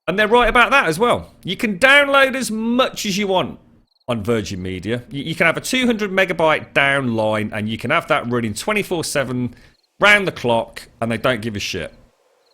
And they're right about that as well. You can download as much as you want on Virgin Media. You can have a 200 megabyte down line, and you can have that running 24/7, round the clock, and they don't give a shit.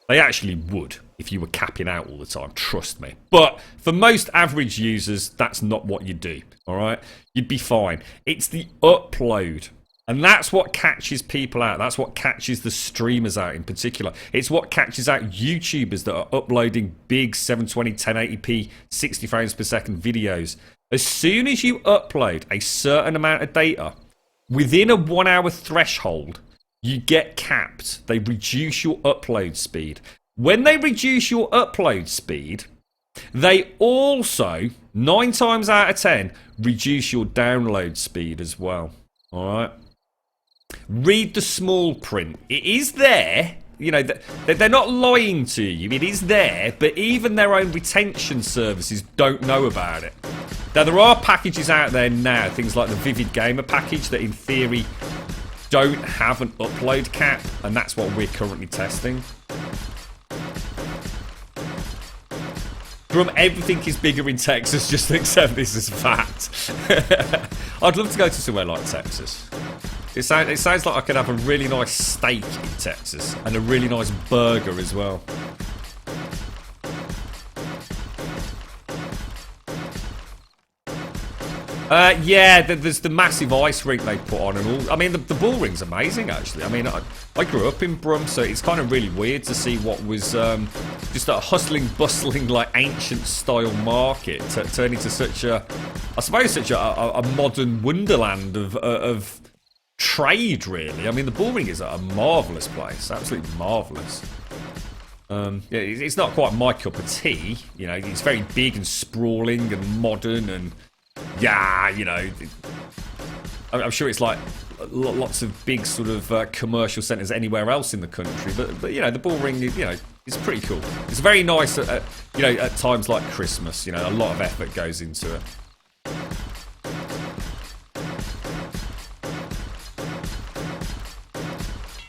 They actually would if you were capping out all the time, trust me. But for most average users, that's not what you do, all right? You'd be fine. It's the upload. And that's what catches people out. That's what catches the streamers out in particular. It's what catches out YouTubers that are uploading big 720, 1080p, 60 frames per second videos. As soon as you upload a certain amount of data, within a 1 hour threshold, you get capped. They reduce your upload speed. When they reduce your upload speed, they also, 9 times out of 10, reduce your download speed as well. All right? Read the small print. It is there. You know, they're not lying to you. It is there, but even their own retention services don't know about it. Now, there are packages out there now, things like the Vivid Gamer package, that in theory don't have an upload cap, and that's what we're currently testing. Grum, everything is bigger in Texas, just accept this as fact. I'd love to go to somewhere like Texas. It sounds like I could have a really nice steak in Texas, and a really nice burger as well. Yeah, there's the massive ice rink they put on and all. I mean, the bull ring's amazing, actually. I mean, I grew up in Brum, so it's kind of really weird to see what was just a hustling, bustling, like, ancient-style market turn into such a, I suppose, such a modern wonderland of trade, really. I mean, the bull ring is a marvellous place, absolutely marvellous. Yeah, it's not quite my cup of tea, you know. It's very big and sprawling and modern and, yeah, you know, I'm sure it's like lots of big sort of commercial centres anywhere else in the country, but you know, the bull ring, you know, it's pretty cool. It's very nice at, you know, at times like Christmas. You know, a lot of effort goes into it.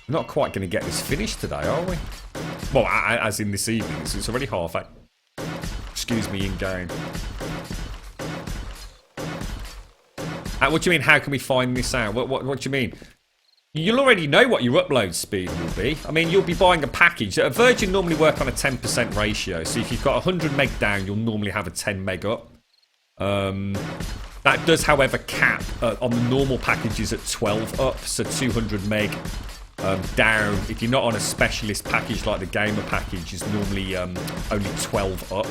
We're not quite going to get this finished today, are we? Well, as in this evening. It's already half 8. Excuse me, in-game. What do you mean, how can we find this out? What do you mean? You'll already know what your upload speed will be. I mean, you'll be buying a package. Virgin normally work on a 10% ratio. So if you've got 100 meg down, you'll normally have a 10 meg up. That does, however, cap on the normal packages at 12 up. So 200 meg down. If you're not on a specialist package like the gamer package, is normally only 12 up.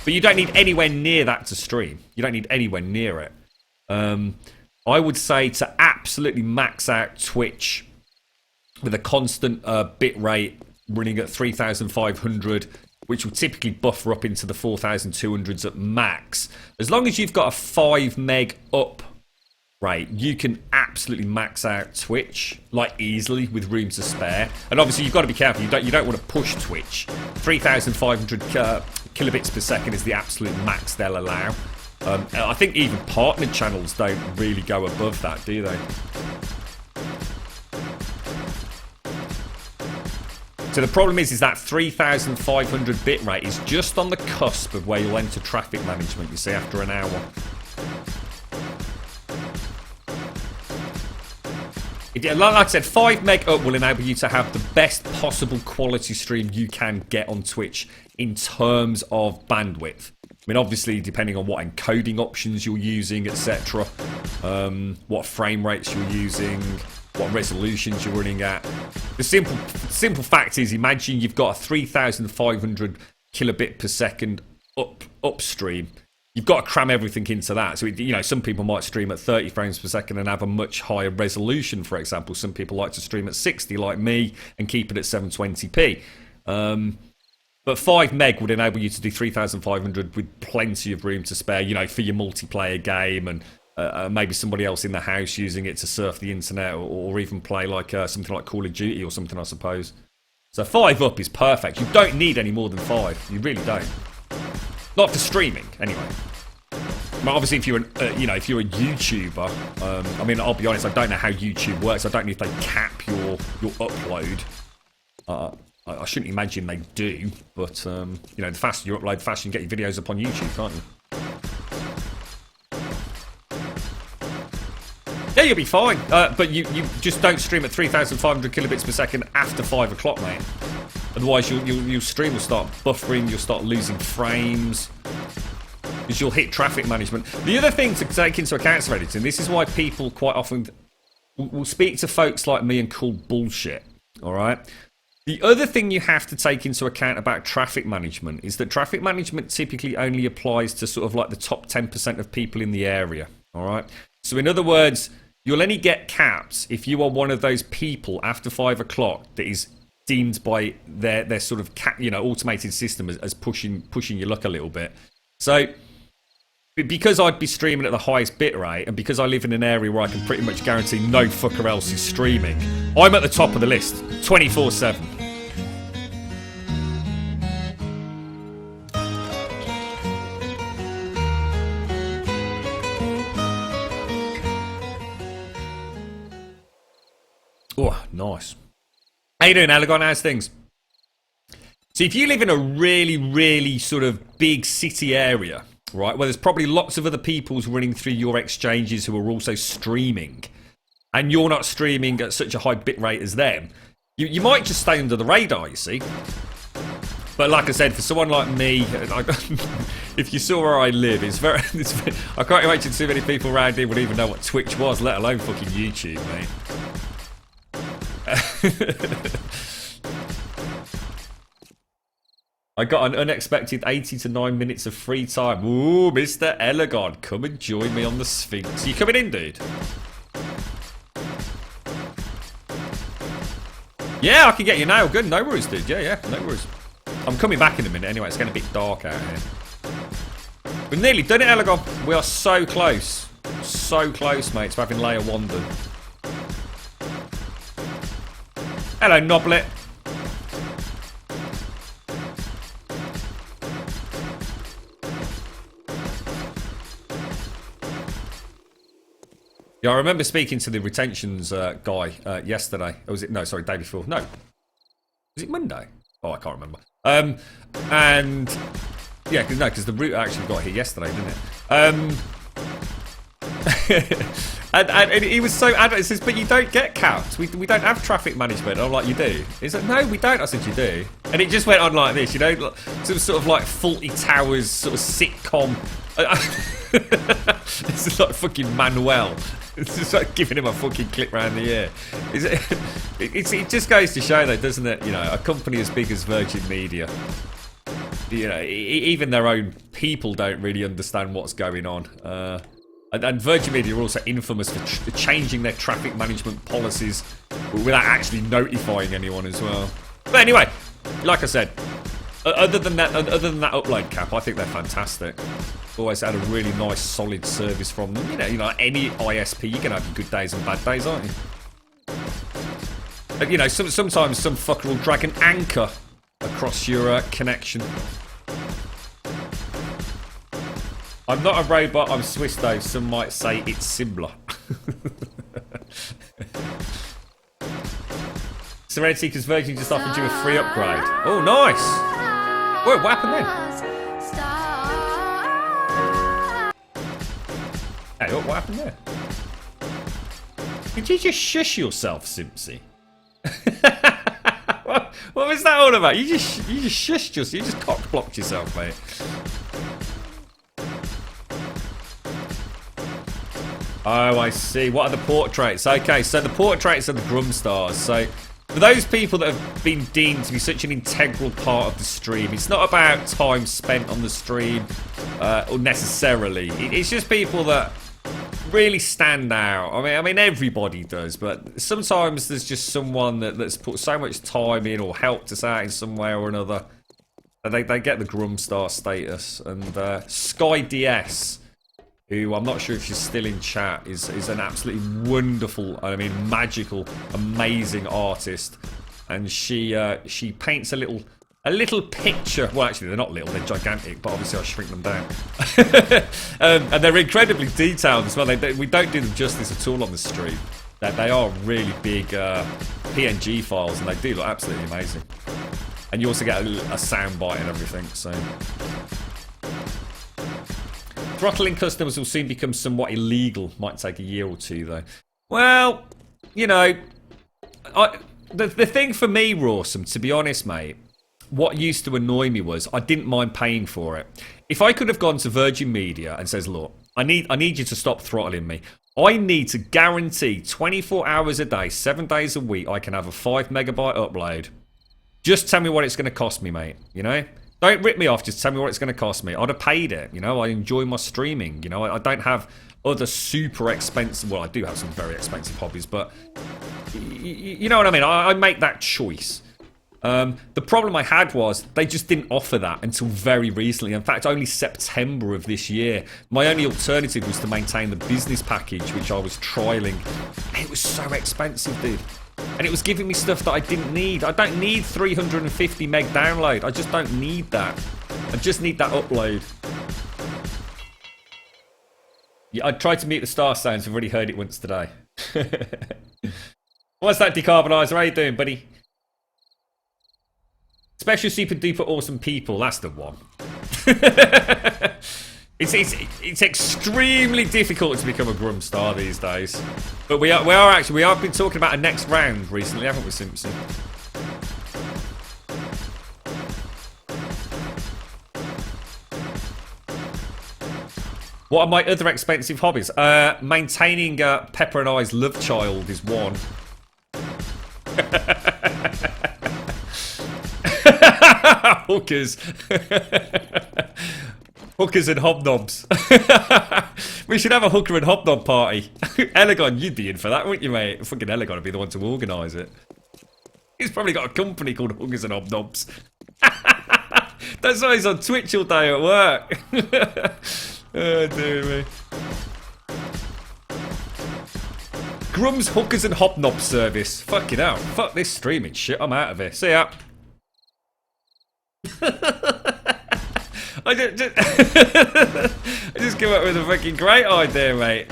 But you don't need anywhere near that to stream. You don't need anywhere near it. I would say to absolutely max out Twitch with a constant bit rate running at 3,500, which will typically buffer up into the 4,200s at max. As long as you've got a 5 meg up rate, you can absolutely max out Twitch, like, easily with room to spare. And obviously you've got to be careful. You don't want to push Twitch. 3,500 kilobits per second is the absolute max they'll allow. I think even partnered channels don't really go above that, do they? So the problem is that 3,500 bit rate is just on the cusp of where you'll enter traffic management, you see, after an hour. Like I said, 5 meg up will enable you to have the best possible quality stream you can get on Twitch in terms of bandwidth. I mean, obviously, depending on what encoding options you're using, etc., what frame rates you're using, what resolutions you're running at. The simple fact is, imagine you've got a 3,500 kilobit per second upstream. You've got to cram everything into that. So, you know, some people might stream at 30 frames per second and have a much higher resolution, for example. Some people like to stream at 60, like me, and keep it at 720p. But 5 meg would enable you to do 3,500 with plenty of room to spare, you know, for your multiplayer game and maybe somebody else in the house using it to surf the internet or even play like something like Call of Duty or something, I suppose. So 5 up is perfect. You don't need any more than 5. You really don't. Not for streaming, anyway. But obviously, if you're if you're a YouTuber, I mean, I'll be honest, I don't know how YouTube works. I don't know if they cap your upload. I shouldn't imagine they do, but you know, the faster you upload, the faster you can get your videos up on YouTube, can't you? Yeah, you'll be fine. But you just don't stream at 3,500 kilobits per second after 5 o'clock, mate. Otherwise, your stream will start buffering. You'll start losing frames. Because you'll hit traffic management. The other thing to take into account for editing, this is why people quite often will speak to folks like me and call bullshit. All right. The other thing you have to take into account about traffic management is that traffic management typically only applies to sort of like the top 10% of people in the area. All right. So in other words, you'll only get capped if you are one of those people after 5 o'clock that is deemed by their sort of automated system as pushing your luck a little bit. So because I'd be streaming at the highest bit rate, and because I live in an area where I can pretty much guarantee no fucker else is streaming, I'm at the top of the list 24/7. Oh, nice. How you doing, Alagon? How's things? So if you live in a really, really sort of big city area, right, where there's probably lots of other people's running through your exchanges who are also streaming, and you're not streaming at such a high bit rate as them, you might just stay under the radar, you see. But like I said, for someone like me, if you saw where I live, it's very, I can't imagine too many people around here would even know what Twitch was, let alone fucking YouTube, mate. I got an unexpected 80 to 9 minutes of free time. Ooh, Mr. Elegant, come and join me on the Sphinx. Are you coming in, dude? Yeah, I can get you now. Good, no worries, dude. Yeah, no worries. I'm coming back in a minute anyway. It's getting a bit dark out here. We've nearly done it, Elegant. We are so close. So close, mate, to having Leia Wanda. Hello, Noblet. Yeah, I remember speaking to the retentions guy yesterday. Or was it? No, sorry, day before. No. Was it Monday? Oh, I can't remember. And yeah, because the route actually got here yesterday, didn't it? and he was so adamant. He says, "But you don't get capped. We don't have traffic management." And I'm like, "You do?" He's like, "No, we don't." I said, "You do." And it just went on like this, you know, some sort of like Faulty Towers sort of sitcom. This is like fucking Manuel. It's just like giving him a fucking clip round the ear. It just goes to show, though, doesn't it? You know, a company as big as Virgin Media, you know, even their own people don't really understand what's going on. And Virgin Media are also infamous for changing their traffic management policies without actually notifying anyone as well. But anyway, like I said, other than that upload cap, I think they're fantastic. Always had a really nice, solid service from them. You know, any ISP, you can have your good days and bad days, aren't you? But, you know, sometimes some fucker will drag an anchor across your connection. I'm not a robot, I'm Swiss though. Some might say it's similar. Serenity, because Virgin just offered you a free upgrade. Oh, nice! Whoa, what happened then? Hey, what happened there? Did you just shush yourself, Simpsy? what was that all about? You just shushed yourself. You just cock blocked yourself, mate. Oh, I see. What are the portraits? Okay, so the portraits are the Grumstars. So for those people that have been deemed to be such an integral part of the stream, it's not about time spent on the stream or necessarily. It's just people that really stand out. I mean, everybody does, but sometimes there's just someone that's put so much time in or helped us out in some way or another. They get the Grumstar status. And Sky DS, who I'm not sure if she's still in chat, is an absolutely wonderful, I mean, magical, amazing artist. And she paints a little picture. Well, actually, they're not little; they're gigantic. But obviously, I shrink them down. And they're incredibly detailed as well. We don't do them justice at all on the stream. They are really big PNG files, and they do look absolutely amazing. And you also get a soundbite and everything. So, throttling customers will soon become somewhat illegal. Might take a year or two, though. Well, you know, the thing for me, Rawsome, to be honest, mate. What used to annoy me was I didn't mind paying for it. If I could have gone to Virgin Media and says, look, I need you to stop throttling me. I need to guarantee 24 hours a day, 7 days a week, I can have a 5 megabyte upload. Just tell me what it's going to cost me, mate. You know? Don't rip me off, just tell me what it's going to cost me. I'd have paid it, you know? I enjoy my streaming, you know? I don't have other super expensive... Well, I do have some very expensive hobbies, but... You know what I mean? I make that choice. The problem I had was they just didn't offer that until very recently. In fact, only September of this year. My only alternative was to maintain the business package, which I was trialing. It was so expensive, dude. And it was giving me stuff that I didn't need. I don't need 350 meg download. I just don't need that. I just need that upload. Yeah, I tried to mute the star sounds. I've already heard it once today. What's that, Decarbonizer? How you doing, buddy? Special super duper awesome people. That's the one. It's extremely difficult to become a Grumstar these days. But we have been talking about a next round recently, haven't we, Simpson? What are my other expensive hobbies? Maintaining Pepper and I's love child is one. Hookers. Hookers and hobnobs. We should have a hooker and hobnob party. Elegon, you'd be in for that, wouldn't you, mate? Fucking Elegon would be the one to organise it. He's probably got a company called Hookers and Hobnobs. That's why he's on Twitch all day at work. Oh, dear me. Grum's Hookers and Hobnob service. Fucking hell. Fuck this streaming shit. I'm out of here. See ya. I just came up with a fucking great idea, mate.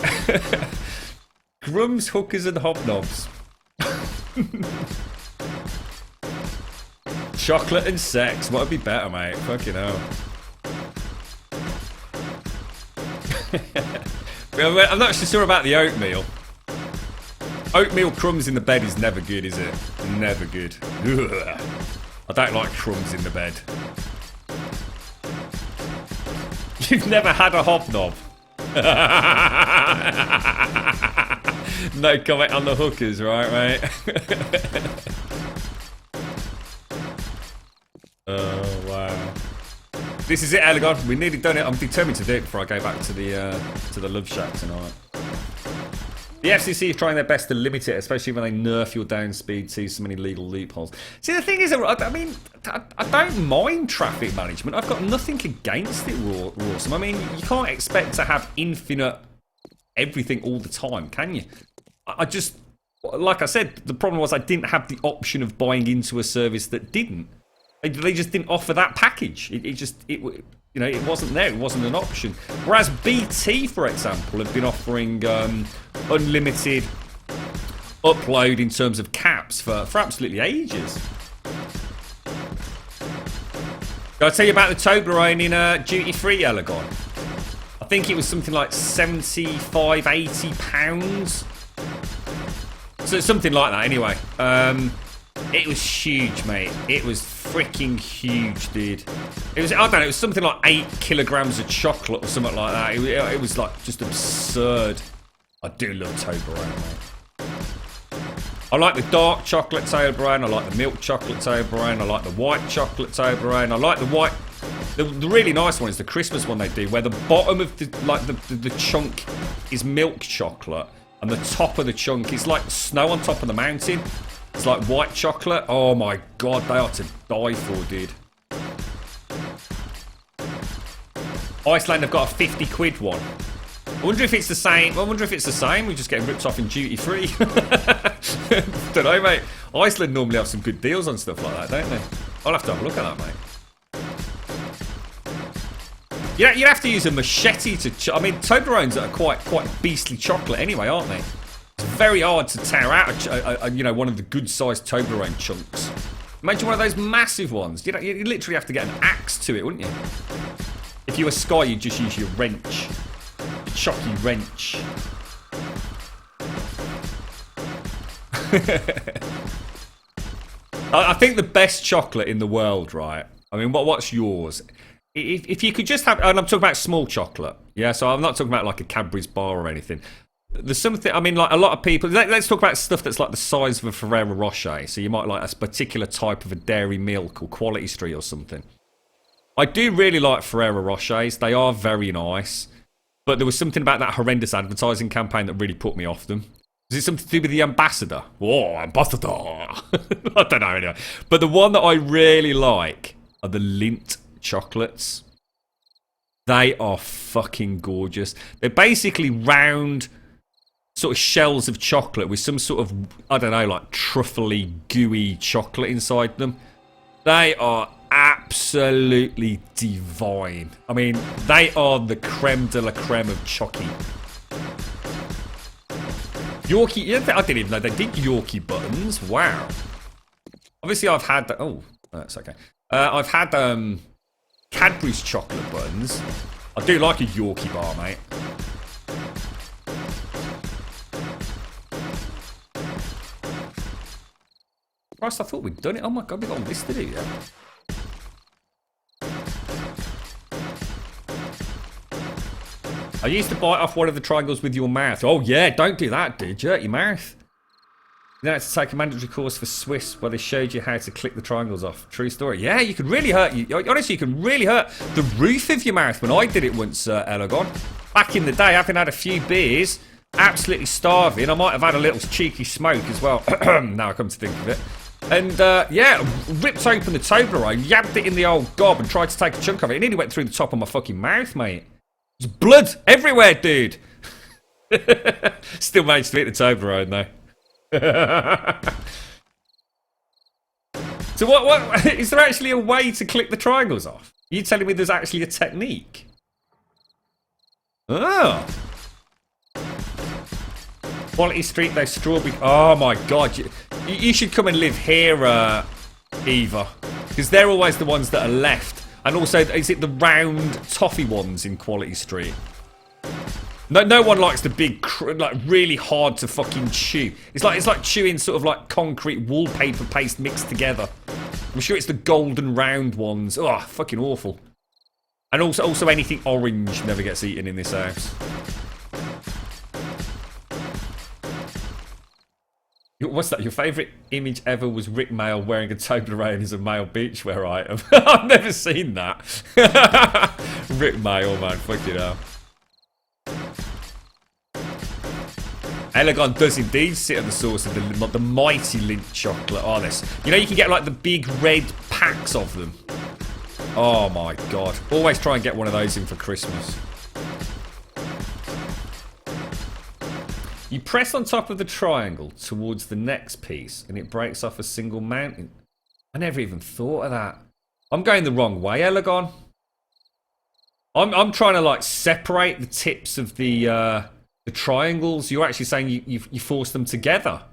Grum's Hookers and Hobnobs. Chocolate and sex. What would be better, mate? Fucking hell. I'm not sure about the oatmeal. Oatmeal crumbs in the bed is never good, is it? Never good. Ugh. I don't like crumbs in the bed. You've never had a hobnob? No comment on the hookers, right, mate? Oh, wow. This is it, Elegon. We nearly done it. I'm determined to do it before I go back to the Love Shack tonight. The FCC is trying their best to limit it, especially when they nerf your down speed, see so many legal loopholes. See, the thing is, I mean, I don't mind traffic management. I've got nothing against it, Rawsome. I mean, you can't expect to have infinite everything all the time, can you? I just, like I said, the problem was I didn't have the option of buying into a service that didn't. They just didn't offer that package. It wasn't there. It wasn't an option. Whereas BT, for example, have been offering unlimited upload in terms of caps for absolutely ages. Did I tell you about the Toblerone in duty free, Elegon? I think it was something like £75–80. So something like that, anyway. It was huge, mate. It was freaking huge, dude. It was, I don't know, it was something like 8 kilograms of chocolate or something like that. It was like just absurd. I do love Toblerone, mate. I like the dark chocolate Toblerone. I like the milk chocolate Toblerone. I like the white chocolate Toblerone. I like the white. The really nice one is the Christmas one they do, where the bottom of the chunk is milk chocolate, and the top of the chunk is like snow on top of the mountain. It's like white chocolate. Oh my god, they are to die for, dude. Iceland have got a 50 quid one. I wonder if it's the same. I wonder if it's the same. We're just getting ripped off in duty free. Don't know, mate. Iceland normally have some good deals on stuff like that, don't they? I'll have to have a look at that, mate. Yeah, you'd have to use a machete to. I mean, Toblerones are quite beastly chocolate anyway, aren't they? It's very hard to tear out, one of the good-sized Toblerone chunks. Imagine one of those massive ones. You literally have to get an axe to it, wouldn't you? If you were Sky, you'd just use your wrench. Your chocky wrench. I think the best chocolate in the world, right? I mean, what's yours? If you could just have... And I'm talking about small chocolate. Yeah, so I'm not talking about like a Cadbury's bar or anything. There's something, I mean, like a lot of people, let's talk about stuff that's like the size of a Ferrero Rocher. So you might like a particular type of a dairy milk or Quality Street or something. I do really like Ferrero Rochers. They are very nice. But there was something about that horrendous advertising campaign that really put me off them. Is it something to do with the ambassador? Oh, ambassador. I don't know anyway. But the one that I really like are the Lindt chocolates. They are fucking gorgeous. They're basically round sort of shells of chocolate with some sort of, I don't know, like truffly, gooey chocolate inside them. They are absolutely divine. I mean, they are the creme de la creme of chocky. Yorkie, I didn't even know they did Yorkie buttons. Wow. Obviously, I've had, oh, that's okay. I've had Cadbury's chocolate buttons. I do like a Yorkie bar, mate. Christ, I thought we'd done it. Oh my god, we've got all this to do, yeah. I used to bite off one of the triangles with your mouth. Oh yeah, don't do that, dude. Jerk your mouth. You had to take a mandatory course for Swiss where they showed you how to click the triangles off. True story. Yeah, you could really hurt you. Honestly, you can really hurt the roof of your mouth. When I did it once, Elagon, back in the day, having had a few beers, absolutely starving. I might have had a little cheeky smoke as well. Now I come to think of it. And yeah, ripped open the Toblerone, yabbed it in the old gob, and tried to take a chunk of it. It nearly went through the top of my fucking mouth, mate. There's blood everywhere, dude. Still managed to eat the Toblerone though. So what is there actually a way to click the triangles off? Are you telling me there's actually a technique? Oh. Quality Street, those strawberry. Oh my god, you should come and live here, Eva, because they're always the ones that are left. And also, is it the round toffee ones in Quality Street? No one likes the big, like, really hard to fucking chew. It's like chewing sort of like concrete wallpaper paste mixed together. I'm sure it's the golden round ones. Oh, fucking awful. And also anything orange never gets eaten in this house. What's that? Your favourite image ever was Rick Mail wearing a Toblerone as a male beachwear item. I've never seen that. Rick Mail, man. Fucking hell. Elagon does indeed sit at the source of the mighty Lindt chocolate. Oh, this. You know, you can get like the big red packs of them. Oh my god. Always try and get one of those in for Christmas. You press on top of the triangle towards the next piece and it breaks off a single mountain. I never even thought of that. I'm going the wrong way, Elagon. I'm trying to like separate the tips of the triangles. You're actually saying you force them together.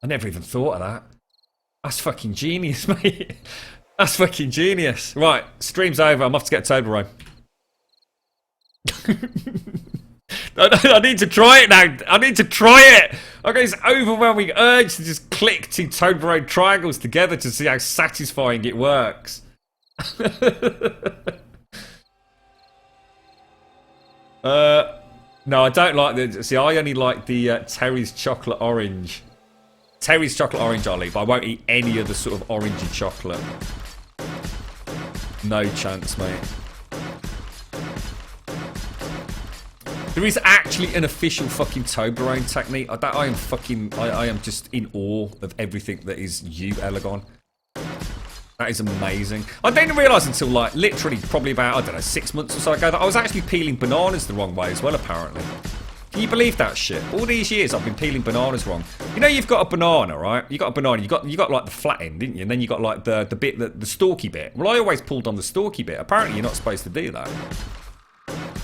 I never even thought of that. That's fucking genius, mate. That's fucking genius. Right, stream's over. I'm off to get Toblerone. I need to try it now. I need to try it. I got this overwhelming urge to just click two Toblerone triangles together to see how satisfying it works. No, I don't like the... See, I only like the Terry's chocolate orange. Terry's chocolate orange I'll eat, but I won't eat any other sort of orangey chocolate. No chance, mate. There is actually an official fucking Toblerone technique. I am just in awe of everything that is you, Elagon. That is amazing. I didn't realise until like literally probably about, I don't know, 6 months or so ago that I was actually peeling bananas the wrong way as well, apparently. Can you believe that shit? All these years I've been peeling bananas wrong. You know, you've got a banana, right? You got a banana, you got like the flat end, didn't you? And then you got like the bit, the stalky bit. Well, I always pulled on the stalky bit. Apparently you're not supposed to do that.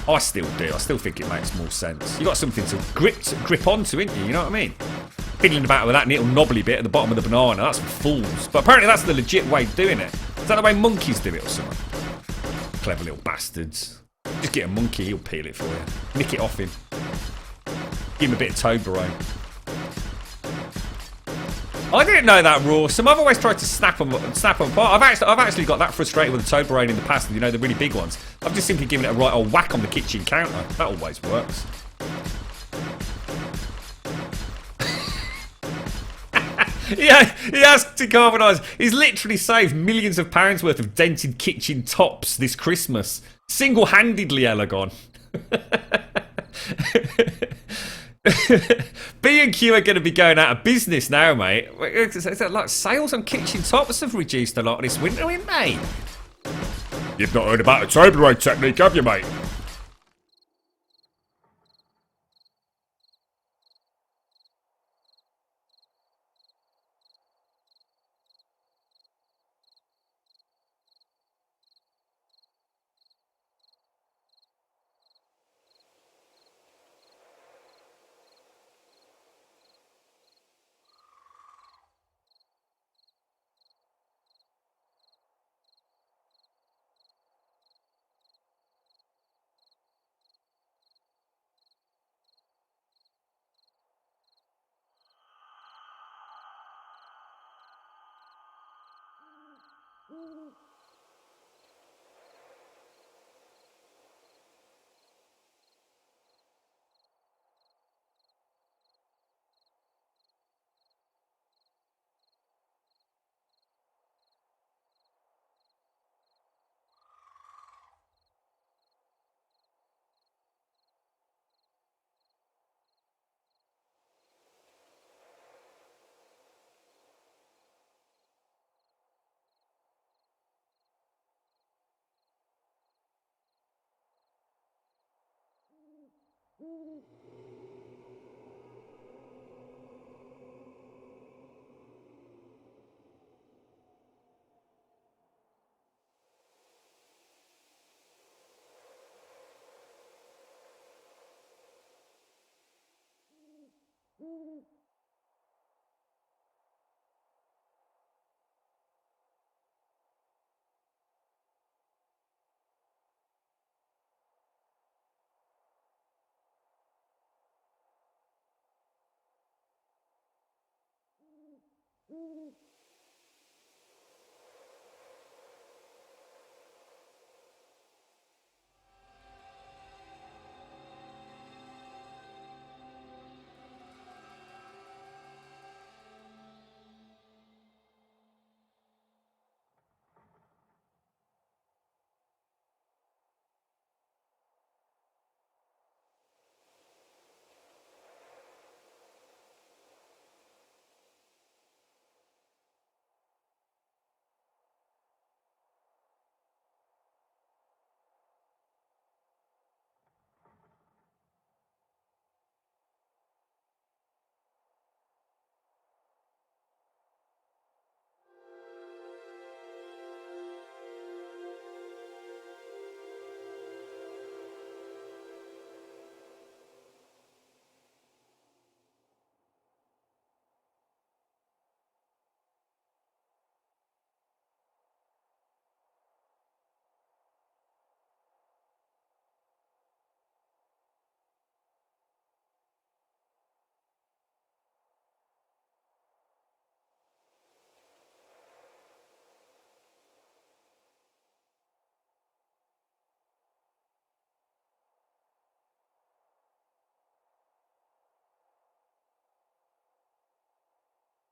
I still do. I still think it makes more sense. You got something to grip onto, ain't you? You know what I mean? Fiddling about with that little knobbly bit at the bottom of the banana. That's for fools. But apparently that's the legit way of doing it. Is that the way monkeys do it or something? Clever little bastards. Just get a monkey, he'll peel it for you. Nick it off him. Give him a bit of Toblerone. I didn't know that, Rawsome. I've always tried to snap them apart. I've actually got that frustrated with the Toblerone in the past, you know, the really big ones. I've just simply given it a right old whack on the kitchen counter. That always works. Yeah, he has decarbonise. He's literally saved millions of pounds worth of dented kitchen tops this Christmas. Single-handedly, Elagon. B&Q are going to be going out of business now, mate. Like sales on kitchen tops have reduced a lot this winter, ain't they? You've not heard about the Toblerone technique, have you, mate?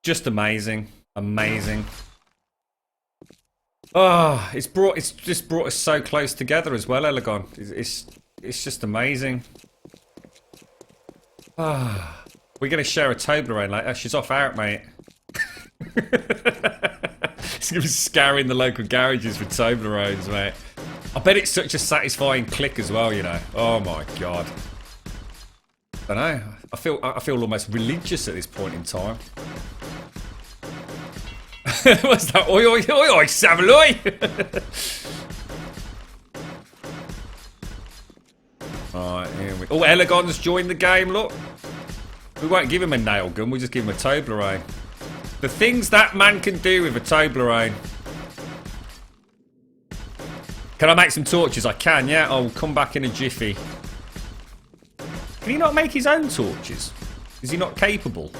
Just amazing. Amazing. Oh, it's just brought us so close together as well, Elegon. It's just amazing. Ah, we're gonna share a Toblerone later. She's off out, mate. She's gonna be scouring the local garages for Toblerones, mate. I bet it's such a satisfying click as well, you know. Oh my god. I don't know. I feel almost religious at this point in time. What's that? Oi, oi, oi, oi, Savaloy! Alright, here we go. Oh, Elegon's joined the game, look. We won't give him a nail gun, we'll just give him a Toblerone. The things that man can do with a Toblerone. Can I make some torches? I can, yeah. I'll come back in a jiffy. Can he not make his own torches? Is he not capable?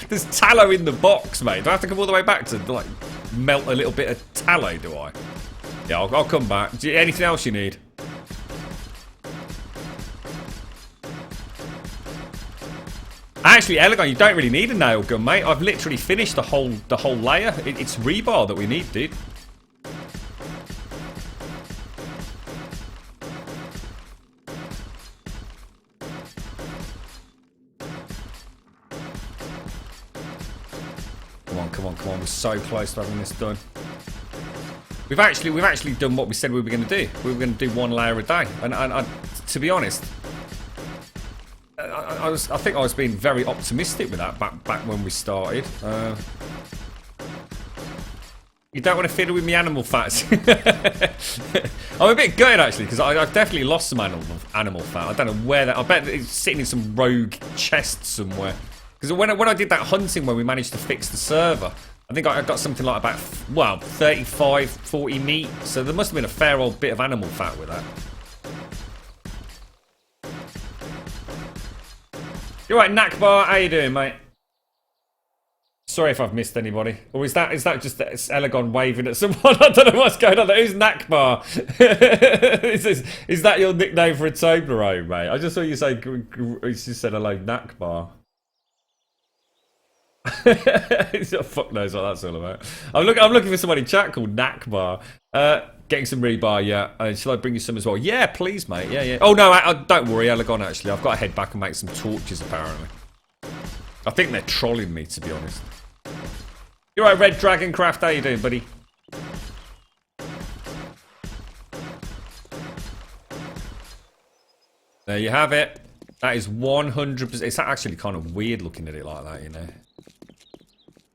There's tallow in the box, mate. Do I have to come all the way back to, like, melt a little bit of tallow, do I? Yeah, I'll come back. Anything else you need? Actually, Elegon, you don't really need a nail gun, mate. I've literally finished the whole layer. It's rebar that we need, dude. Come on, we're so close to having this done. We've actually done what we said we were going to do. We were going to do one layer a day, and to be honest, I think I was being very optimistic with that back when we started. You don't want to fiddle with me animal fats. I'm a bit gutted actually because I've definitely lost some animal fat. I don't know where that. I bet it's sitting in some rogue chest somewhere. Because when I did that hunting when we managed to fix the server, I think I got something like about, well, 35, 40 meat. So there must have been a fair old bit of animal fat with that. You're right, Nakbar. How you doing, mate? Sorry if I've missed anybody. Or is that just Elegon waving at someone? I don't know what's going on there. Who's Nakbar? is that your nickname for a Toblerone, mate? I just saw you say, you just said hello, Nakbar. Fuck knows what that's all about. I'm looking for somebody in chat called Nakbar. Getting some rebar, yeah. Shall I bring you some as well? Yeah, please, mate. Yeah. Oh no, don't worry, Elegon. Actually, I've got to head back and make some torches. Apparently, I think they're trolling me, to be honest. You're right, Red Dragon Craft. How you doing, buddy? There you have it. That is 100%. It's actually kind of weird looking at it like that, you know.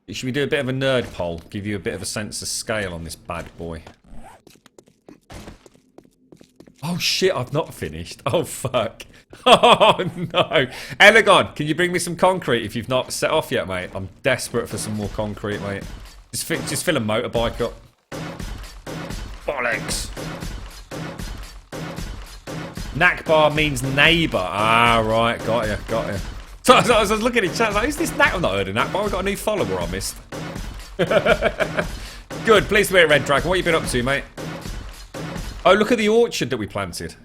Should we do a bit of a nerd poll? Give you a bit of a sense of scale on this bad boy. Oh shit, I've not finished. Oh fuck. Oh no. Elegon, can you bring me some concrete if you've not set off yet, mate? I'm desperate for some more concrete, mate. Just fill a motorbike up. Bollocks. Nakbar means neighbour. Ah, right. Got you. Got you. So I was looking at chat, like, who's this Nak? I've not heard of Nakbar. We've got a new follower I missed. Good. Pleased to be at Red Dragon. What have you been up to, mate? Oh, look at the orchard that we planted.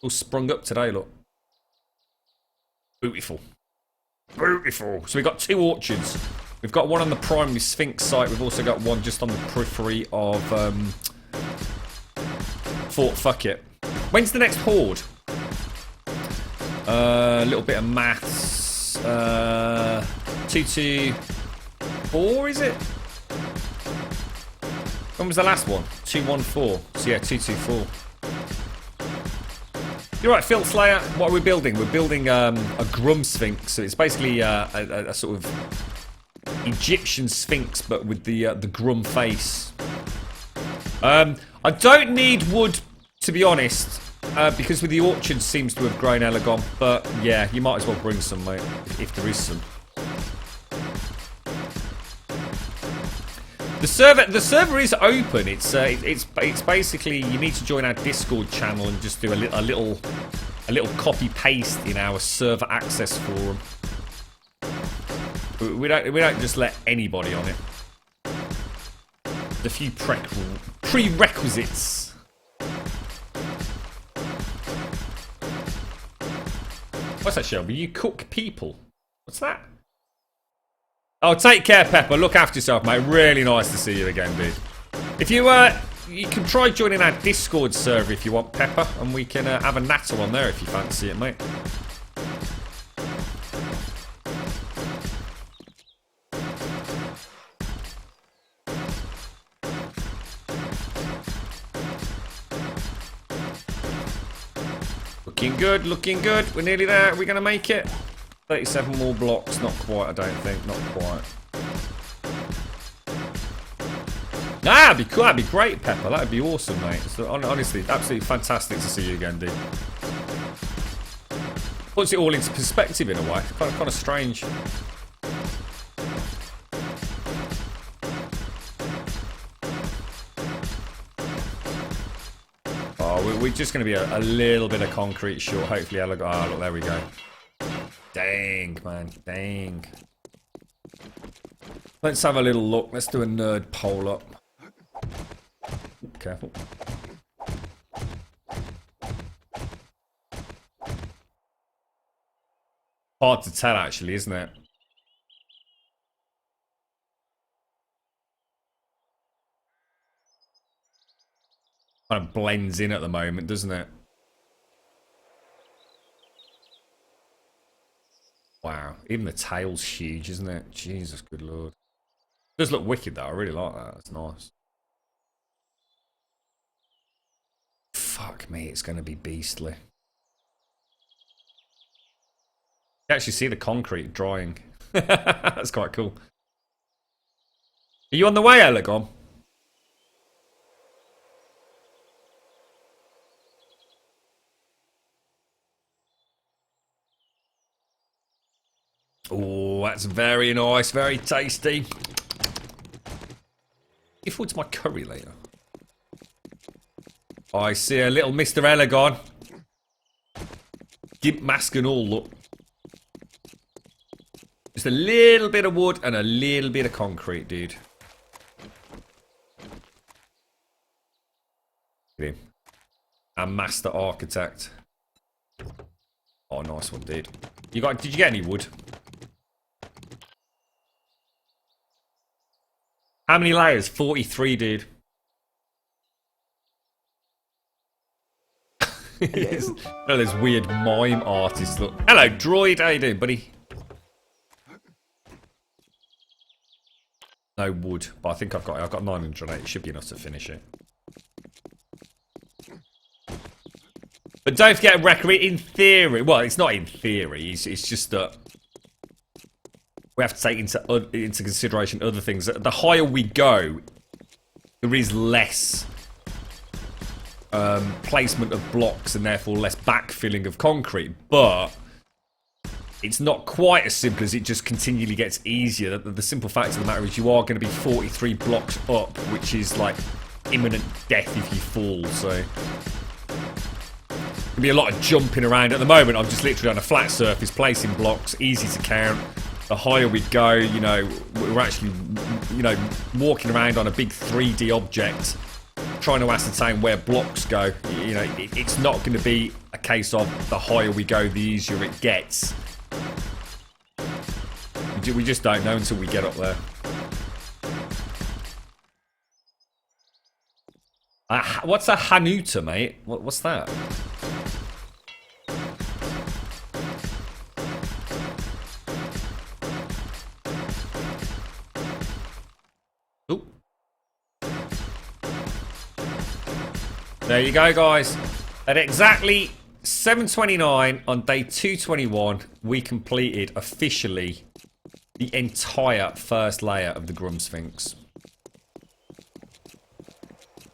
All sprung up today, look. Beautiful. Beautiful. So we've got 2 orchards. We've got one on the primary Sphinx site. We've also got one just on the periphery of Fort Fuckit. When's the next horde? A little bit of maths. 224, is it? When was the last one? 214. So yeah, 224. You're right, Filth Slayer. What are we building? We're building a GrumSphinx. So it's basically a sort of Egyptian sphinx, but with the Grum face. I don't need wood, to be honest, because with the orchard seems to have grown Elegon. But yeah, you might as well bring some, mate, if there is some. The server is open. It's basically you need to join our Discord channel and just do a little copy paste in our server access forum. We don't just let anybody on it. There's a few prerequisites. What's that, Shelby? You cook people. What's that? Oh, take care, Pepper. Look after yourself, mate. Really nice to see you again, dude. If you you can try joining our Discord server if you want, Pepper, and we can have a natter on there if you fancy it, mate. Looking good, looking good. We're nearly there. Are we going to make it? 37 more blocks. Not quite, I don't think. Not quite. Ah, that'd be cool. That'd be great, Pepper. That'd be awesome, mate. So, honestly, absolutely fantastic to see you again, dude. Puts it all into perspective in a way. Kind of strange. Oh, we're just going to be a little bit of concrete short. Hopefully, oh, look, there we go. Dang, man. Dang. Let's have a little look. Let's do a nerd poll up. Careful. Hard to tell, actually, isn't it? Kind of blends in at the moment, doesn't it? Wow, even the tail's huge, isn't it? Jesus, good lord. It does look wicked, though. I really like that. It's nice. Fuck me, it's going to be beastly. You actually see the concrete drying. That's quite cool. Are you on the way, Elegon? Oh, that's very nice, very tasty. Look forward to my curry later. I see a little Mr. Elegon. Gimp mask and all, look. Just a little bit of wood and a little bit of concrete, dude. Look at him. Our master architect. Oh, nice one, dude. Did you get any wood? How many layers? 43, dude. One of those weird mime artists. Look. Hello, droid. How you doing, buddy? No wood, but I think I've got 908. It should be enough to finish it. But don't forget, Wrecker, in theory, well, it's not in theory, it's just that we have to take into consideration other things. The higher we go, there is less placement of blocks and therefore less backfilling of concrete. But it's not quite as simple as it just continually gets easier. The simple fact of the matter is you are going to be 43 blocks up, which is like imminent death if you fall. So there'll be a lot of jumping around. At the moment, I'm just literally on a flat surface, placing blocks, easy to count. The higher we go, you know, we're actually, you know, walking around on a big 3D object, trying to ascertain where blocks go. You know, it's not going to be a case of the higher we go, the easier it gets. We just don't know until we get up there. What's a Hanuta, mate? What's that? Ooh. There you go, guys. At exactly 7:29 on day 221, we completed officially the entire first layer of the GrumSphinx.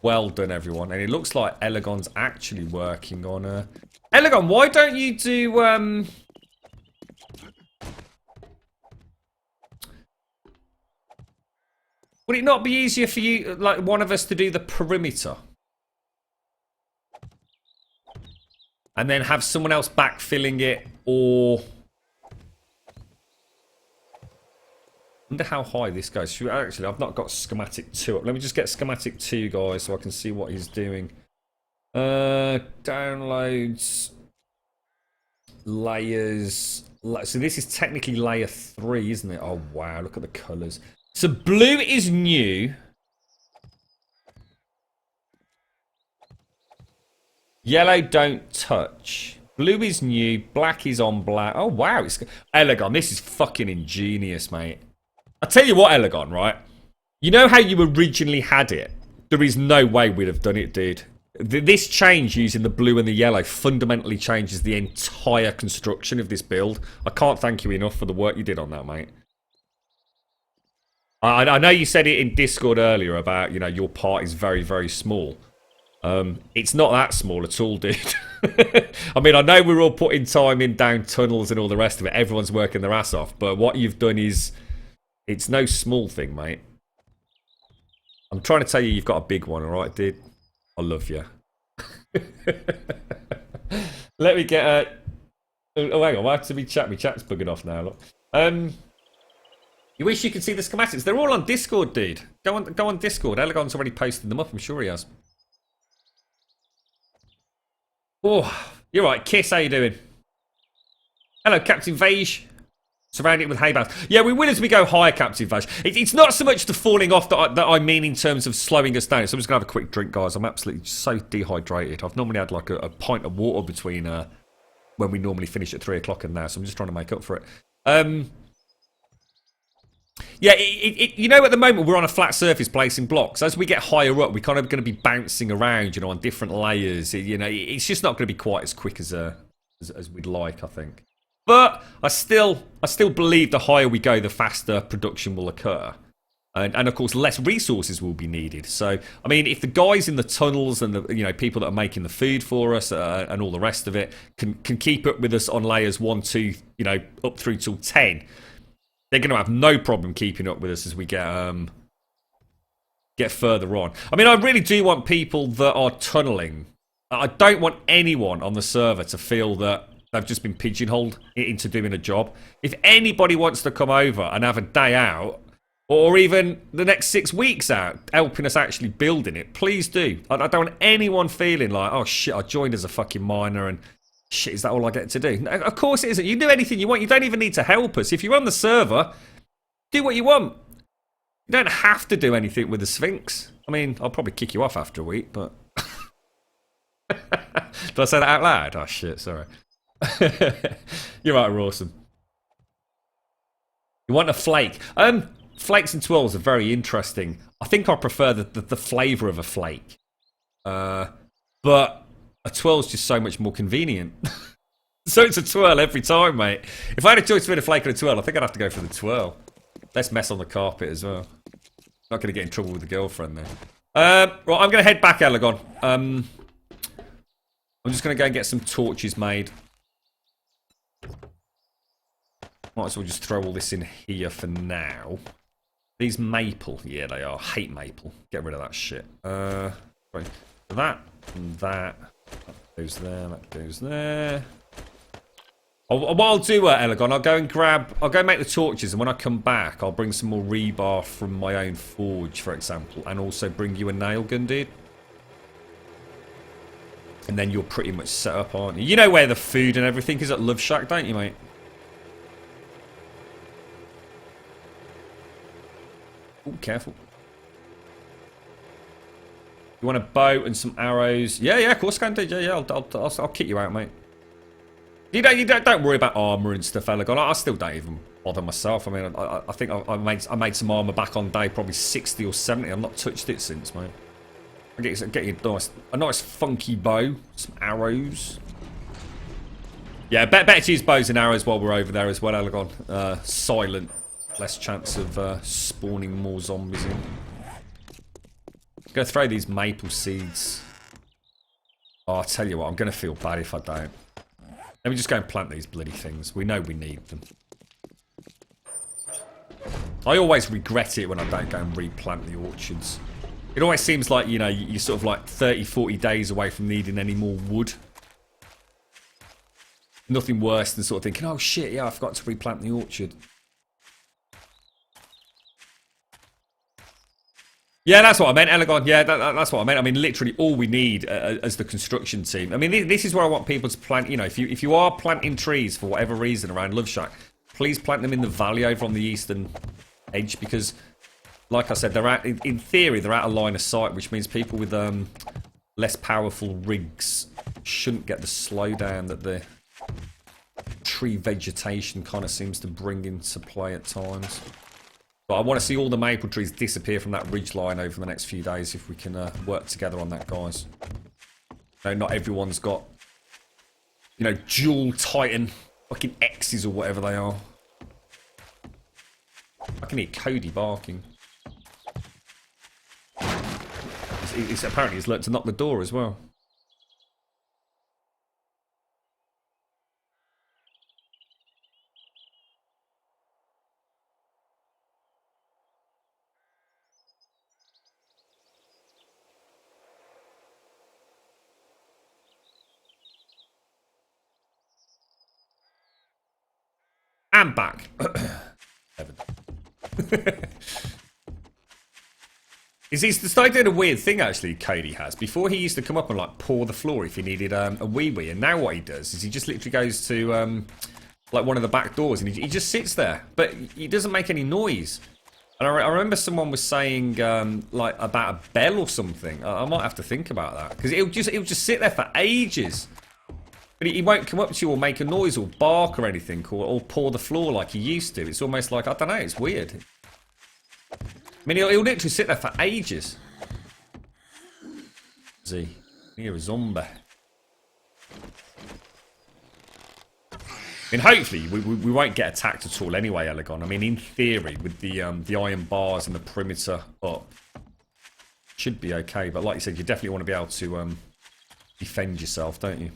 Well done, everyone. And it looks like Elegon's actually working on a... Elegon, why don't you do... Would it not be easier for you, like one of us, to do the perimeter? And then have someone else backfilling it, or... I wonder how high this goes. Actually, I've not got schematic 2 up. Let me just get schematic 2, guys, so I can see what he's doing. Downloads. Layers. So this is technically layer 3, isn't it? Oh, wow. Look at the colours. So blue is new. Yellow don't touch. Blue is new. Black is on black. Oh, wow. Elegon, this is fucking ingenious, mate. I'll tell you what, Elegon, right? You know how you originally had it? There is no way we'd have done it, dude. This change using the blue and the yellow fundamentally changes the entire construction of this build. I can't thank you enough for the work you did on that, mate. I know you said it in Discord earlier about, you know, your part is very, very small. It's not that small at all, dude. I mean, I know we're all putting time in down tunnels and all the rest of it. Everyone's working their ass off. But what you've done is... It's no small thing, mate. I'm trying to tell you you've got a big one, alright, dude? I love you. Let me get a... Oh, hang on. I have to be chat. My chat's bugging off now, look. You wish you could see the schematics. They're all on Discord, dude. Go on Discord. Elegon's already posted them up. I'm sure he has. Oh, you're right. Kiss, how you doing? Hello, Captain Vage. Surround it with hay bales. Yeah, we will as we go higher, Captain Vash. It's not so much the falling off that I mean in terms of slowing us down. So I'm just going to have a quick drink, guys. I'm absolutely so dehydrated. I've normally had like a pint of water between when we normally finish at 3 o'clock and now. So I'm just trying to make up for it. Yeah, you know, at the moment we're on a flat surface placing blocks. As we get higher up, we're kind of going to be bouncing around, you know, on different layers. You know, it's just not going to be quite as quick as we'd like, I think. But I still believe the higher we go, the faster production will occur. And of course, less resources will be needed. So, I mean, if the guys in the tunnels and the, you know, people that are making the food for us and all the rest of it can keep up with us on layers 1, 2, you know, up through till 10, they're going to have no problem keeping up with us as we get further on. I mean, I really do want people that are tunneling. I don't want anyone on the server to feel that they've just been pigeonholed into doing a job. If anybody wants to come over and have a day out, or even the next 6 weeks out, helping us actually building it, please do. I don't want anyone feeling like, oh shit, I joined as a fucking miner and shit, is that all I get to do? No, of course it isn't. You can do anything you want. You don't even need to help us. If you're on the server, do what you want. You don't have to do anything with the Sphinx. I mean, I'll probably kick you off after a week, but... Did I say that out loud? Oh shit, sorry. You're right, Rawson. You want a flake? Flakes and twirls are very interesting. I think I prefer the flavour of a flake. But A twirl's just so much more convenient. So it's a twirl every time, mate. If I had a choice between a flake and a twirl, I think I'd have to go for the twirl. Less mess on the carpet as well. Not going to get in trouble with the girlfriend there. Right, I'm going to head back, Elegon. I'm just going to go and get some torches made. Might as well just throw all this in here for now. These maple. Yeah, they are. Hate maple. Get rid of that shit. Right. That and that. That goes there. That goes there. What I'll do, Elegon, I'll go make the torches, and when I come back, I'll bring some more rebar from my own forge, for example, and also bring you a nail gun, dude. And then you're pretty much set up, aren't you? You know where the food and everything is at Love Shack, don't you, mate? Oh, careful. You want a bow and some arrows? Yeah, of course I can do. Yeah, I'll kick you out, mate. You don't worry about armor and stuff, Elegon. I still don't even bother myself. I mean, I think I made some armor back on day probably 60 or 70. I've not touched it since, mate. I get you a nice funky bow, some arrows. Yeah, better to use bows and arrows while we're over there as well, Elegon. Silent, less chance of spawning more zombies in. I'm gonna throw these maple seeds. Oh, I'll tell you what, I'm gonna feel bad if I don't. Let me just go and plant these bloody things. We know we need them. I always regret it when I don't go and replant the orchards. It always seems like, you know, you're sort of like 30, 40 days away from needing any more wood. Nothing worse than sort of thinking, oh shit, yeah, I forgot to replant the orchard. Yeah, that's what I meant, Elegon. Yeah, that's what I meant. I mean, literally all we need as the construction team. I mean, this is where I want people to plant. You know, if you are planting trees for whatever reason around Love Shack, please plant them in the valley over on the eastern edge, because, like I said, they're out. In theory, they're out of line of sight, which means people with less powerful rigs shouldn't get the slowdown that the tree vegetation kind of seems to bring into play at times. But I want to see all the maple trees disappear from that ridge line over the next few days if we can work together on that, guys. No, not everyone's got, you know, dual titan fucking X's or whatever they are. I can hear Cody barking. Apparently he's learnt to knock the door as well. I'm back. He's started doing a weird thing, actually, Cody has. Before, he used to come up and, like, paw the floor if he needed a wee-wee. And now what he does is he just literally goes to, like, one of the back doors and he just sits there. But he doesn't make any noise. And I remember someone was saying, like, about a bell or something. I might have to think about that. Because he'll just sit there for ages. But he won't come up to you or make a noise or bark or anything or paw the floor like he used to. It's almost like, I don't know, it's weird. I mean, he'll literally sit there for ages. See, you're a zombie. I mean, hopefully we won't get attacked at all anyway, Elegon. I mean, in theory, with the iron bars and the perimeter up, should be okay. But like you said, you definitely want to be able to defend yourself, don't you?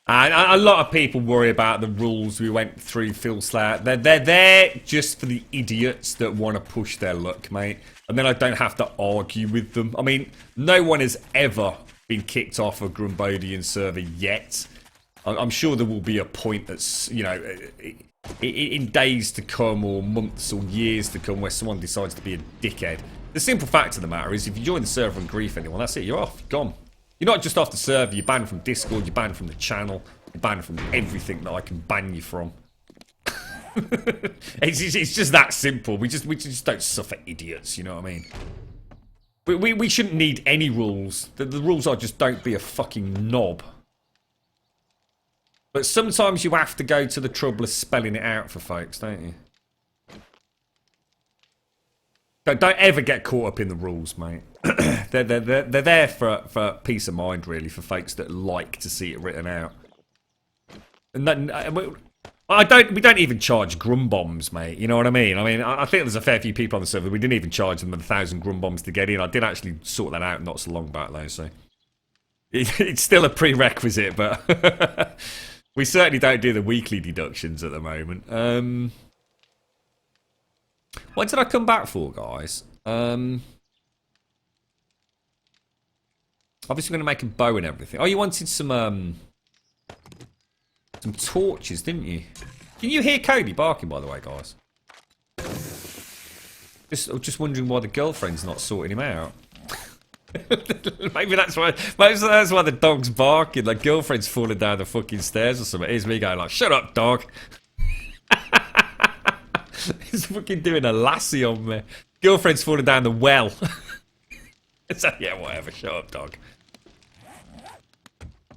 And a lot of people worry about the rules we went through, Phil Slayer. They're there just for the idiots that want to push their luck, mate. And then I don't have to argue with them. I mean, no one has ever been kicked off a Grumbodian server yet. I'm sure there will be a point that's, you know, in days to come or months or years to come where someone decides to be a dickhead. The simple fact of the matter is if you join the server and grief anyone, that's it, you're off, you're gone. You're not just off the server, you're banned from Discord, you're banned from the channel, you're banned from everything that I can ban you from. it's just that simple. We just don't suffer idiots, you know what I mean? We shouldn't need any rules. The rules are just don't be a fucking knob. But sometimes you have to go to the trouble of spelling it out for folks, don't you? Don't ever get caught up in the rules, mate. they're there for peace of mind, really, for folks that like to see it written out. And we don't even charge Grumbombs, mate. You know what I mean? I think there's a fair few people on the server. We didn't even charge them 1,000 Grumbombs to get in. I did actually sort that out not so long back, though, so... It's still a prerequisite, but... we certainly don't do the weekly deductions at the moment. What did I come back for, guys? Obviously, we're going to make a bow and everything. Oh, you wanted some torches, didn't you? Can you hear Cody barking, by the way, guys? Just wondering why the girlfriend's not sorting him out. Maybe that's why the dog's barking. Like, girlfriend's falling down the fucking stairs or something. Here's me going like, shut up, dog. He's fucking doing a lassie on me. Girlfriend's falling down the well. So, yeah, whatever. Shut up, dog.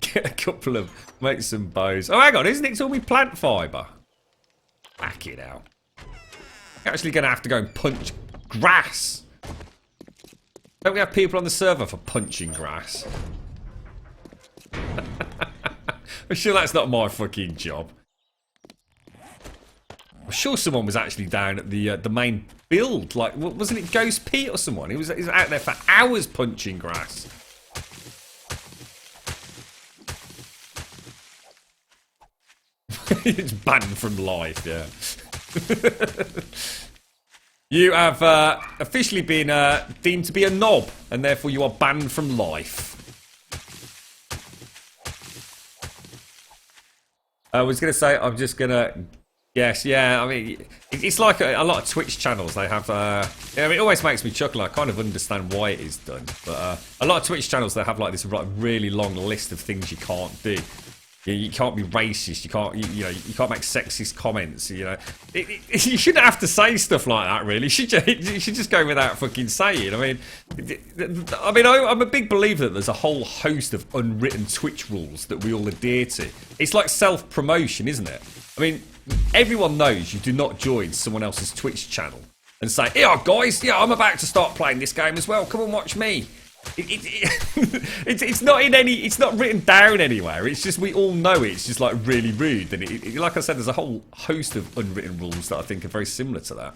Get a couple of... Make some bows. Oh, hang on. Isn't it all me plant fibre? Back it out. You're actually going to have to go and punch grass. Don't we have people on the server for punching grass? I'm sure that's not my fucking job. I'm sure someone was actually down at the main build. Like, wasn't it Ghost Pete or someone? He was out there for hours punching grass. It's banned from life, yeah. You have officially been deemed to be a knob, and therefore you are banned from life. I was going to say, I'm just going to... Yes, yeah, I mean, it's like a lot of Twitch channels, they have... it always makes me chuckle. I kind of understand why it is done. But a lot of Twitch channels, they have like this really long list of things you can't do. You can't be racist. You can't, you can't make sexist comments. You know, you shouldn't have to say stuff like that. Really, you should just go without fucking saying. I'm a big believer that there's a whole host of unwritten Twitch rules that we all adhere to. It's like self-promotion, isn't it? I mean, everyone knows you do not join someone else's Twitch channel and say, "Yeah, guys, yeah, I'm about to start playing this game as well. Come and watch me." It's not in any. It's not written down anywhere. It's just we all know it. It's just like really rude. And like I said, there's a whole host of unwritten rules that I think are very similar to that.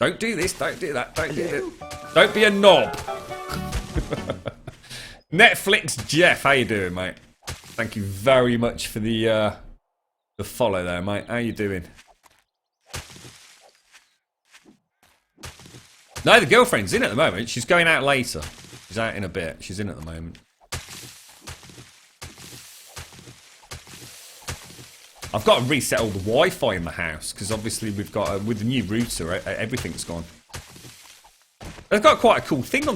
Don't do this. Don't do that. Don't do that. Don't be a knob. Netflix Jeff, how you doing, mate? Thank you very much for the follow there, mate. How you doing? No, the girlfriend's in at the moment. She's going out later. She's out in a bit. She's in at the moment. I've got to reset all the Wi-Fi in the house because obviously we've got with the new router, everything's gone. They've got quite a cool thing on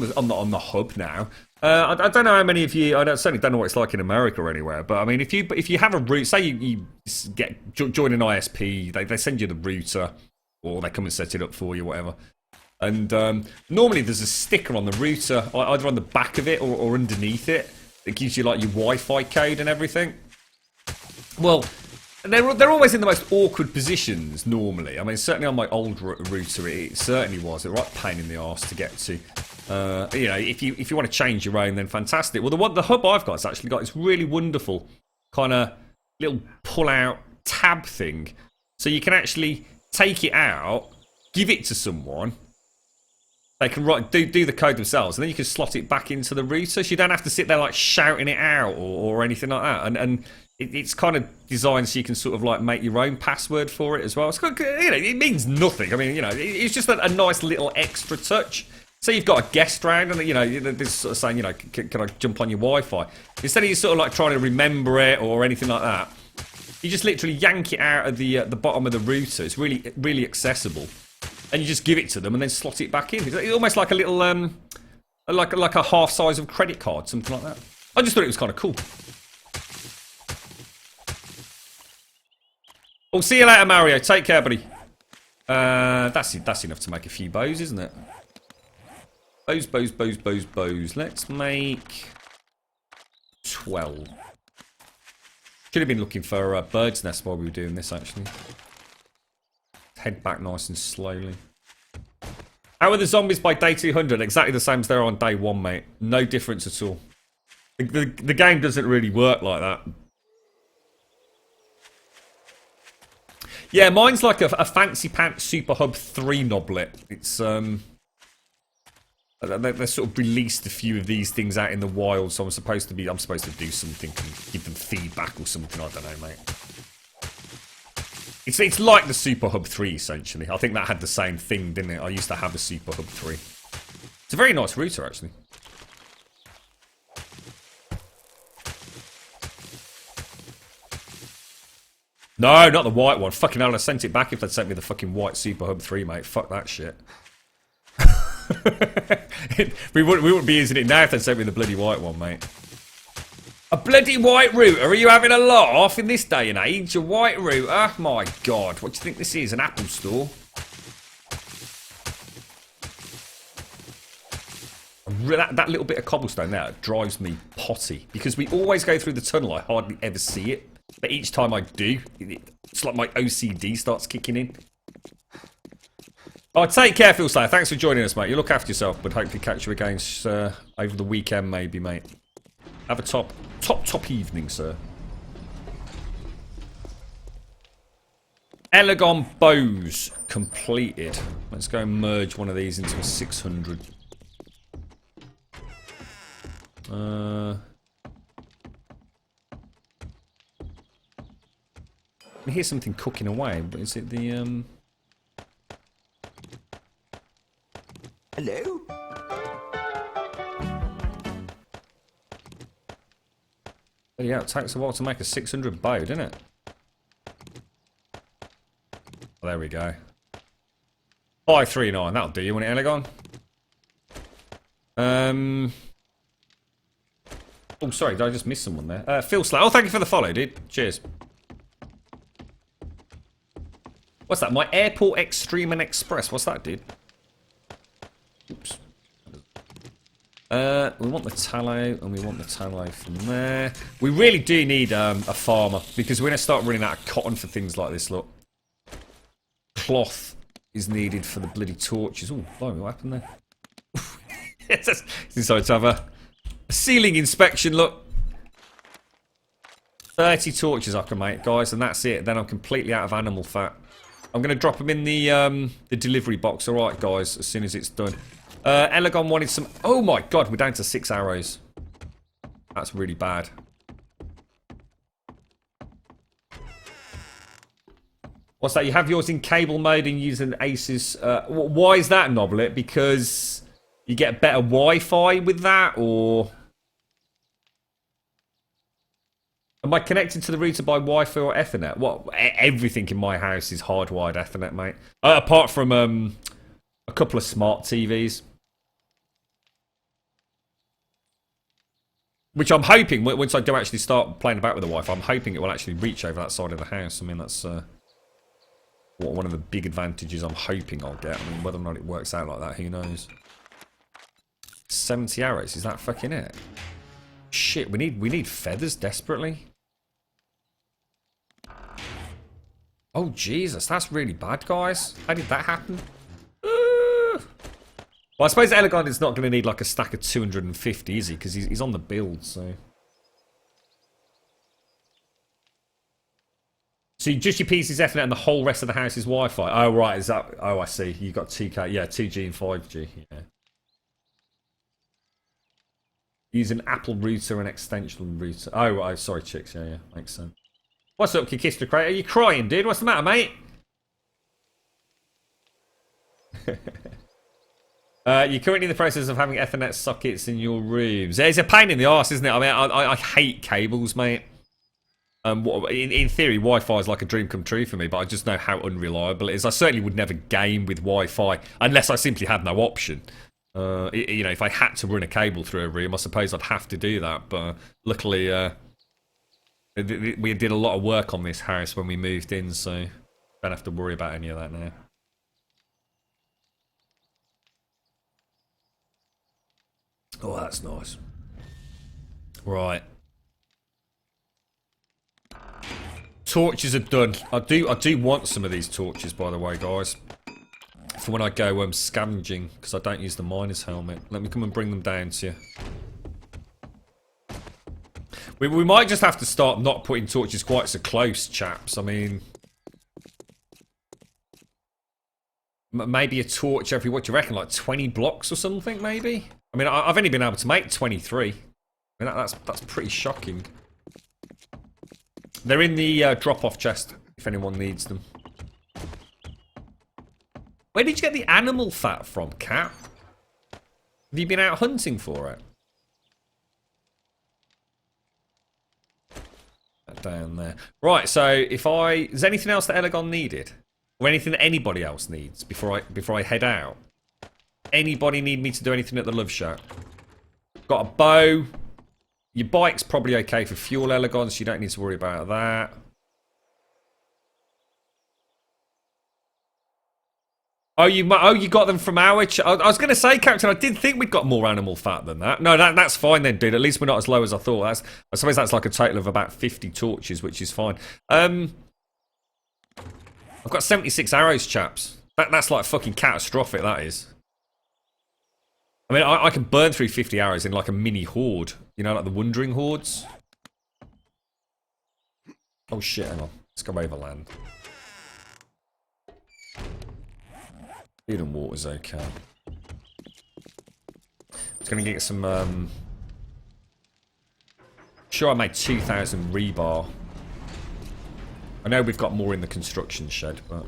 the hub now. I don't know how many of you. Certainly don't know what it's like in America or anywhere. But I mean, if you have a route, say you join an ISP, they send you the router, or they come and set it up for you, whatever. And normally there's a sticker on the router, either on the back of it or underneath it, that gives you like your Wi-Fi code and everything. Well, they're always in the most awkward positions normally. I mean, certainly on my old router, it certainly was a right pain in the arse to get to. If you want to change your own, then fantastic. Well, the hub I've got has actually got this really wonderful kind of little pull-out tab thing, so you can actually take it out, give it to someone. They can do the code themselves, and then you can slot it back into the router, so you don't have to sit there like shouting it out or anything like that. And it's kind of designed so you can sort of like make your own password for it as well. It's kind of, it means nothing. I mean, it's just a nice little extra touch. So you've got a guest round, and they're sort of saying, can I jump on your Wi-Fi? Instead of you sort of like trying to remember it or anything like that, you just literally yank it out of the bottom of the router. It's really, really accessible. And you just give it to them and then slot it back in. It's almost like a little, like a half size of credit card, something like that. I just thought it was kind of cool. Oh, see you later, Mario. Take care, buddy. That's enough to make a few bows, isn't it? Bows. Let's make 12. Should have been looking for a bird's nest while we were doing this, actually. Head back nice and slowly. How are the zombies by day 200? Exactly the same as they are on day 1, mate. No difference at all. The game doesn't really work like that. Yeah, mine's like a Fancy Pants Super Hub 3 noblet. It's, they sort of released a few of these things out in the wild, so I'm supposed to do something and give them feedback or something, I don't know, mate. It's like the Super Hub 3, essentially. I think that had the same thing, didn't it? I used to have a Super Hub 3. It's a very nice router, actually. No, not the white one. Fucking hell, I sent it back if they'd sent me the fucking white Super Hub 3, mate. Fuck that shit. we wouldn't be using it now if they'd sent me the bloody white one, mate. A bloody white router? Are you having a laugh in this day and age? A white router? My God, what do you think this is? An Apple store? That little bit of cobblestone there drives me potty. Because we always go through the tunnel, I hardly ever see it. But each time I do, it's like my OCD starts kicking in. Oh, take care, Phil Slayer. Thanks for joining us, mate. You look after yourself, but hopefully catch you again over the weekend, maybe, mate. Have a top evening, sir. Elegon bows completed. Let's go and merge one of these into a 600. I hear something cooking away, but is it the Hello? Yeah, it takes a while to make a 600 bow, doesn't it? Oh, there we go. 539, that'll do you, want it, Elegon? Oh, sorry, did I just miss someone there? Phil Slayer. Oh, thank you for the follow, dude. Cheers. What's that? My Airport Extreme and Express. What's that, dude? Oops. We want the tallow, and we want the tallow from there. We really do need a farmer, because we're going to start running out of cotton for things like this, look. Cloth is needed for the bloody torches. Oh, blimey, what happened there? Decided to have a ceiling inspection, look. 30 torches I can make, guys, and that's it. Then I'm completely out of animal fat. I'm going to drop them in the delivery box, alright, guys, as soon as it's done. Elegon wanted some... Oh my God, we're down to 6 arrows. That's really bad. What's that? You have yours in cable mode and use an Asus... why is that, Noblet? Because you get better Wi-Fi with that, or... Am I connected to the router by Wi-Fi or Ethernet? What? Everything in my house is hardwired Ethernet, mate. Apart from a couple of smart TVs. Which I'm hoping, once I do actually start playing about with the Wi-Fi, I'm hoping it will actually reach over that side of the house. I mean, that's one of the big advantages I'm hoping I'll get. I mean, whether or not it works out like that, who knows. 70 arrows, is that fucking it? Shit, we need feathers desperately. Oh, Jesus, that's really bad, guys. How did that happen? Well, I suppose Elegon is not going to need like a stack of 250, is he? Because he's on the build, so... So just your PC's Ethernet and the whole rest of the house is Wi-Fi? Oh, right, is that... Oh, I see. You got 2K... Yeah, 2G and 5G, yeah. Use an Apple router and extension router. Oh, right, sorry, chicks. Yeah, makes sense. What's up, Kikista Crate? Are you crying, dude? What's the matter, mate? You're currently in the process of having Ethernet sockets in your rooms. It's a pain in the arse, isn't it? I mean, I hate cables, mate. In theory, Wi-Fi is like a dream come true for me, but I just know how unreliable it is. I certainly would never game with Wi-Fi unless I simply had no option. You know, if I had to run a cable through a room, I suppose I'd have to do that. But luckily, we did a lot of work on this house when we moved in, so don't have to worry about any of that now. Oh, that's nice. Right. Torches are done. I do want some of these torches, by the way, guys. for when I go scavenging, because I don't use the miner's helmet. Let me come and bring them down to you. We might just have to start not putting torches quite so close, chaps. I mean... Maybe a torch every, what do you reckon, like 20 blocks or something, maybe? I mean, I've only been able to make 23. I mean, that's pretty shocking. They're in the drop-off chest, if anyone needs them. Where did you get the animal fat from, Cat? Have you been out hunting for it? That down there. Right, so if is there anything else that Elegon needed? Or anything that anybody else needs before I head out? Anybody need me to do anything at the Love Shack? Got a bow. Your bike's probably okay for fuel, Elegon, so you don't need to worry about that. Oh, you got them from our... I was going to say, Captain, I did think we'd got more animal fat than that. No, that's fine then, dude. At least we're not as low as I thought. I suppose that's like a total of about 50 torches, which is fine. I've got 76 arrows, chaps. That's like fucking catastrophic, that is. I mean, I can burn through 50 arrows in like a mini horde. You know, like the Wandering Hordes. Oh shit, hang on. Let's go overland. Food and water's okay. I was going to get some... Sure, I made 2,000 rebar. I know we've got more in the construction shed, but...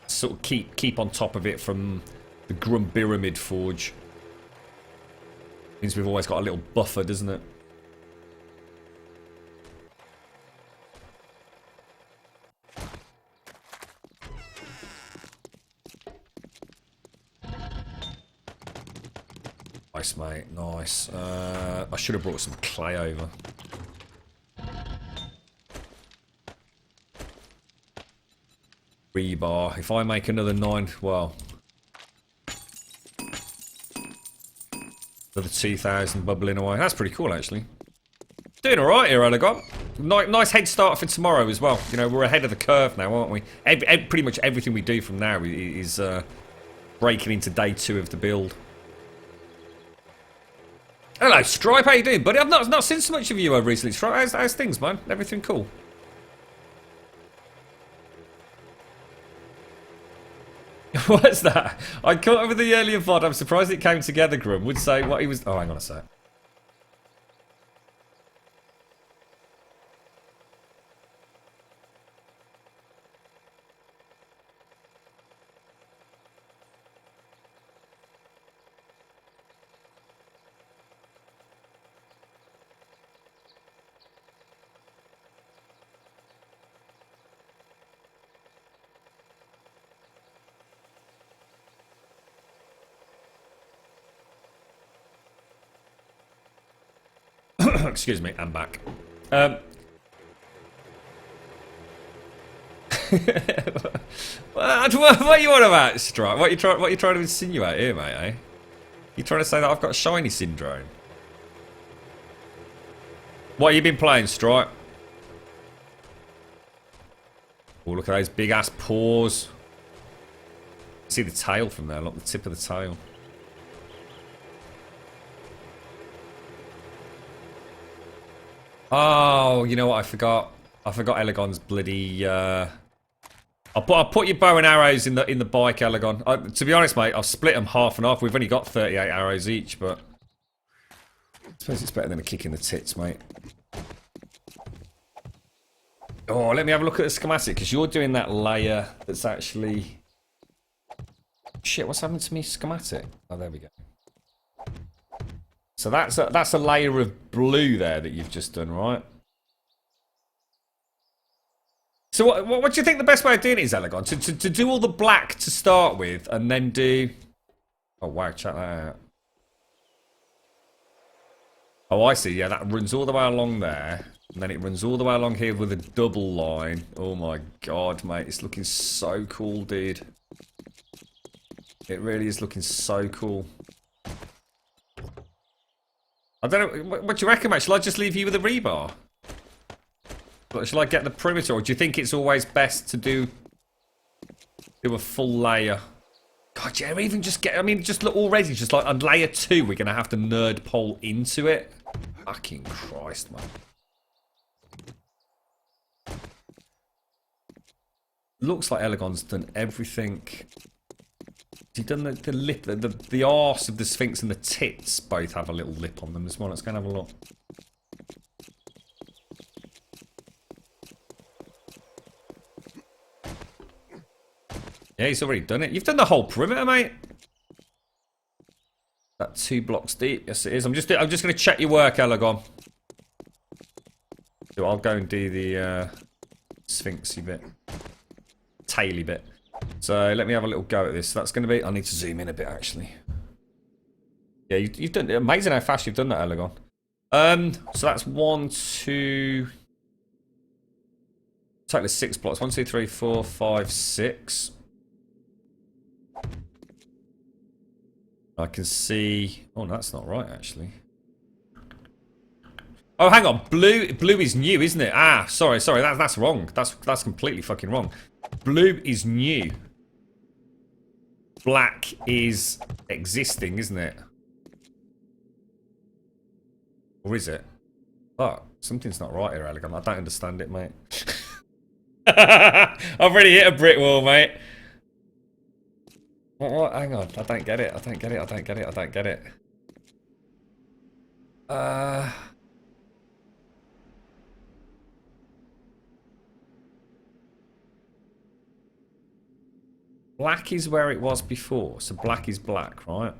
Sort of keep on top of it from the Grumbul forge. Means we've always got a little buffer, doesn't it? Nice, mate. Nice. I should have brought some clay over. Rebar. If I make another 9, well... Another 2,000 bubbling away. That's pretty cool, actually. Doing alright here, Elegon. Nice head start for tomorrow as well. You know, we're ahead of the curve now, aren't we? Pretty much everything we do from now is breaking into day 2 of the build. Hello, Stripe. How you doing, buddy? I've not seen so much of you recently, Stripe. How's things, man? Everything cool? What's that? I caught up with the earlier VOD. I'm surprised it came together, Grum. Would say what he was... Oh, hang on a sec. Excuse me, I'm back. What are you on about, Stripe? What you trying to insinuate here, mate, eh? You trying to say that I've got shiny syndrome? What have you been playing, Stripe? Oh, look at those big ass paws. See the tail from there, look, the tip of the tail. Oh, you know what? I forgot Elegon's bloody. I'll put your bow and arrows in the bike, Elegon. To be honest, mate, I've split them half and half. We've only got 38 arrows each, but I suppose it's better than a kick in the tits, mate. Oh, let me have a look at the schematic because you're doing that layer that's actually. Shit, what's happened to me schematic? Oh, there we go. So that's a layer of blue there that you've just done, right? So what do you think the best way of doing it is, Elegon? To do all the black to start with, and then do... Oh, wow, check that out. Oh, I see. Yeah, that runs all the way along there. And then it runs all the way along here with a double line. Oh, my God, mate. It's looking so cool, dude. It really is looking so cool. I don't know, what do you reckon, mate? Shall I just leave you with a rebar? Shall I get the perimeter, or do you think it's always best to do... Do a full layer. God, yeah, even just get... I mean, just look already, just like on layer 2, we're going to have to nerd pole into it. Fucking Christ, man. Looks like Elegon's done everything. He's done the lip, the arse of the Sphinx and the tits both have a little lip on them as well. Let's go and have a look. Yeah, he's already done it. You've done the whole perimeter, mate. That 2 blocks deep. Yes, it is. I'm just going to check your work, Elegon. So I'll go and do the Sphinxy bit, taily bit. So let me have a little go at this. That's going to be... I need to zoom in a bit, actually. Yeah, you've done... Amazing how fast you've done that, Elegon. So that's 1, 2... Total of 6 blocks. 1, 2, 3, 4, 5, 6. I can see... Oh, no, that's not right, actually. Oh, hang on. Blue is new, isn't it? Ah, sorry. That's wrong. That's completely fucking wrong. Blue is new. Black is existing, isn't it? Or is it? Oh, something's not right here, Elegon. I don't understand it, mate. I've already hit a brick wall, mate. What? Hang on. I don't get it. Black is where it was before, so black is black, right?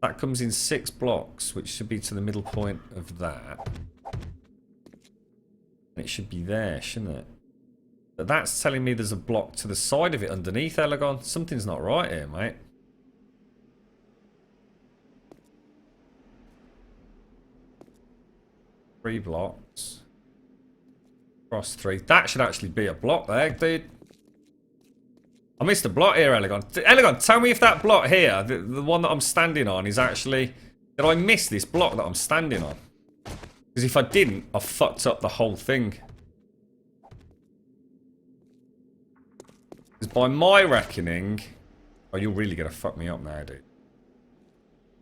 That comes in 6 blocks, which should be to the middle point of that. It should be there, shouldn't it? But that's telling me there's a block to the side of it underneath, Elegon. Something's not right here, mate. Three blocks. Cross 3. That should actually be a block there, dude. I missed a block here, Elegon. Elegon, tell me if that block here, the one that I'm standing on, is actually... Did I miss this block that I'm standing on? Because if I didn't, I fucked up the whole thing. Because by my reckoning... Oh, you're really going to fuck me up now, dude.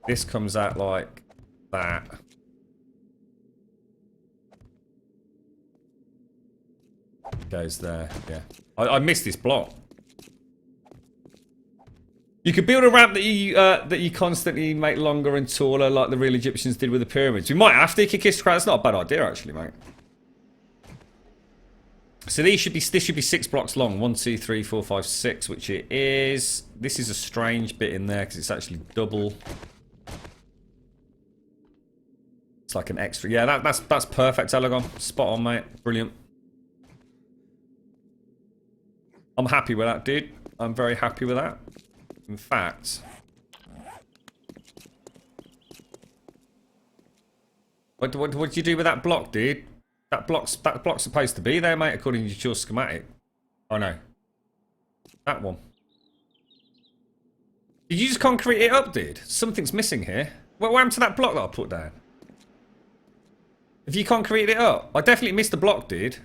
This comes out like that. Goes there, yeah. I missed this block. You could build a ramp that you constantly make longer and taller, like the real Egyptians did with the pyramids. We might have to kick this crowd. That's not a bad idea, actually, mate. So this should be 6 blocks long. 1, 2, 3, 4, 5, 6, which it is. This is a strange bit in there because it's actually double. It's like an extra. Yeah, that's perfect, Elegon. Spot on, mate. Brilliant. I'm happy with that, dude. I'm very happy with that. In fact, what did you do with that block, dude? That block's supposed to be there, mate, according to your schematic. Oh no, that one. Did you just concrete it up, dude? Something's missing here. What happened to that block that I put down? If you concreted it up, I definitely missed the block, dude.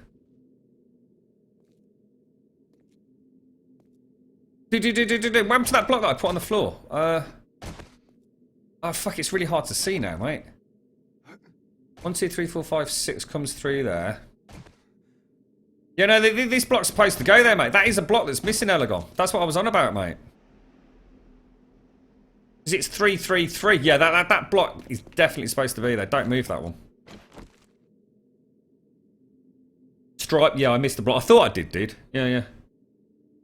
What happened to that block that I put on the floor? Oh fuck, it's really hard to see now, mate. 1, 2, 3, 4, 5, 6 comes through there. Yeah, no, this block's supposed to go there, mate. That is a block that's missing, Elegon. That's what I was on about, mate. Because it's 3, 3, 3. Yeah, that block is definitely supposed to be there. Don't move that one. Stripe, yeah, I missed the block. I thought I did, dude. Yeah.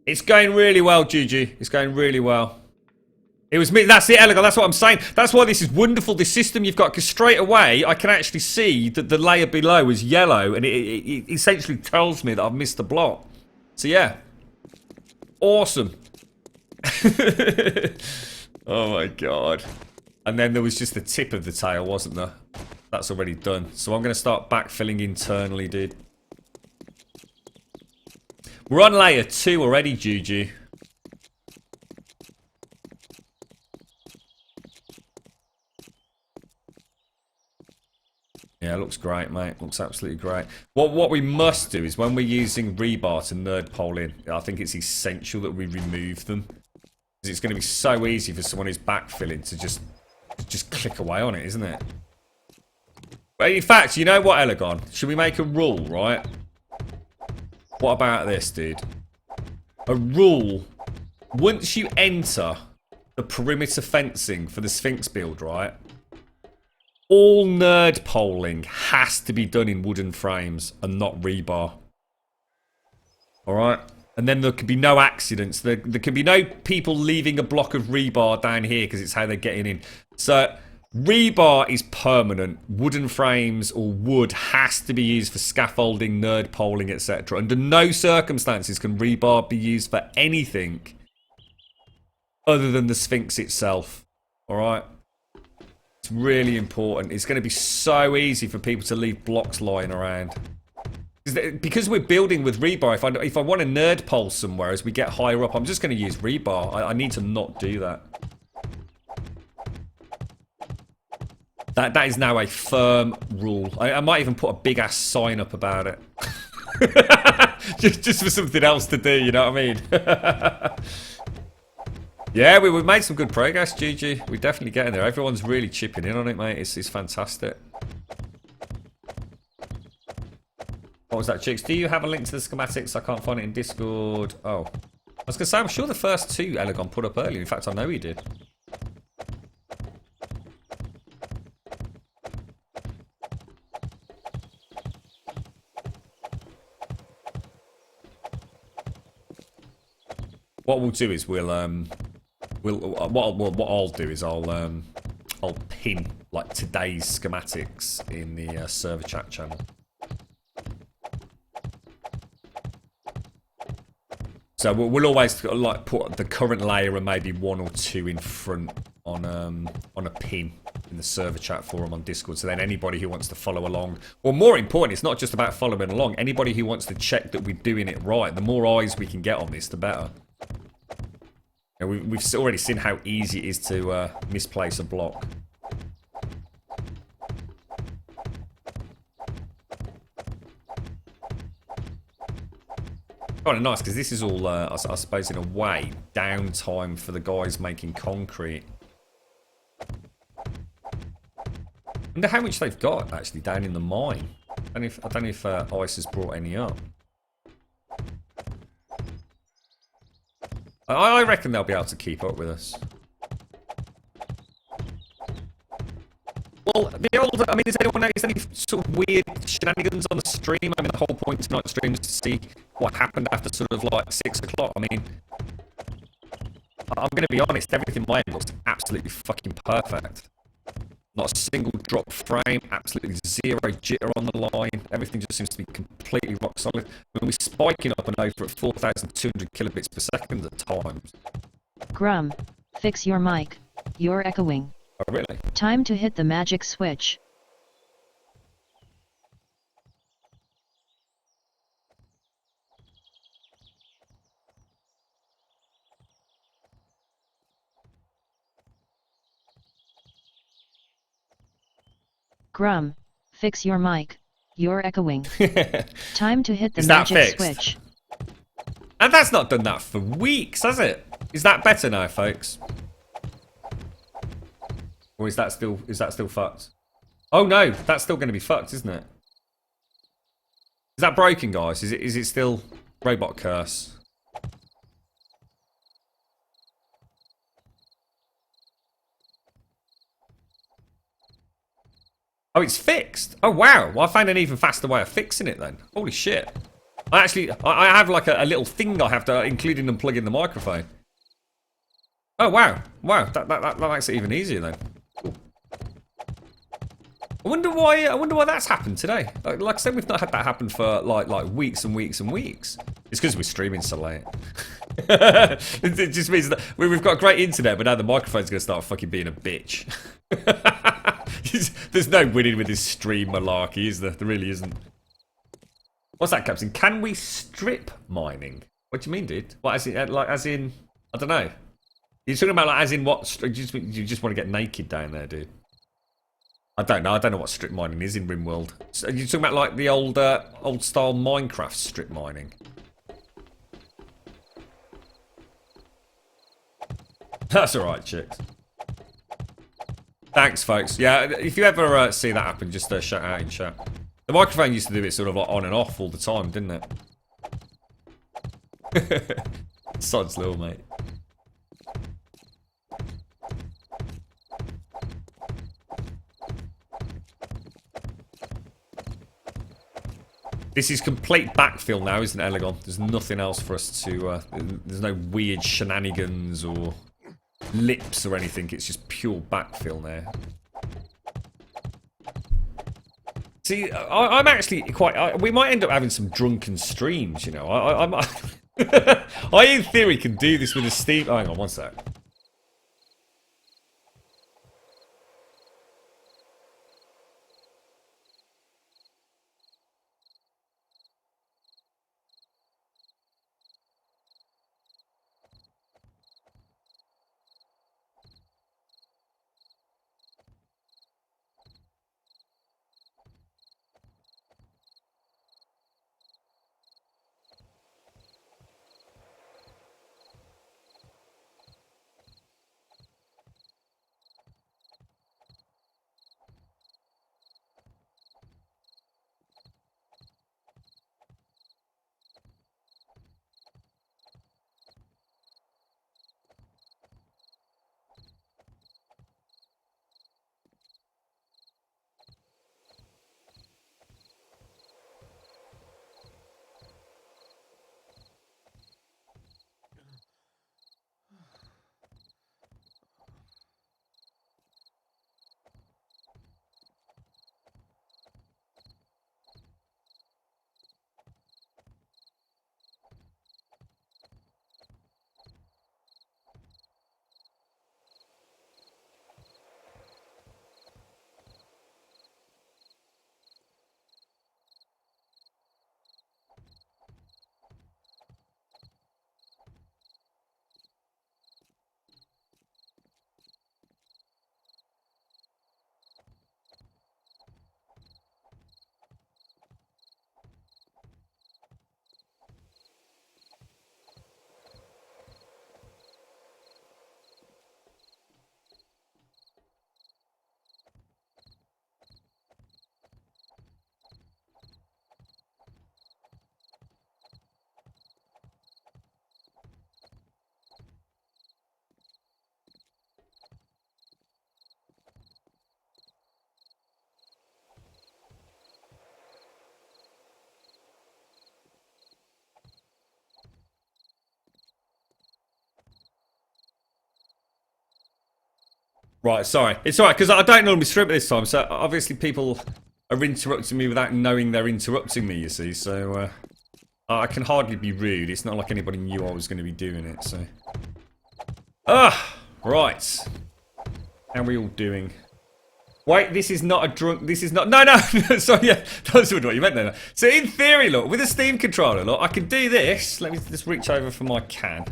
It's going really well, Gigi. It's going really well. It was me. That's it, Elegon. That's what I'm saying. That's why this is wonderful, this system you've got. Because straight away, I can actually see that the layer below is yellow. And it essentially tells me that I've missed the block. So, yeah. Awesome. Oh, my God. And then there was just the tip of the tail, wasn't there? That's already done. So I'm going to start backfilling internally, dude. We're on layer 2 already, Juju. Yeah, it looks great, mate. Looks absolutely great. What we must do is when we're using rebar to nerd pole in, I think it's essential that we remove them. Because it's going to be so easy for someone who's backfilling to just click away on it, isn't it? But in fact, you know what, Elegon? Should we make a rule, right? What about this, dude? A rule. Once you enter the perimeter fencing for the Sphinx build, right? All nerd poling has to be done in wooden frames and not rebar. Alright? And then there can be no accidents. There can be no people leaving a block of rebar down here because it's how they're getting in. So, rebar is permanent. Wooden frames or wood has to be used for scaffolding, nerd poling, etc. Under no circumstances can rebar be used for anything other than the Sphinx itself. Alright? It's really important. It's going to be so easy for people to leave blocks lying around. Because we're building with rebar, if I want a nerd pole somewhere as we get higher up, I'm just going to use rebar. I need to not do that. That is now a firm rule. I might even put a big ass sign up about it. just for something else to do, you know what I mean? Yeah, we've made some good progress, GG. We're definitely getting there. Everyone's really chipping in on it, mate. It's fantastic. What was that, Chicks? Do you have a link to the schematics? I can't find it in Discord. Oh. I was going to say, I'm sure the first two Elegon put up earlier. In fact, I know he did. What we'll do is what I'll do is I'll pin like today's schematics in the server chat channel. So we'll always like put the current layer and maybe one or two in front on a pin in the server chat forum on Discord. So then anybody who wants to follow along, or more important, it's not just about following along. Anybody who wants to check that we're doing it right, the more eyes we can get on this, the better. You know, we've already seen how easy it is to misplace a block. Kind of nice because this is all, I suppose, in a way, downtime for the guys making concrete. I wonder how much they've got actually down in the mine. I don't know if Ice has brought any up. I reckon they'll be able to keep up with us. Well, has anyone noticed any sort of weird shenanigans on the stream? I mean, the whole point of tonight's stream is to see what happened after sort of like 6 o'clock. I mean, I'm going to be honest, everything in my end looks absolutely fucking perfect. Not a single drop frame, absolutely zero jitter on the line. Everything just seems to be completely rock solid. We're spiking up and over at 4,200 kilobits per second at times. Grum, fix your mic. You're echoing. Oh, really? Time to hit the magic switch. Grum, fix your mic. You're echoing. Time to hit the magic switch. And that's not done that for weeks, has it? Is that better now, folks? Or is that still fucked? Oh no, that's still going to be fucked, isn't it? Is that broken, guys? Is it still robot curse? Oh, it's fixed. Oh wow, well, I found an even faster way of fixing it then. Holy shit. I have like a little thing I have to include in and plug in the microphone. Oh wow, that makes it even easier then. Cool. I wonder why that's happened today. Like I said, we've not had that happen for like weeks and weeks and weeks. It's because we're streaming so late. It just means that we've got great internet, but now the microphone's going to start fucking being a bitch. There's no winning with this stream malarkey, is there? There really isn't. What's that, Captain? Can we strip mining? What do you mean, dude? What, as in, I don't know. You're talking about like as in what? You just want to get naked down there, dude. I don't know. I don't know what strip mining is in RimWorld. So you're talking about like the old style Minecraft strip mining. That's alright, chicks. Thanks, folks. Yeah, if you ever see that happen, just shout out in chat. The microphone used to do it sort of like on and off all the time, didn't it? Sod's little, mate. This is complete backfill now, isn't it, Elegon? There's nothing else for us to... there's no weird shenanigans or lips or anything. It's just pure backfill now. See, I'm actually quite... we might end up having some drunken streams, you know. I in theory, can do this with a Steam... Oh, hang on, one sec. Right, sorry. It's alright, because I don't normally strip this time, so obviously people are interrupting me without knowing they're interrupting me, you see, so I can hardly be rude. It's not like anybody knew I was going to be doing it, so... Right. How are we all doing? Wait, this is not a drunk... This is not... No, no! Sorry, yeah, that's what you meant there. So in theory, look, with a Steam controller, look, I can do this. Let me just reach over for my can.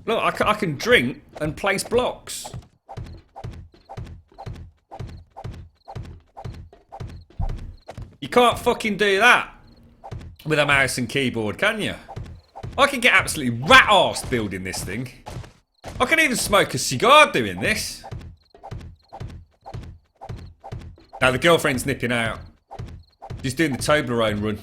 Look, I can drink and place blocks. You can't fucking do that with a mouse and keyboard, can you? I can get absolutely rat-arsed building this thing. I can even smoke a cigar doing this. Now the girlfriend's nipping out. She's doing the Toblerone run.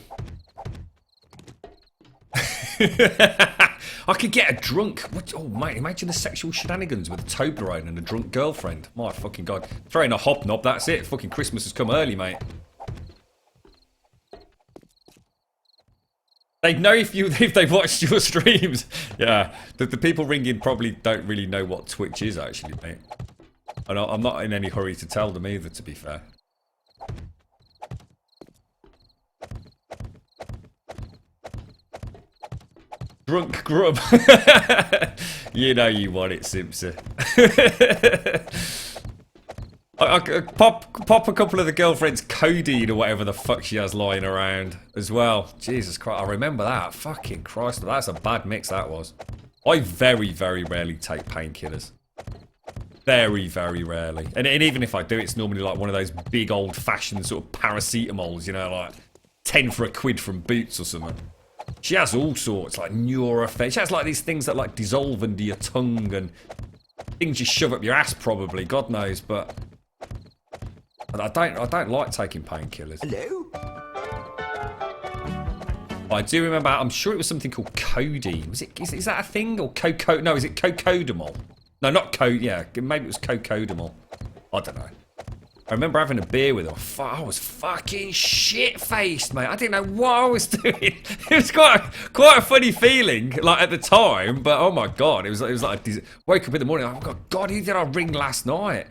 I could get a drunk... What, oh, mate, imagine the sexual shenanigans with a Toblerone and a drunk girlfriend. My fucking God. Throwing a hobnob, that's it. Fucking Christmas has come early, mate. They'd know if they've watched your streams. Yeah, the people ringing probably don't really know what Twitch is, actually, mate. And I'm not in any hurry to tell them either, to be fair. Drunk grub. You know you want it, Simpson. I pop a couple of the girlfriend's codeine or whatever the fuck she has lying around as well. Jesus Christ, I remember that. Fucking Christ, that's a bad mix that was. I very, very rarely take painkillers. Very, very rarely. And even if I do, it's normally like one of those big old-fashioned sort of paracetamols, you know, like 10 for a quid from Boots or something. She has all sorts, like Nurofen. She has like these things that like dissolve under your tongue and things you shove up your ass probably, God knows, but I don't like taking painkillers. Hello? I do remember, I'm sure it was something called codeine. Is that a thing? Or coco? No, is it cocodamol? No, not yeah, maybe it was cocodamol. I don't know. I remember having a beer with her. I was fucking shit-faced, mate. I didn't know what I was doing. It was quite a funny feeling, like at the time. But oh my god, it was like woke up in the morning. Oh god, who did I ring last night?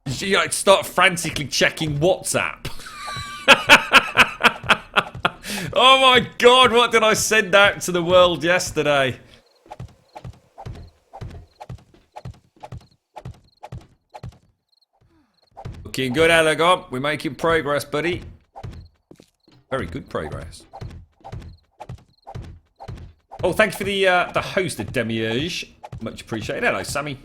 You like start frantically checking WhatsApp. Oh my god, what did I send out to the world yesterday? Looking good, Elegant. We're making progress, buddy. Very good progress. Oh, thank you for the host of Demiurge. Much appreciated. Hello, Sammy.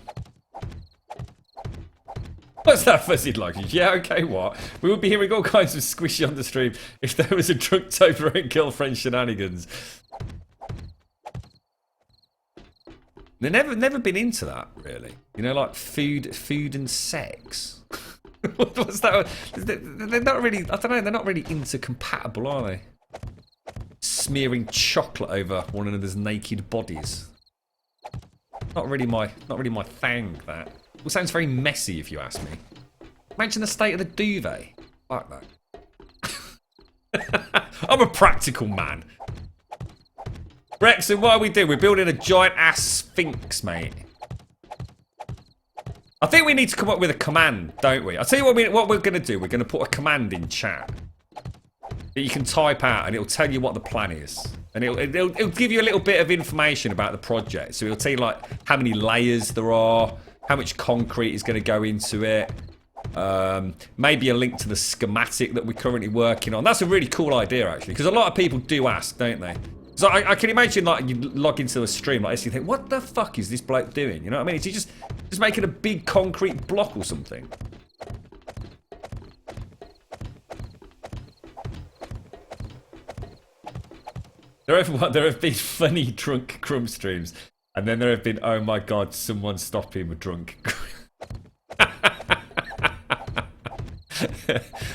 What's that fuzzy luggage? Yeah, okay, what? We would be hearing all kinds of squishy on the stream if there was a drunk Toblerone girlfriend shenanigans. They've never been into that, really. You know, like food and sex. What's that? They're not really, I don't know, they're not really intercompatible, are they? Smearing chocolate over one another's naked bodies. Not really my thing, that. It sounds very messy if you ask me. Imagine the state of the duvet. Like that. I'm a practical man. Rexon, what are we doing? We're building a giant ass sphinx, mate. I think we need to come up with a command, don't we? I'll tell you what we're going to do. We're going to put a command in chat that you can type out, and it'll tell you what the plan is. And it'll give you a little bit of information about the project. So it'll tell you like how many layers there are, how much concrete is going to go into it. Maybe a link to the schematic that we're currently working on. That's a really cool idea, actually, because a lot of people do ask, don't they? So I can imagine like you log into a stream like this, you think, what the fuck is this bloke doing? You know what I mean? Is he just making a big concrete block or something? There have been funny drunk Grum streams, and then there have been, oh my god, someone stop him drunk.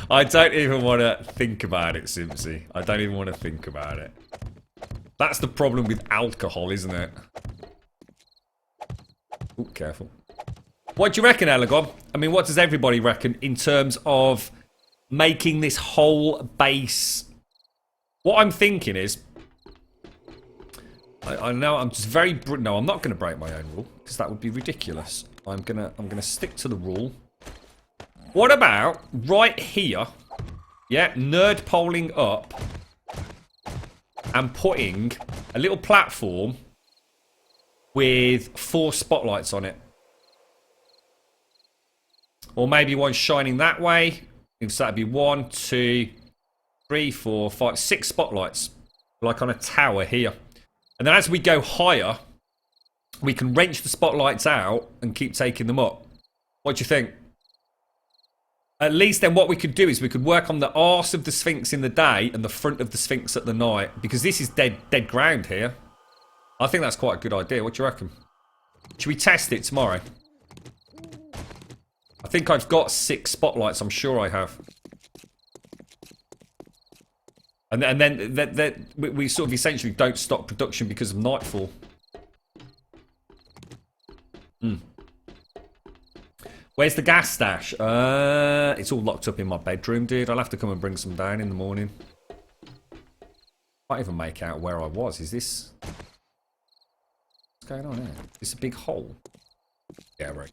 I don't even want to think about it, Simpsy. I don't even want to think about it. That's the problem with alcohol, isn't it? Ooh, careful. What do you reckon, Elegon? I mean, what does everybody reckon in terms of making this whole base? What I'm thinking is, I know I'm just very no, I'm not going to break my own rule because that would be ridiculous. I'm gonna stick to the rule. What about right here? Yeah, nerd poling up and putting a little platform with 4 spotlights on it. Or maybe one shining that way. So that'd be 1, 2, 3, 4, 5, 6 spotlights. Like on a tower here. And then as we go higher, we can wrench the spotlights out and keep taking them up. What do you think? At least then what we could do is we could work on the arse of the Sphinx in the day and the front of the Sphinx at the night. Because this is dead ground here. I think that's quite a good idea. What do you reckon? Should we test it tomorrow? I think I've got 6 spotlights. I'm sure I have. And then we sort of essentially don't stop production because of nightfall. Where's the gas stash? It's all locked up in my bedroom, dude. I'll have to come and bring some down in the morning. Can't even make out where I was. Is this... What's going on here? Is this a big hole? Yeah, right.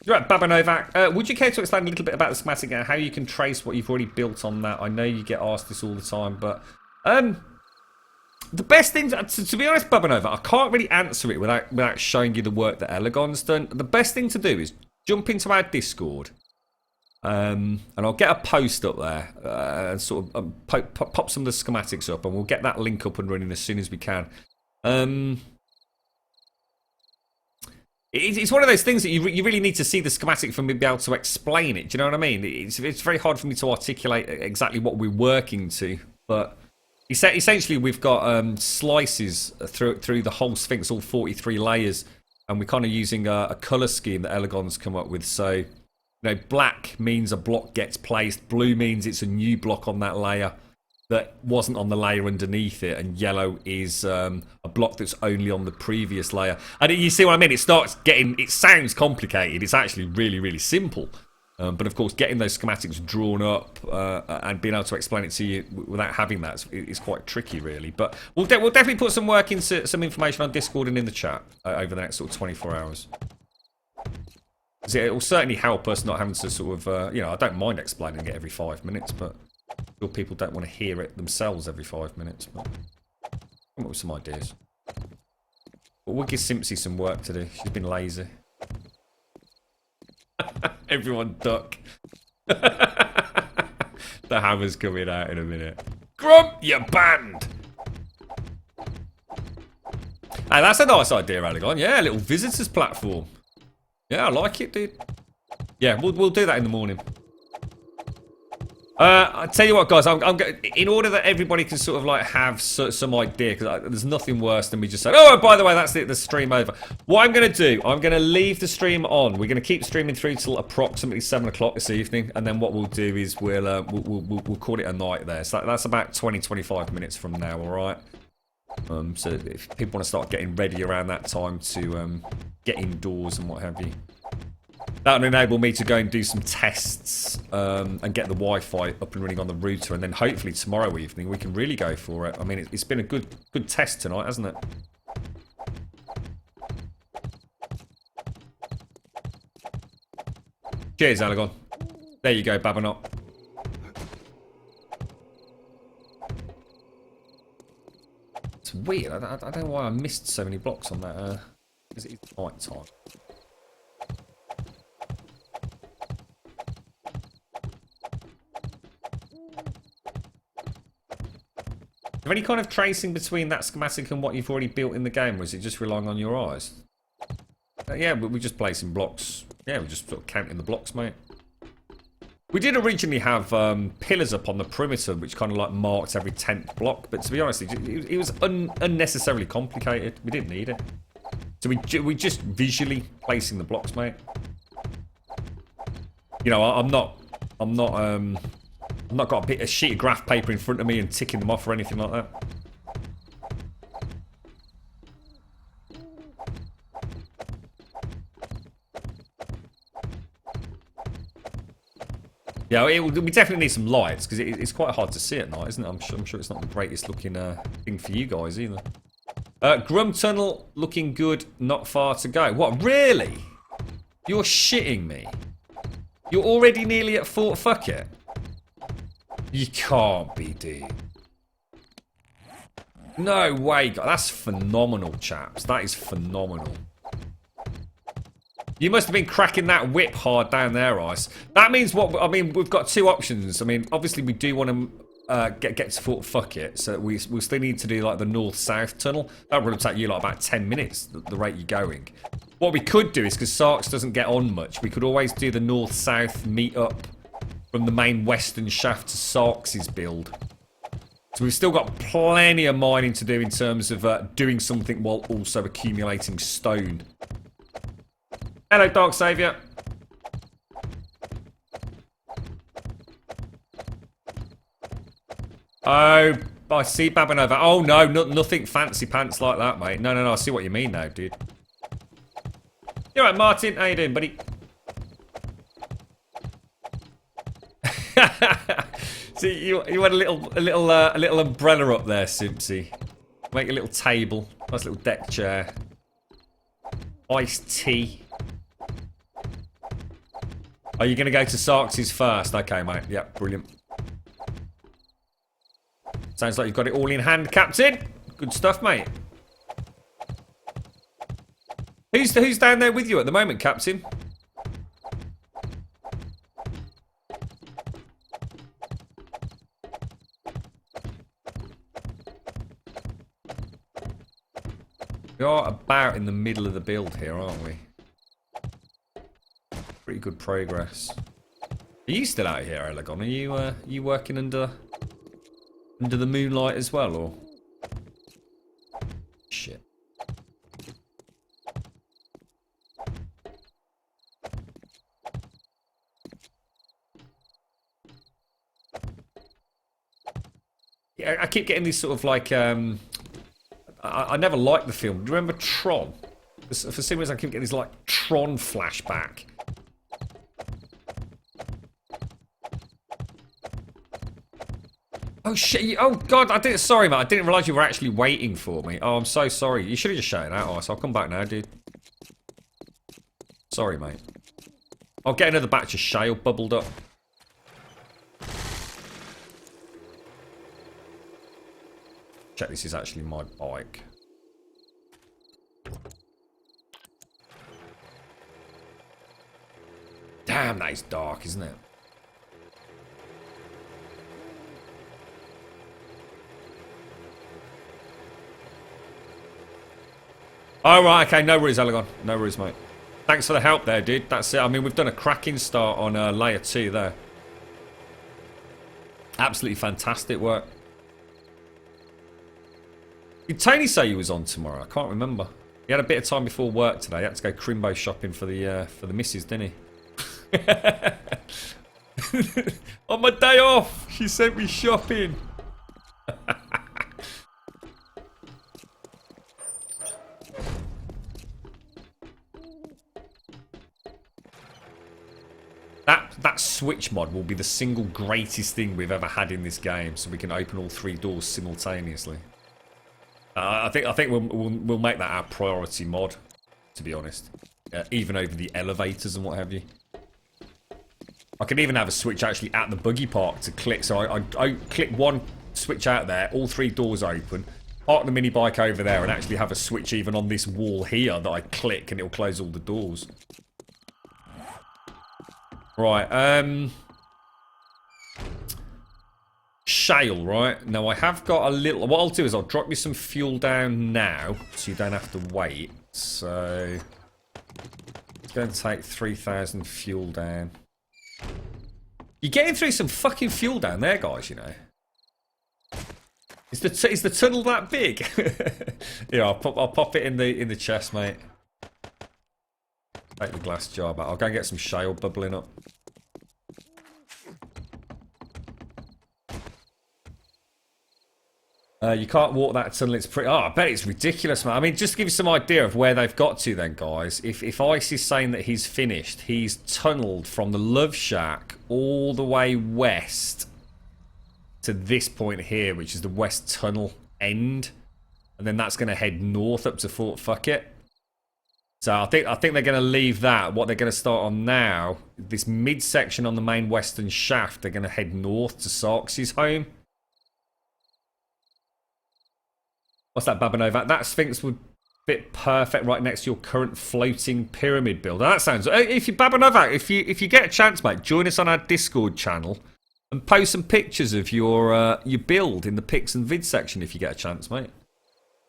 Right, Baba Novak. Would you care to explain a little bit about the schematic and how you can trace what you've already built on that? I know you get asked this all the time, but the best thing, to be honest, Baba Novak, I can't really answer it without showing you the work that Elegon's done. The best thing to do is jump into our Discord, and I'll get a post up there and sort of pop some of the schematics up, and we'll get that link up and running as soon as we can. It's one of those things that you really need to see the schematic for me to be able to explain it. Do you know what I mean? It's very hard for me to articulate exactly what we're working to. But essentially, we've got slices through the whole Sphinx, all 43 layers. And we're kind of using a colour scheme that Elegon's come up with. So, you know, black means a block gets placed. Blue means it's a new block on that layer that wasn't on the layer underneath it, and yellow is a block that's only on the previous layer. And you see what I mean? It sounds complicated. It's actually really, really simple. But of course, getting those schematics drawn up and being able to explain it to you without having that is quite tricky, really. But we'll definitely put some work into some information on Discord and in the chat over the next sort of 24 hours. It will certainly help us not having to sort of, you know, I don't mind explaining it every 5 minutes, but sure people don't want to hear it themselves every 5 minutes. But come up with some ideas. But we'll give Simpsy some work to do. She's been lazy. Everyone duck. The hammer's coming out in a minute. Grump, you're banned! Hey, that's a nice idea, Aragon. Yeah, a little visitors platform. Yeah, I like it, dude. Yeah, we'll do that in the morning. I tell you what, guys, I'm in order that everybody can sort of like have some idea, because there's nothing worse than me just saying, oh, by the way, that's the stream over. What I'm going to do, I'm going to leave the stream on. We're going to keep streaming through till approximately 7 o'clock this evening, and then what we'll do is we'll call it a night there. So that's about 20-25 minutes from now, all right? So if people want to start getting ready around that time to get indoors and what have you. That will enable me to go and do some tests and get the Wi-Fi up and running on the router, and then hopefully tomorrow evening we can really go for it. I mean, it's been a good test tonight, hasn't it? Cheers, Alagon. There you go, Babanot. It's weird. I don't know why I missed so many blocks on that. Because it is night time. Is there any kind of tracing between that schematic and what you've already built in the game, or is it just relying on your eyes? Yeah, we're just placing blocks. Yeah, we're just sort of counting the blocks, mate. We did originally have pillars up on the perimeter, which kind of like marked every 10th block, but to be honest, it was unnecessarily complicated. We didn't need it. So we just visually placing the blocks, mate. You know, I'm not got a sheet of graph paper in front of me and ticking them off or anything like that. Yeah, we definitely need some lights, because it's quite hard to see at night, isn't it? I'm sure it's not the greatest looking thing for you guys either. Grum Tunnel looking good, not far to go. What, really? You're shitting me. You're already nearly at Fort Fuck It. You can't be, dude. No way. That's phenomenal, chaps. That is phenomenal. You must have been cracking that whip hard down there, Ice. That means what? I mean, we've got two options. I mean, obviously we do want to get to Fort Fuck It, so we'll still need to do like the north-south tunnel. That will take you like about 10 minutes, the rate you're going. What we could do is, because Sarks doesn't get on much, we could always do the north-south meet up from the main western shaft to Sarks' build. So we've still got plenty of mining to do in terms of doing something while also accumulating stone. Hello, Dark Saviour. Oh, I see Babanova. Oh, no, nothing fancy pants like that, mate. No, I see what you mean now, dude. You alright, Martin? How you doing, buddy? See, you want a little umbrella up there, Simpsy. Make a little table, nice little deck chair, iced tea. Are you going to go to Sarks' first? Okay, mate. Yeah, brilliant. Sounds like you've got it all in hand, Captain. Good stuff, mate. Who's down there with you at the moment, Captain? We are about in the middle of the build here, aren't we? pretty good progress. Are you still out here, Elegon? Are you working under the moonlight as well, or? Shit. Yeah, I keep getting these sort of like I never liked the film. Do you remember Tron? For some reason I keep getting these like Tron flashback. Oh shit, oh god, sorry mate, I didn't realise you were actually waiting for me. Oh, I'm so sorry. You should have just shouted out, so I'll come back now, dude. Sorry, mate. I'll get another batch of shale bubbled up. Check, this is actually my bike. Damn, that is dark, isn't it? Oh, right, okay, no worries, Elegon. No worries, mate. Thanks for the help there, dude. That's it. I mean, we've done a cracking start on layer 2 there. Absolutely fantastic work. Did Tony say he was on tomorrow? I can't remember. He had a bit of time before work today. He had to go Crimbo shopping for the missus, didn't he? On my day off, she sent me shopping. That switch mod will be the single greatest thing we've ever had in this game, so we can open all 3 doors simultaneously. I think we'll make that our priority mod, to be honest. Even over the elevators and what have you. I could even have a switch actually at the buggy park to click. So I click one switch out there, all 3 doors open, park the mini bike over there, and actually have a switch even on this wall here that I click and it'll close all the doors. Right, shale, right? Now I have got a little... What I'll do is I'll drop you some fuel down now, so you don't have to wait. So... it's going to take 3,000 fuel down. You're getting through some fucking fuel down there, guys, you know. Is the tunnel that big? Yeah, I'll pop it in the chest, mate. Take the glass jar back. I'll go and get some shale bubbling up. You can't walk that tunnel. It's pretty... Oh, I bet it's ridiculous, man. I mean, just to give you some idea of where they've got to then, guys. If Ice is saying that he's finished, he's tunnelled from the Love Shack all the way west to this point here, which is the West Tunnel end. And then that's going to head north up to Fort Fuckit. So I think they're going to leave that. What they're going to start on now, this midsection on the main western shaft, they're going to head north to Sarks' home. What's that, Babanova? That Sphinx would fit perfect right next to your current floating pyramid build. That sounds... If you, Babanova, if you get a chance, mate, join us on our Discord channel and post some pictures of your build in the pics and vid section if you get a chance, mate.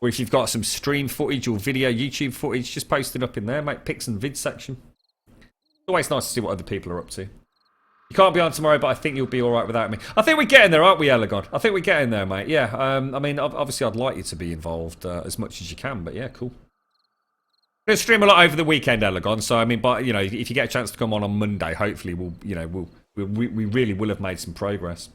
Or if you've got some stream footage or video, YouTube footage, just post it up in there, mate. Pics and vid section. It's always nice to see what other people are up to. You can't be on tomorrow, but I think you'll be alright without me. I think we're getting there, aren't we, Elegon? I think we're getting there, mate. Yeah, I mean, obviously I'd like you to be involved as much as you can, but yeah, cool. I'm going to stream a lot over the weekend, Elegon, so I mean, but, you know, if you get a chance to come on Monday, hopefully we really will have made some progress.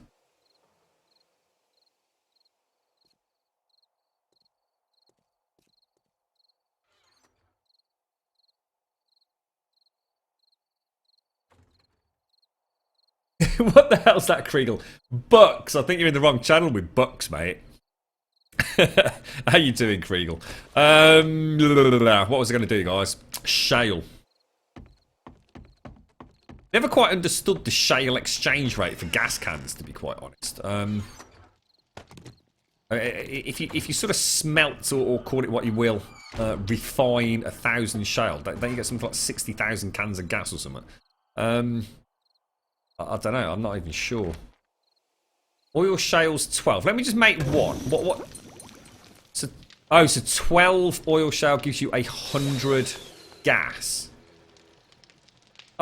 What the hell's that, Creedle? Bucks. I think you're in the wrong channel with Bucks, mate. How you doing, Creedle? What was I going to do, guys? Shale. Never quite understood the shale exchange rate for gas cans, to be quite honest. If you sort of smelt or call it what you will, refine 1,000 shale, don't you get something like 60,000 cans of gas or something? I don't know. I'm not even sure. Oil shale's 12. Let me just make one. What? So 12 oil shale gives you 100 gas.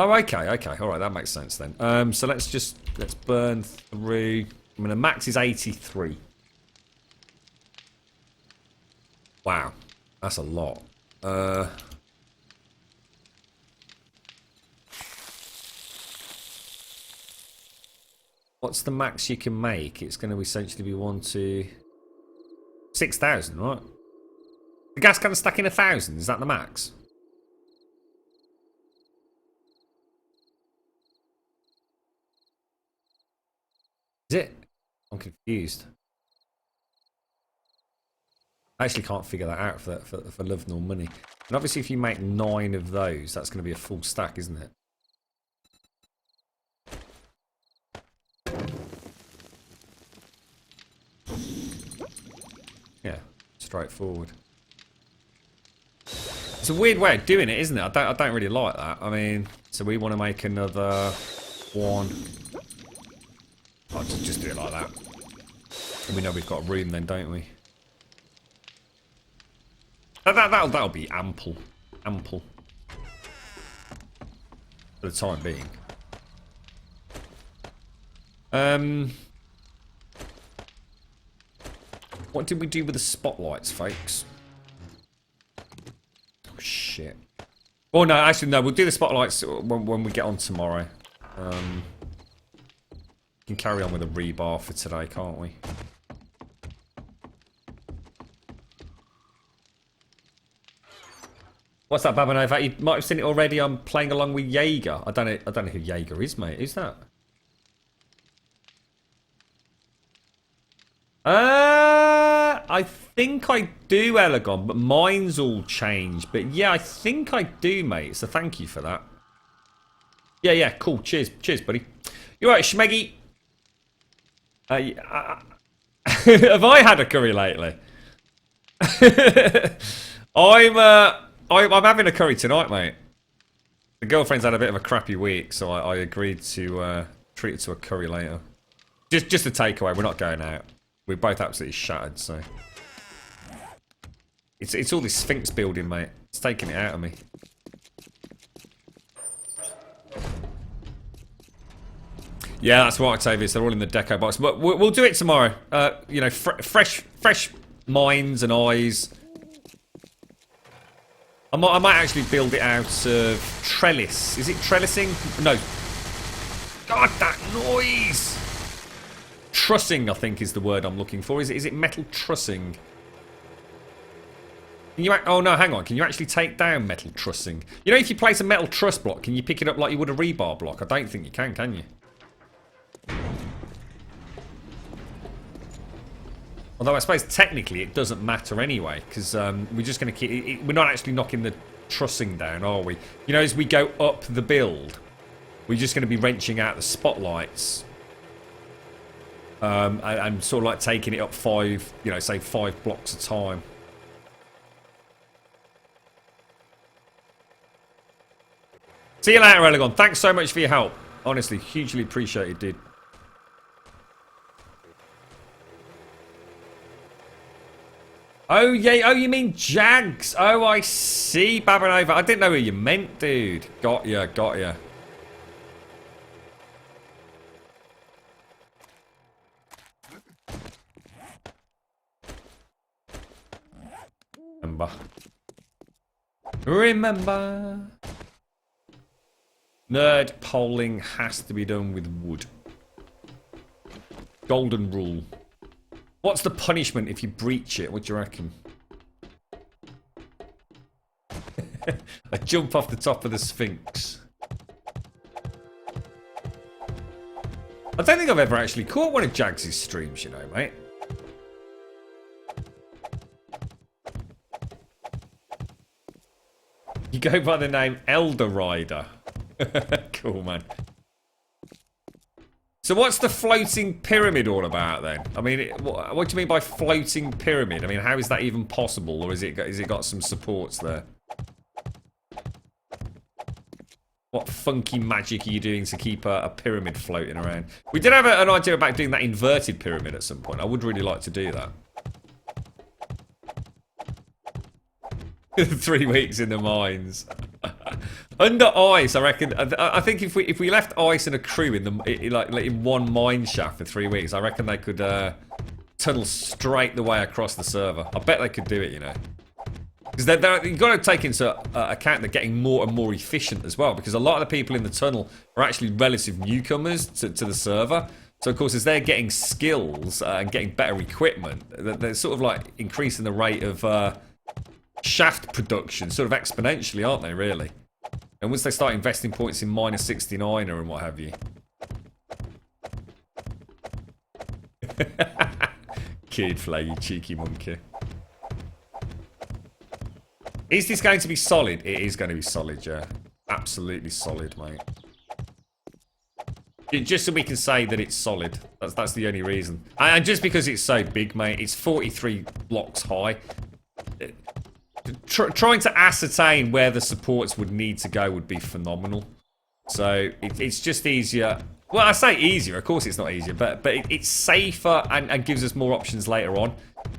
Oh, okay, okay. All right, that makes sense then. So let's burn through. I mean, the max is 83. Wow, that's a lot. What's the max you can make? It's going to essentially be 1, 2, 6,000, right? The gas can stack in 1,000. Is that the max? Is it? I'm confused. I actually can't figure that out for love nor money. And obviously, if you make 9 of those, that's going to be a full stack, isn't it? Yeah, straightforward. It's a weird way of doing it, isn't it? I don't really like that. I mean, so we want to make another 1. I'll just do it like that. And we know we've got room then, don't we? That'll be ample. Ample. For the time being. What did we do with the spotlights, folks? Oh, shit. Oh, no, actually, no. We'll do the spotlights when we get on tomorrow. We can carry on with a rebar for today, can't we? What's that, Babanova? You might have seen it already. I'm playing along with Jaeger. I don't know who Jaeger is, mate. Who's that? I think I do, Elegon, but mine's all changed. But yeah, I think I do, mate. So thank you for that. Yeah, cool. Cheers, buddy. You're right, Schmeggy. Have I had a curry lately? I'm having a curry tonight, mate. The girlfriend's had a bit of a crappy week, so I agreed to treat her to a curry later. Just a takeaway. We're not going out. We're both absolutely shattered, so it's all this Sphinx building, mate. It's taking it out of me. Yeah, that's right, Octavius. They're all in the deco box, but we'll do it tomorrow. You know, fresh minds and eyes. I might actually build it out of trellis. Is it trellising? No. God, that noise! Trussing, I think, is the word I'm looking for. Is it metal trussing? Can you? Oh no, hang on. Can you actually take down metal trussing? You know, if you place a metal truss block, can you pick it up like you would a rebar block? I don't think you can you? Although I suppose technically it doesn't matter anyway, because we're just going to keep. We're not actually knocking the trussing down, are we? You know, as we go up the build, we're just going to be wrenching out the spotlights, and sort of like taking it up 5, you know, say 5 blocks at a time. See you later, Elegon. Thanks so much for your help. Honestly, hugely appreciated, dude. Oh, yeah. Oh, you mean Jags? Oh, I see, Babanova. I didn't know what you meant, dude. Got ya. Remember. Nerd polling has to be done with wood. Golden rule. What's the punishment if you breach it? What do you reckon? I jump off the top of the Sphinx. I don't think I've ever actually caught one of Jags' streams, you know, mate. You go by the name Elder Rider. Cool, man. So what's the floating pyramid all about then? I mean, what do you mean by floating pyramid? I mean, how is that even possible, or is it got some supports there? What funky magic are you doing to keep a pyramid floating around? We did have an idea about doing that inverted pyramid at some point. I would really like to do that. 3 weeks in the mines. Under ice, I reckon. I think if we left ice and a crew in in one mine shaft for 3 weeks, I reckon they could tunnel straight the way across the server. I bet they could do it, you know. Because you've got to take into account they're getting more and more efficient as well. Because a lot of the people in the tunnel are actually relative newcomers to the server. So of course, as they're getting skills and getting better equipment, they're sort of like increasing the rate of shaft production, sort of exponentially, aren't they? Really. And once they start investing points in minus 69er and what have you. Kid flag, you cheeky monkey. Is this going to be solid? It is going to be solid, yeah. Absolutely solid, mate. Just so we can say that it's solid. That's the only reason. And just because it's so big, mate, it's 43 blocks high. Trying to ascertain where the supports would need to go would be phenomenal. So it's just easier. Well, I say easier. Of course it's not easier. But it's safer and gives us more options later on.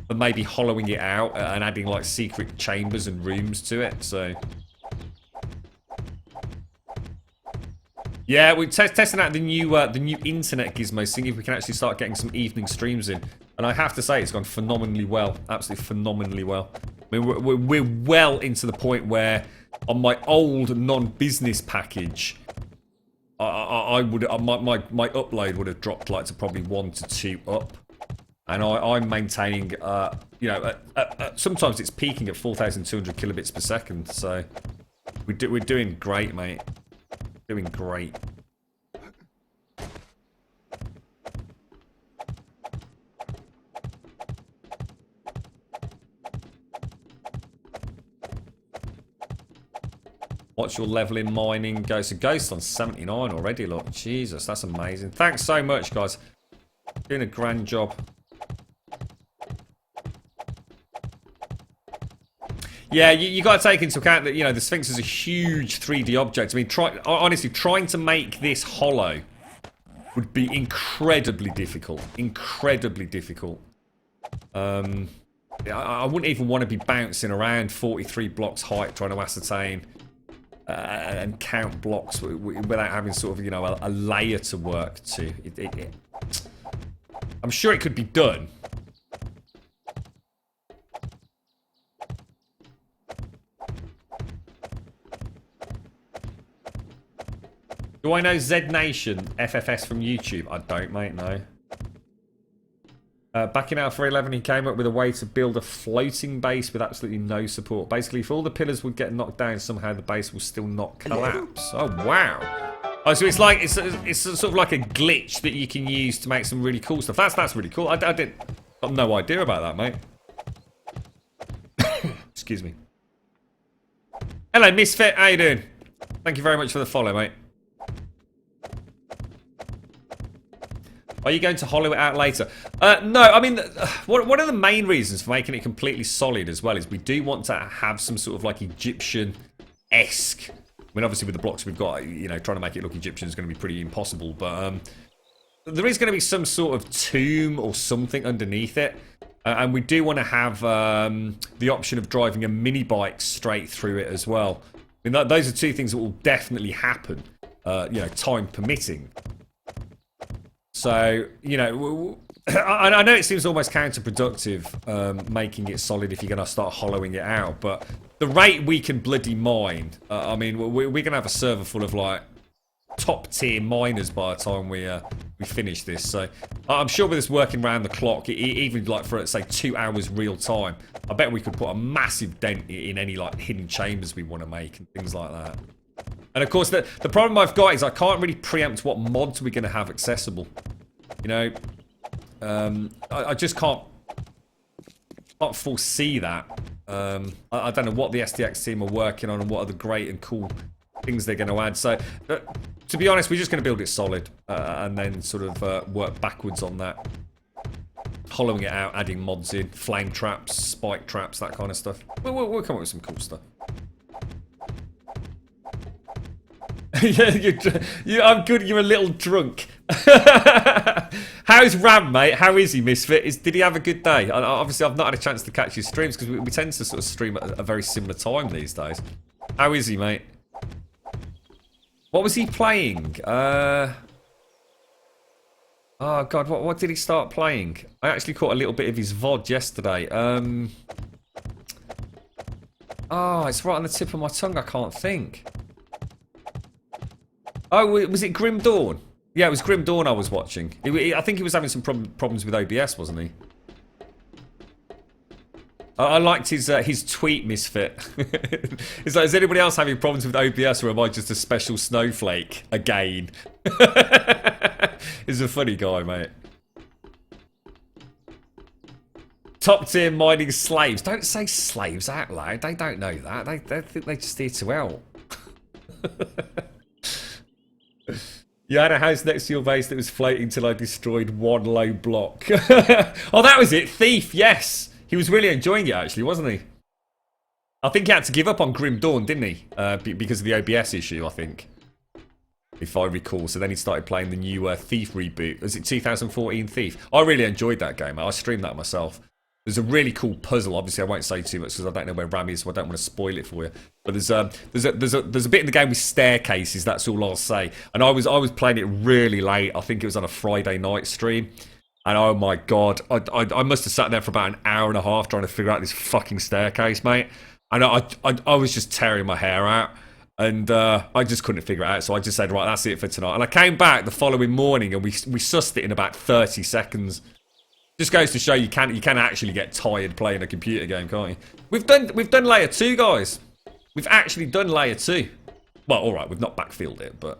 But maybe hollowing it out and adding like secret chambers and rooms to it. So yeah, we're testing out the new internet gizmo, seeing if we can actually start getting some evening streams in. And I have to say, it's gone phenomenally well, absolutely phenomenally well. I mean, we're well into the point where on my old non-business package, I would my upload would have dropped like to probably 1 to 2 up. And I'm maintaining, you know, sometimes it's peaking at 4,200 kilobits per second. So we're doing great, mate. Doing great. What's your level in mining? Ghost on 79 already, look. Jesus, that's amazing. Thanks so much, guys. Doing a grand job. Yeah, you got to take into account that, you know, the Sphinx is a huge 3D object. I mean, honestly, trying to make this hollow would be incredibly difficult. Incredibly difficult. I wouldn't even want to be bouncing around 43 blocks height trying to ascertain and count blocks without having sort of, you know, a layer to work to. I'm sure it could be done. Do I know Z Nation FFS from YouTube? I don't, mate, no. Back in Alpha 11, he came up with a way to build a floating base with absolutely no support. Basically, if all the pillars would get knocked down, somehow the base will still not collapse. Oh, wow. Oh, so it's like it's sort of like a glitch that you can use to make some really cool stuff. That's really cool. I got no idea about that, mate. Excuse me. Hello, Misfit. How you doing? Thank you very much for the follow, mate. Are you going to hollow it out later? No, I mean, one of the main reasons for making it completely solid as well is we do want to have some sort of like Egyptian-esque. I mean, obviously with the blocks we've got, you know, trying to make it look Egyptian is going to be pretty impossible. But there is going to be some sort of tomb or something underneath it. And we do want to have the option of driving a mini bike straight through it as well. I mean, those are two things that will definitely happen, you know, time permitting. So, you know, I know it seems almost counterproductive making it solid if you're going to start hollowing it out, but the rate we can bloody mine, I mean, we're going to have a server full of, like, top-tier miners by the time we finish this. So, I'm sure with us working around the clock, even, like, for, say, 2 hours real time, I bet we could put a massive dent in any, like, hidden chambers we want to make and things like that. And of course, the problem I've got is I can't really preempt what mods we're going to have accessible. You know, I just can't foresee that. I don't know what the STX team are working on and what are the great and cool things they're going to add. So, to be honest, we're just going to build it solid and then sort of work backwards on that. Hollowing it out, adding mods in, flame traps, spike traps, that kind of stuff. We'll come up with some cool stuff. Yeah, I'm good. You're a little drunk. How's Ram, mate? How is he, Misfit? Did he have a good day? Obviously, I've not had a chance to catch his streams because we tend to sort of stream at a very similar time these days. How is he, mate? What was he playing? Oh god, what did he start playing? I actually caught a little bit of his VOD yesterday. Oh, it's right on the tip of my tongue. I can't think. Oh, was it Grim Dawn? Yeah, it was Grim Dawn I was watching. I think he was having some problems with OBS, wasn't he? I liked his tweet, Misfit. It's like, is anybody else having problems with OBS, or am I just a special snowflake again? He's a funny guy, mate. Top tier mining slaves. Don't say slaves out loud. They don't know that. They think they're just here to help. You had a house next to your base that was floating till I destroyed one low block. Oh, that was it. Thief, yes. He was really enjoying it, actually, wasn't he? I think he had to give up on Grim Dawn, didn't he? Because of the OBS issue, I think. If I recall. So then he started playing the new Thief reboot. Was it 2014 Thief? I really enjoyed that game. I streamed that myself. There's a really cool puzzle. Obviously, I won't say too much because I don't know where Ram is, so I don't want to spoil it for you. But there's a bit in the game with staircases. That's all I'll say. And I was playing it really late. I think it was on a Friday night stream. And oh my god, I must have sat there for about an hour and a half trying to figure out this fucking staircase, mate. And I was just tearing my hair out. And I just couldn't figure it out. So I just said, right, that's it for tonight. And I came back the following morning and we sussed it in about 30 seconds. Just goes to show you can actually get tired playing a computer game, can't you? We've done layer 2, guys. We've actually done layer 2. Well, all right, we've not backfilled it, but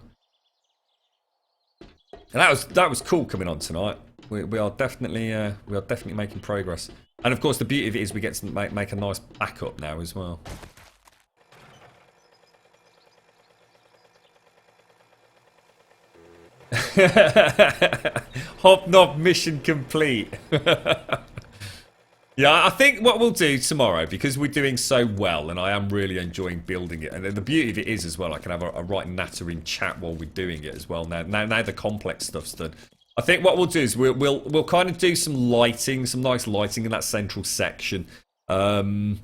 and that was cool coming on tonight. We are definitely making progress. And of course, the beauty of it is we get to make a nice backup now as well. Hobnob mission complete. Yeah, I think what we'll do tomorrow, because we're doing so well and I am really enjoying building it, and the beauty of it is as well, I can have a right nattering chat while we're doing it as well. Now the complex stuff's done. I think what we'll do is we'll kind of do some lighting, some nice lighting in that central section. Might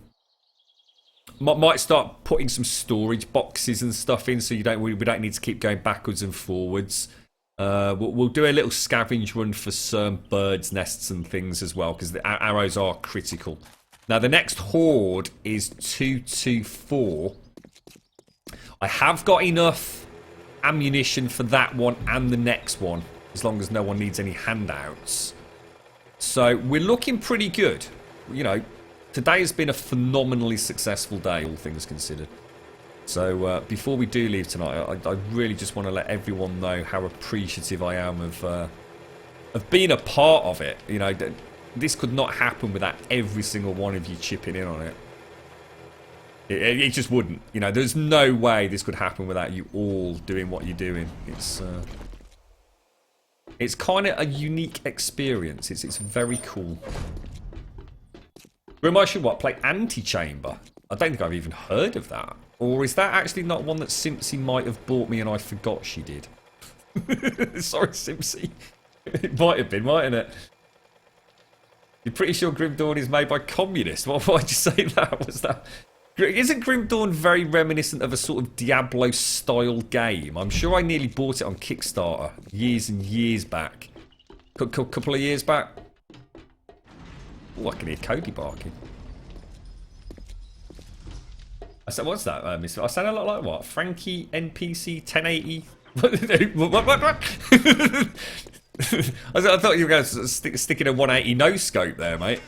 start putting some storage boxes and stuff in, so we don't need to keep going backwards and forwards. We'll do a little scavenge run for some birds' nests and things as well, because the arrows are critical. Now the next horde is 224. I have got enough ammunition for that one and the next one, as long as no one needs any handouts. So we're looking pretty good. You know, today has been a phenomenally successful day, all things considered. So before we do leave tonight, I really just want to let everyone know how appreciative I am of being a part of it. You know, this could not happen without every single one of you chipping in on it. It just wouldn't. You know, there's no way this could happen without you all doing what you're doing. It's kind of a unique experience. It's very cool. Grim, I should play Antichamber? I don't think I've even heard of that. Or is that actually not one that Simpsy might have bought me and I forgot she did? Sorry, Simpsy. It might have been, mightn't it? You're pretty sure Grim Dawn is made by communists. Why'd you say that? What's that? Isn't Grim Dawn very reminiscent of a sort of Diablo-style game? I'm sure I nearly bought it on Kickstarter years and years back. Couple of years back. Oh, I can hear Cody barking. I said, what's that, mister? I sound a lot like what? Frankie NPC 1080? What? I thought you were going to stick in a 180 no scope there, mate.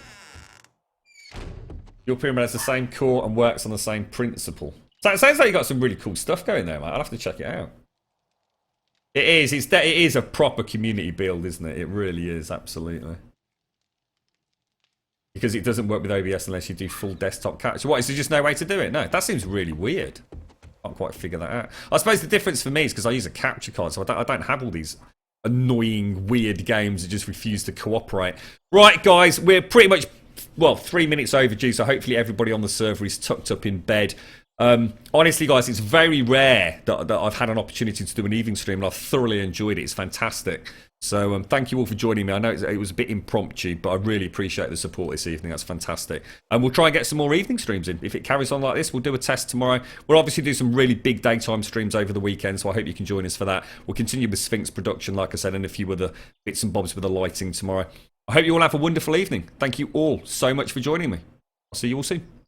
Your pyramid has the same core and works on the same principle. So it sounds like you got some really cool stuff going there, mate. I'll have to check it out. It is. It is a proper community build, isn't it? It really is, absolutely. Because it doesn't work with OBS unless you do full desktop capture. What, is there just no way to do it? No, that seems really weird. Can't quite figure that out. I suppose the difference for me is because I use a capture card, so I don't have all these annoying, weird games that just refuse to cooperate. Right, guys, we're pretty much, well, 3 minutes overdue, so hopefully everybody on the server is tucked up in bed. Honestly, guys, it's very rare that I've had an opportunity to do an evening stream, and I've thoroughly enjoyed it. It's fantastic. So thank you all for joining me. I know it was a bit impromptu, but I really appreciate the support this evening. That's fantastic. And we'll try and get some more evening streams in. If it carries on like this, we'll do a test tomorrow. We'll obviously do some really big daytime streams over the weekend, so I hope you can join us for that. We'll continue with Sphinx production, like I said, and a few other bits and bobs with the lighting tomorrow. I hope you all have a wonderful evening. Thank you all so much for joining me. I'll see you all soon.